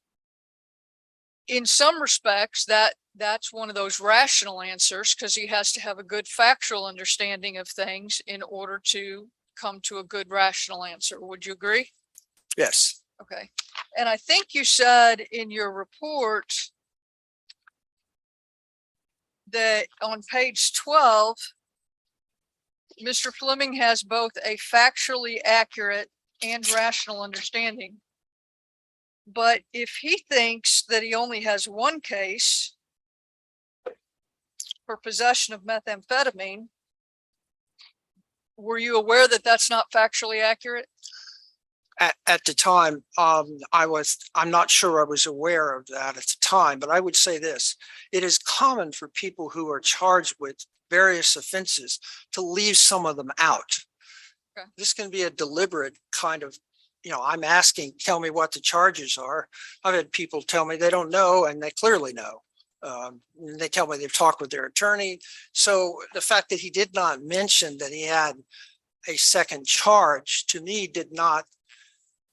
in some respects, that's one of those rational answers, because he has to have a good factual understanding of things in order to come to a good rational answer. Would you agree? Yes. Okay. And I think you said in your report that on page 12, Mr. Fleming has both a factually accurate and rational understanding. But if he thinks that he only has one case for possession of methamphetamine, were you aware that that's not factually accurate? At the time, I'm not sure I was aware of that at the time, but I would say this: it is common for people who are charged with various offenses to leave some of them out. Okay. This can be a deliberate kind of, I'm asking, tell me what the charges are. I've had people tell me they don't know, and they clearly know. They tell me they've talked with their attorney. So the fact that he did not mention that he had a second charge, to me, did not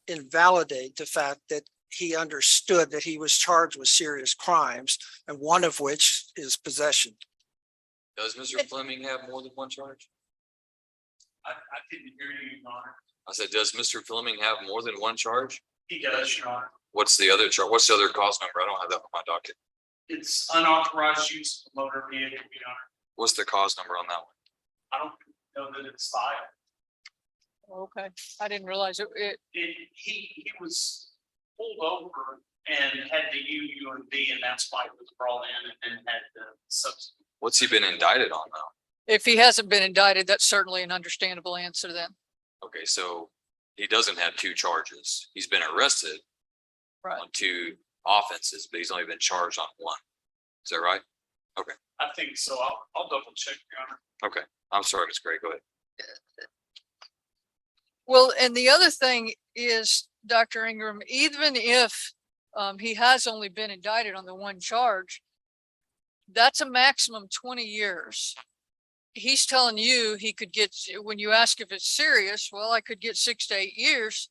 invalidate the fact that he understood that he was charged with serious crimes, and one of which is possession. Does Mr. Fleming have more than one charge? I didn't hear you, Your Honor. I said, does Mr. Fleming have more than one charge? He does, Your Honor. What's the other charge? What's the other cause number? I don't have that on my docket. It's unauthorized use of motor vehicle, Your Honor. What's the cause number on that one? I don't know that it's 5. Okay, I didn't realize it. He was pulled over and had the UUMB, and that's why it was brought in and had the substance. What's he been indicted on though? If he hasn't been indicted, that's certainly an understandable answer then. Okay, so he doesn't have 2 charges. He's been arrested Right. on 2 offenses, but he's only been charged on 1. Is that right? I think so. I'll double check, Your Honor. Okay, I'm sorry, Ms. Gray, go ahead. Well, and the other thing is, Dr. Ingram, even if he has only been indicted on the 1 charge, that's a maximum 20 years. He's telling you he could get, when you ask if it's serious, well, I could get 6 to 8 years.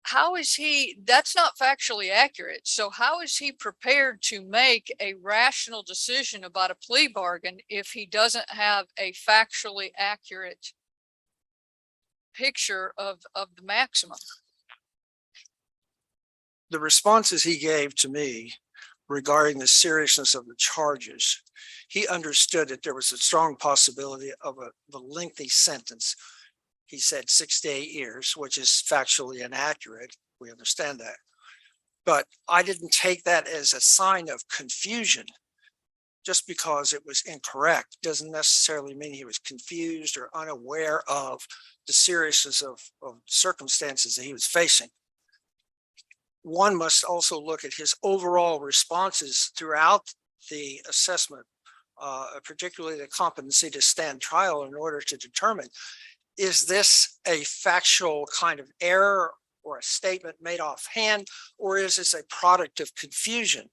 How is he, that's not factually accurate. So how is he prepared to make a rational decision about a plea bargain if he doesn't have a factually accurate picture of the maximum? The responses he gave to me regarding the seriousness of the charges, he understood that there was a strong possibility of a lengthy sentence. He said 6 to 8 years, which is factually inaccurate. We understand that. But I didn't take that as a sign of confusion. Just because it was incorrect doesn't necessarily mean he was confused or unaware of the seriousness of circumstances that he was facing. One must also look at his overall responses throughout the assessment, particularly the competency to stand trial, in order to determine, is this a factual kind of error or a statement made offhand, or is this a product of confusion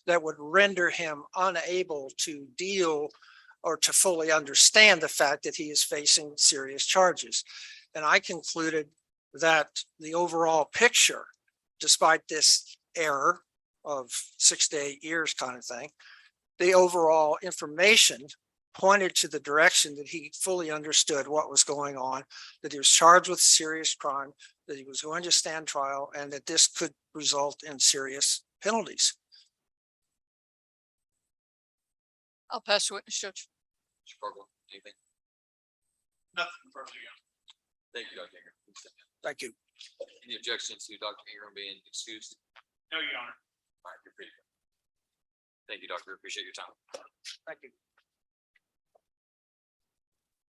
that would render him unable to deal or to fully understand the fact that he is facing serious charges? And I concluded that the overall picture, despite this error of 6 to 8 years kind of thing, the overall information pointed to the direction that he fully understood what was going on, that he was charged with serious crime, that he was going to stand trial, and that this could result in serious penalties. I'll pass the witness, Judge. Mr. Cargill, anything? Nothing further. Thank you, Dr. Ingram. Thank you. Any objections to Dr. Ingram being excused? No, Your Honor. All right, you're free to go. Thank you, doctor. Appreciate your time. Thank you.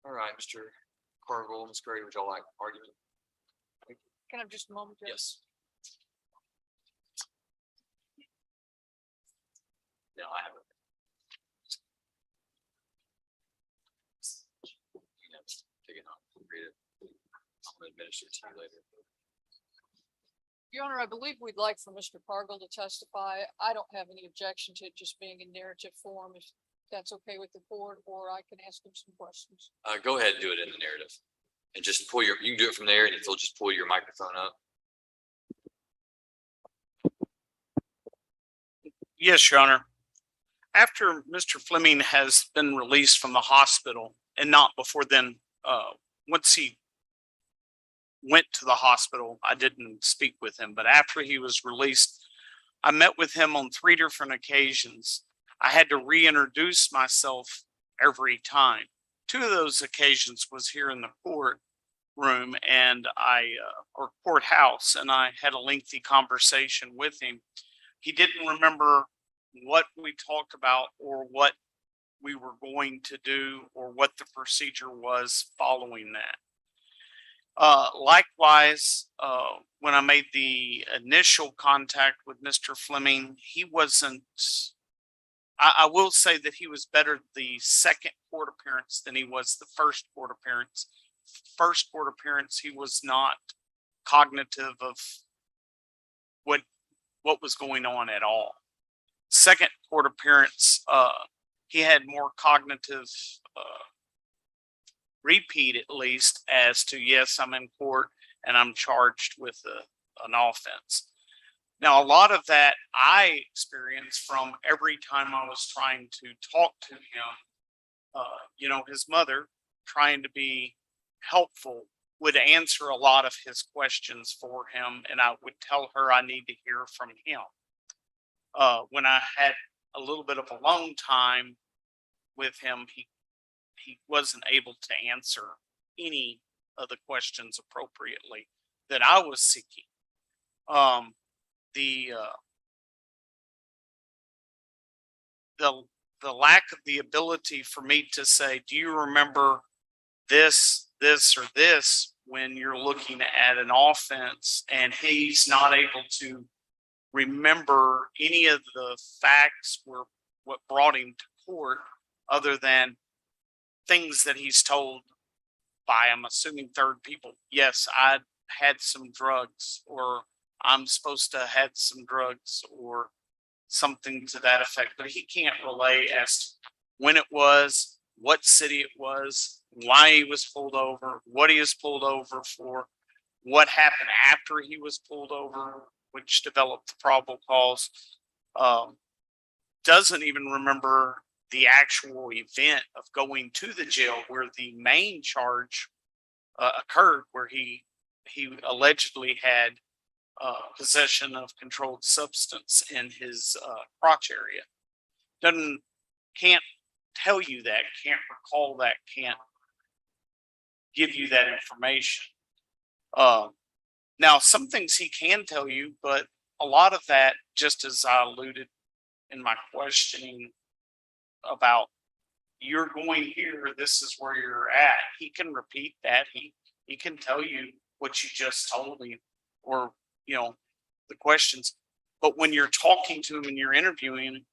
All right, Mr. Cargill, Ms. Gray, would y'all like argument? Can I have just a moment? Judge? Yes. No, I haven't. You know, take it on, read it. I'm gonna administer it to you later. Your Honor, I believe we'd like for Mr. Cargill to testify. I don't have any objection to it just being in narrative form, if that's okay with the board, or I can ask him some questions. Go ahead and do it in the narrative. And just pull you can do it from there and you'll just pull your microphone up. Yes, Your Honor. After Mr. Fleming has been released from the hospital, and not before then, once he went to the hospital, I didn't speak with him, but after he was released, I met with him on 3 different occasions. I had to reintroduce myself every time. 2 of those occasions was here in the courtroom and or courthouse, and I had a lengthy conversation with him. He didn't remember what we talked about or what we were going to do or what the procedure was following that. Likewise, when I made the initial contact with Mr. Fleming, he wasn't, I will say that he was better the second court appearance than he was the first court appearance. First court appearance, he was not cognitive of what was going on at all. Second court appearance, he had more cognitive repeat, at least, as to, yes, I'm in court and I'm charged with an offense. Now, a lot of that I experienced from every time I was trying to talk to him. His mother, trying to be helpful, would answer a lot of his questions for him, and I would tell her I need to hear from him. When I had a little bit of a long time with him, he wasn't able to answer any of the questions appropriately that I was seeking. The lack of the ability for me to say, do you remember this, or this, when you're looking at an offense, and he's not able to remember any of the facts were what brought him to court, other than things that he's told by, I'm assuming, third people. Yes, I had some drugs, or I'm supposed to have had some drugs, or something to that effect, but he can't relay as to when it was, what city it was, why he was pulled over, what he was pulled over for, what happened after he was pulled over, which developed the probable cause. Doesn't even remember the actual event of going to the jail where the main charge occurred, where he allegedly had possession of controlled substance in his crotch area. Can't tell you that, can't recall that, can't give you that information. Now, some things he can tell you, but a lot of that, just as I alluded in my questioning about, you're going here, this is where you're at. He can repeat that. He can tell you what you just told me, or, the questions. But when you're talking to him and you're interviewing,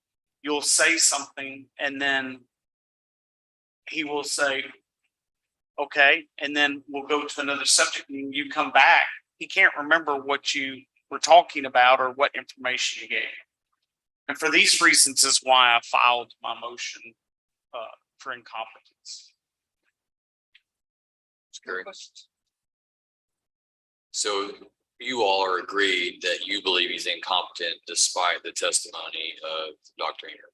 you'll say something and then he will say, okay, and then we'll go to another subject and you come back. He can't remember what you were talking about or what information you gave. And for these reasons is why I filed my motion for incompetence. So you all are agreed that you believe he's incompetent despite the testimony of Dr. Ingram.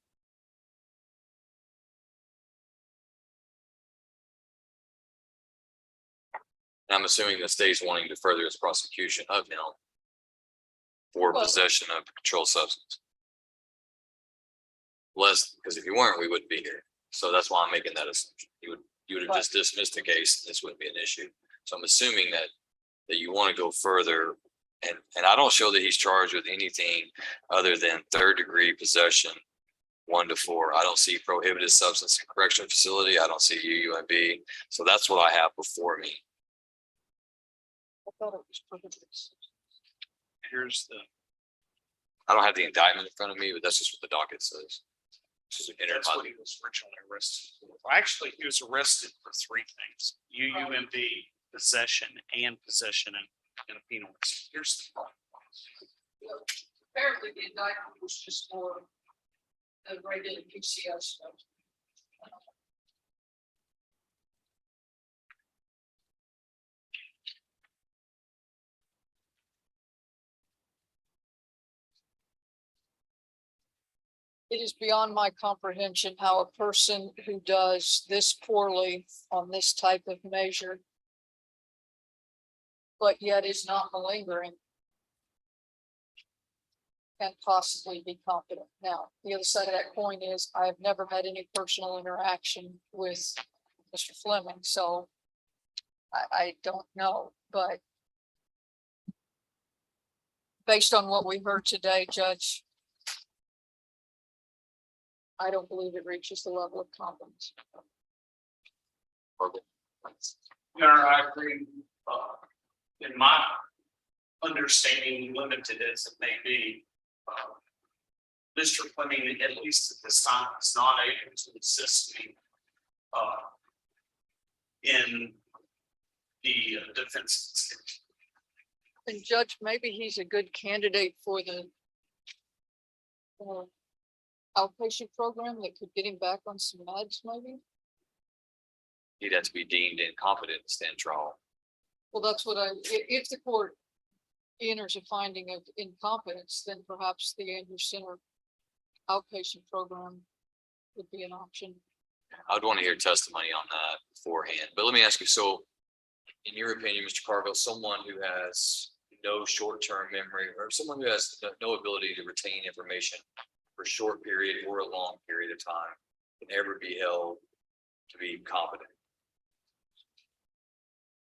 I'm assuming the state's wanting to further its prosecution of him for possession of a controlled substance. Less, because if you weren't, we wouldn't be here. So that's why I'm making that assumption. You would have just dismissed the case, and this wouldn't be an issue. So I'm assuming that you want to go further. And I don't show that he's charged with anything other than third degree possession, 1 to 4. I don't see prohibited substance in correctional facility. I don't see UUMB. So that's what I have before me. I thought it was prohibited. Here's I don't have the indictment in front of me, but that's just what the docket says. This is That's what he was originally arrested for. Well, actually, he was arrested for 3 things: UUMB, possession, and possession in a penal. Here's the problem. Apparently the indictment was just for the regular PCS stuff. It is beyond my comprehension how a person who does this poorly on this type of measure, but yet is not malingering, can possibly be competent. Now, the other side of that coin is I have never had any personal interaction with Mr. Fleming, so I don't know, but based on what we heard today, Judge, I don't believe it reaches the level of competence. No, I agree. In my understanding, limited as it may be, Mr. Fleming, at least at this time, is not able to assist me in the defense. And Judge, maybe he's a good candidate for the outpatient program that could get him back on some meds, maybe? He'd have to be deemed incompetent to stand trial. Well, that's what if the court enters a finding of incompetence, then perhaps the Andrews Center outpatient program would be an option. I'd want to hear testimony on that beforehand, but let me ask you, so in your opinion, Mr. Carville, someone who has no short-term memory or someone who has no ability to retain information for a short period or a long period of time can ever be held to be competent?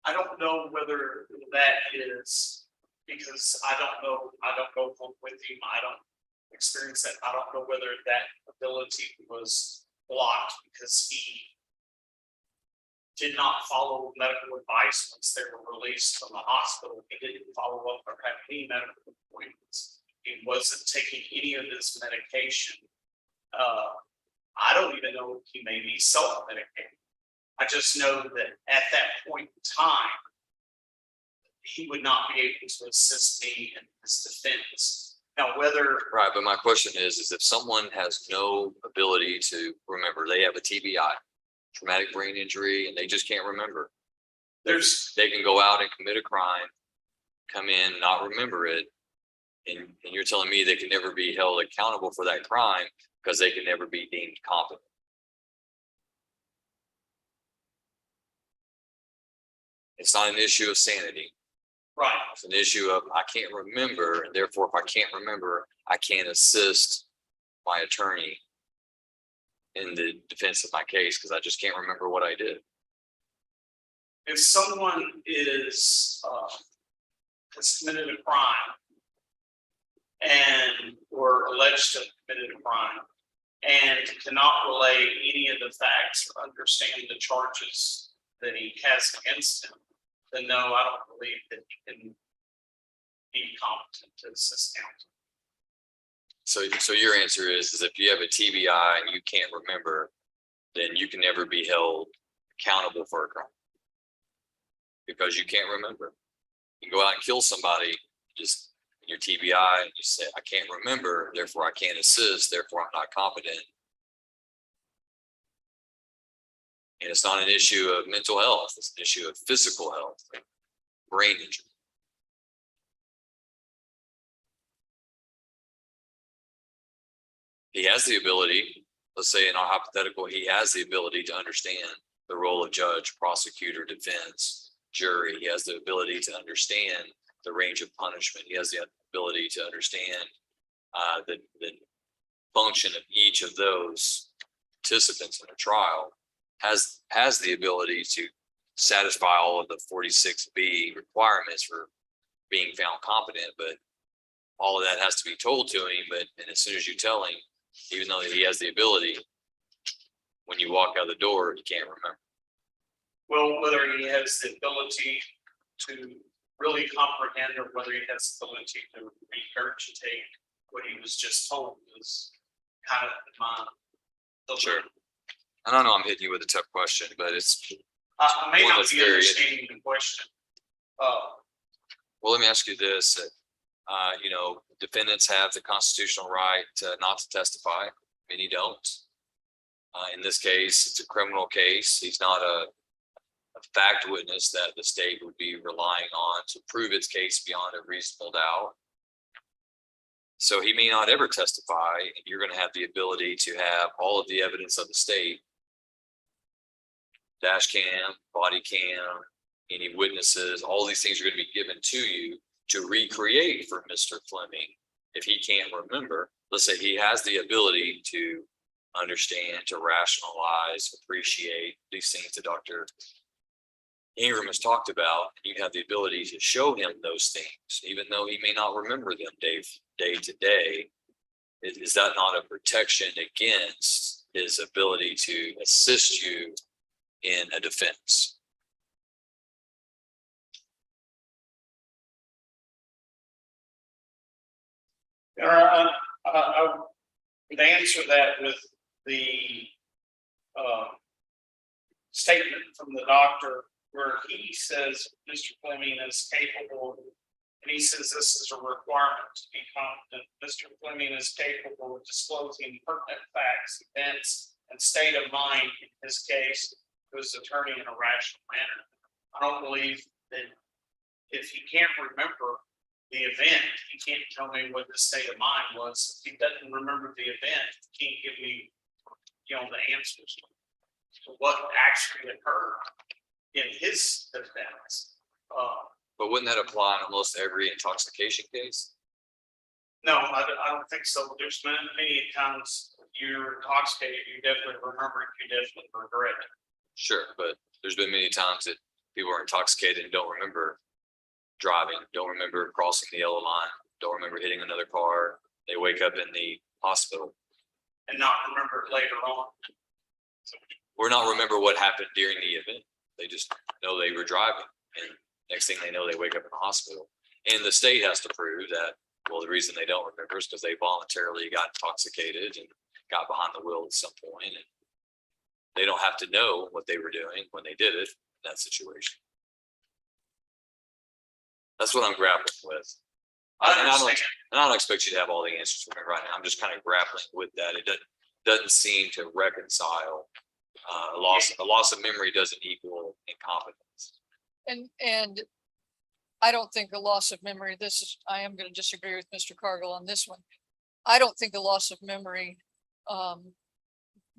I don't know whether that is because I don't know with him. I don't experience that. I don't know whether that ability was blocked because he did not follow medical advice once they were released from the hospital. He didn't follow up or have any medical appointments. He wasn't taking any of this medication. I don't even know if he may be self-medicating. I just know that at that point in time, he would not be able to assist me in his defense. Now, whether Right, but my question is if someone has no ability to remember, they have a TBI, traumatic brain injury, and they just can't remember. They can go out and commit a crime, come in, not remember it, and you're telling me they can never be held accountable for that crime because they can never be deemed competent. It's not an issue of sanity. right, It's an issue of I can't remember, and therefore if I can't remember, I can't assist my attorney in the defense of my case because I just can't remember what I did. if someone has committed a crime and or alleged to have committed a crime and cannot relay any of the facts or understand the charges that he has against him, then no, I don't believe that he can be competent to assist counsel. So your answer is if you have a TBI and you can't remember, then you can never be held accountable for a crime because you can't remember. You go out and kill somebody, just your TBI, and you say, I can't remember, therefore I can't assist, therefore I'm not competent. And it's not an issue of mental health, it's an issue of physical health, brain injury. He has the ability, let's say in our hypothetical, he has the ability to understand the role of judge, prosecutor, defense, jury. He has the ability to understand the range of punishment. He has the ability to understand the function of each of those participants in a trial has the ability to satisfy all of the 46B requirements for being found competent, but all of that has to be told to him. But and as soon as you tell him, even though he has the ability, when you walk out the door, he can't remember. Well, whether he has the ability to really comprehend or whether he has the ability to regurgitate what he was just told is kind of my. Sure. And I know I'm hitting you with a tough question, but it's I may Well, not that's be very- understanding the question. well, let me ask you this. Defendants have the constitutional right not to testify. Many don't. In this case, it's a criminal case. He's not a fact witness that the state would be relying on to prove its case beyond a reasonable doubt. So he may not ever testify, and you're going to have the ability to have all of the evidence of the state, dash cam, body cam, any witnesses, all these things are going to be given to you to recreate for Mr. Fleming. If he can't remember, let's say he has the ability to understand, to rationalize, appreciate these things that Dr. Ingram has talked about, and you have the ability to show him those things, even though he may not remember them day to day. Is that not a protection against his ability to assist you in a defense? I would answer that with the statement from the doctor where he says Mr. Fleming is capable, and he says this is a requirement to be competent. Mr. Fleming is capable of disclosing pertinent facts, events, and state of mind in his case to his attorney in a rational manner. I don't believe that if he can't remember the event, he can't tell me what the state of mind was. If he doesn't remember the event, he can't give me, the answers to what actually occurred in his defense. But wouldn't that apply in almost every intoxication case? No, I don't think so. There's been many times you're intoxicated, you definitely remember it, you definitely regret it. Sure, but there's been many times that people are intoxicated and don't remember driving, don't remember crossing the yellow line, don't remember hitting another car. They wake up in the hospital. And not remember it later on. Or not remember what happened during the event. They just know they were driving, and next thing they know, they wake up in the hospital. And the state has to prove that, well, the reason they don't remember is because they voluntarily got intoxicated and got behind the wheel at some point, and they don't have to know what they were doing when they did it in that situation. That's what I'm grappling with. I And I understand. don't expect you to have all the answers for me right now. I'm just kind of grappling with that. It doesn't seem to reconcile. A loss of memory doesn't equal incompetence. And I don't think a loss of memory, I am going to disagree with Mr. Cargill on this one. I don't think a loss of memory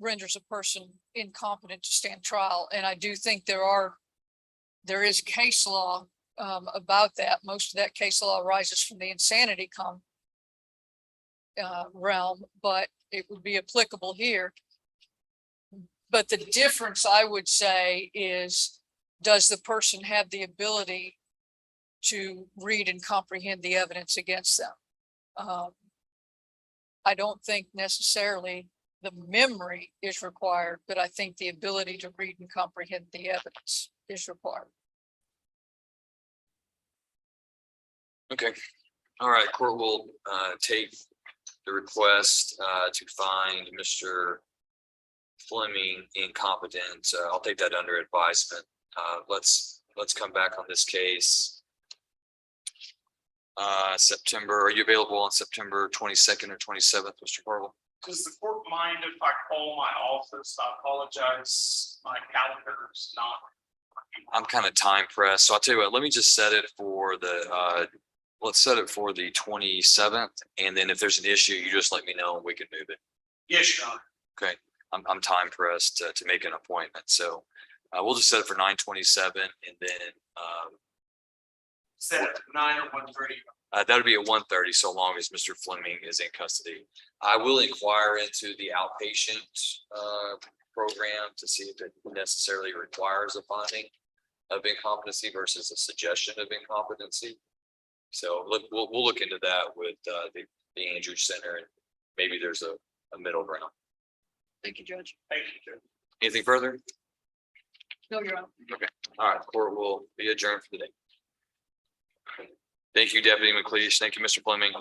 renders a person incompetent to stand trial. And I do think there is case law about that. Most of that case law arises from the insanity realm, but it would be applicable here. But the difference, I would say, is does the person have the ability to read and comprehend the evidence against them? I don't think necessarily the memory is required, but I think the ability to read and comprehend the evidence is required. Okay. All right. Court will take the request to find Mr. Fleming incompetent. I'll take that under advisement. Let's come back on this case. September, are you available on September 22nd or 27th, Mr. Cargill? Does the court mind if I call my office? I apologize. My calendar is not. I'm kind of time pressed, so I'll tell you what, let me just set it for let's set it for the 27th, and then if there's an issue, you just let me know and we can move it. Yes, Your Honor. Okay, I'm time pressed to make an appointment, so we'll just set it for 9/27, and then Is that 9 or 1:30? That would be at 1:30, so long as Mr. Fleming is in custody. I will inquire into the outpatient program to see if it necessarily requires a finding of incompetency versus a suggestion of incompetency. So look, we'll look into that with the Andrews Center, and maybe there's a middle ground. Thank you, Judge. Thank you. Anything further? No, Your Honor. All right, court will be adjourned for the day. Thank you, Deputy McLeish. Thank you, Mr. Fleming.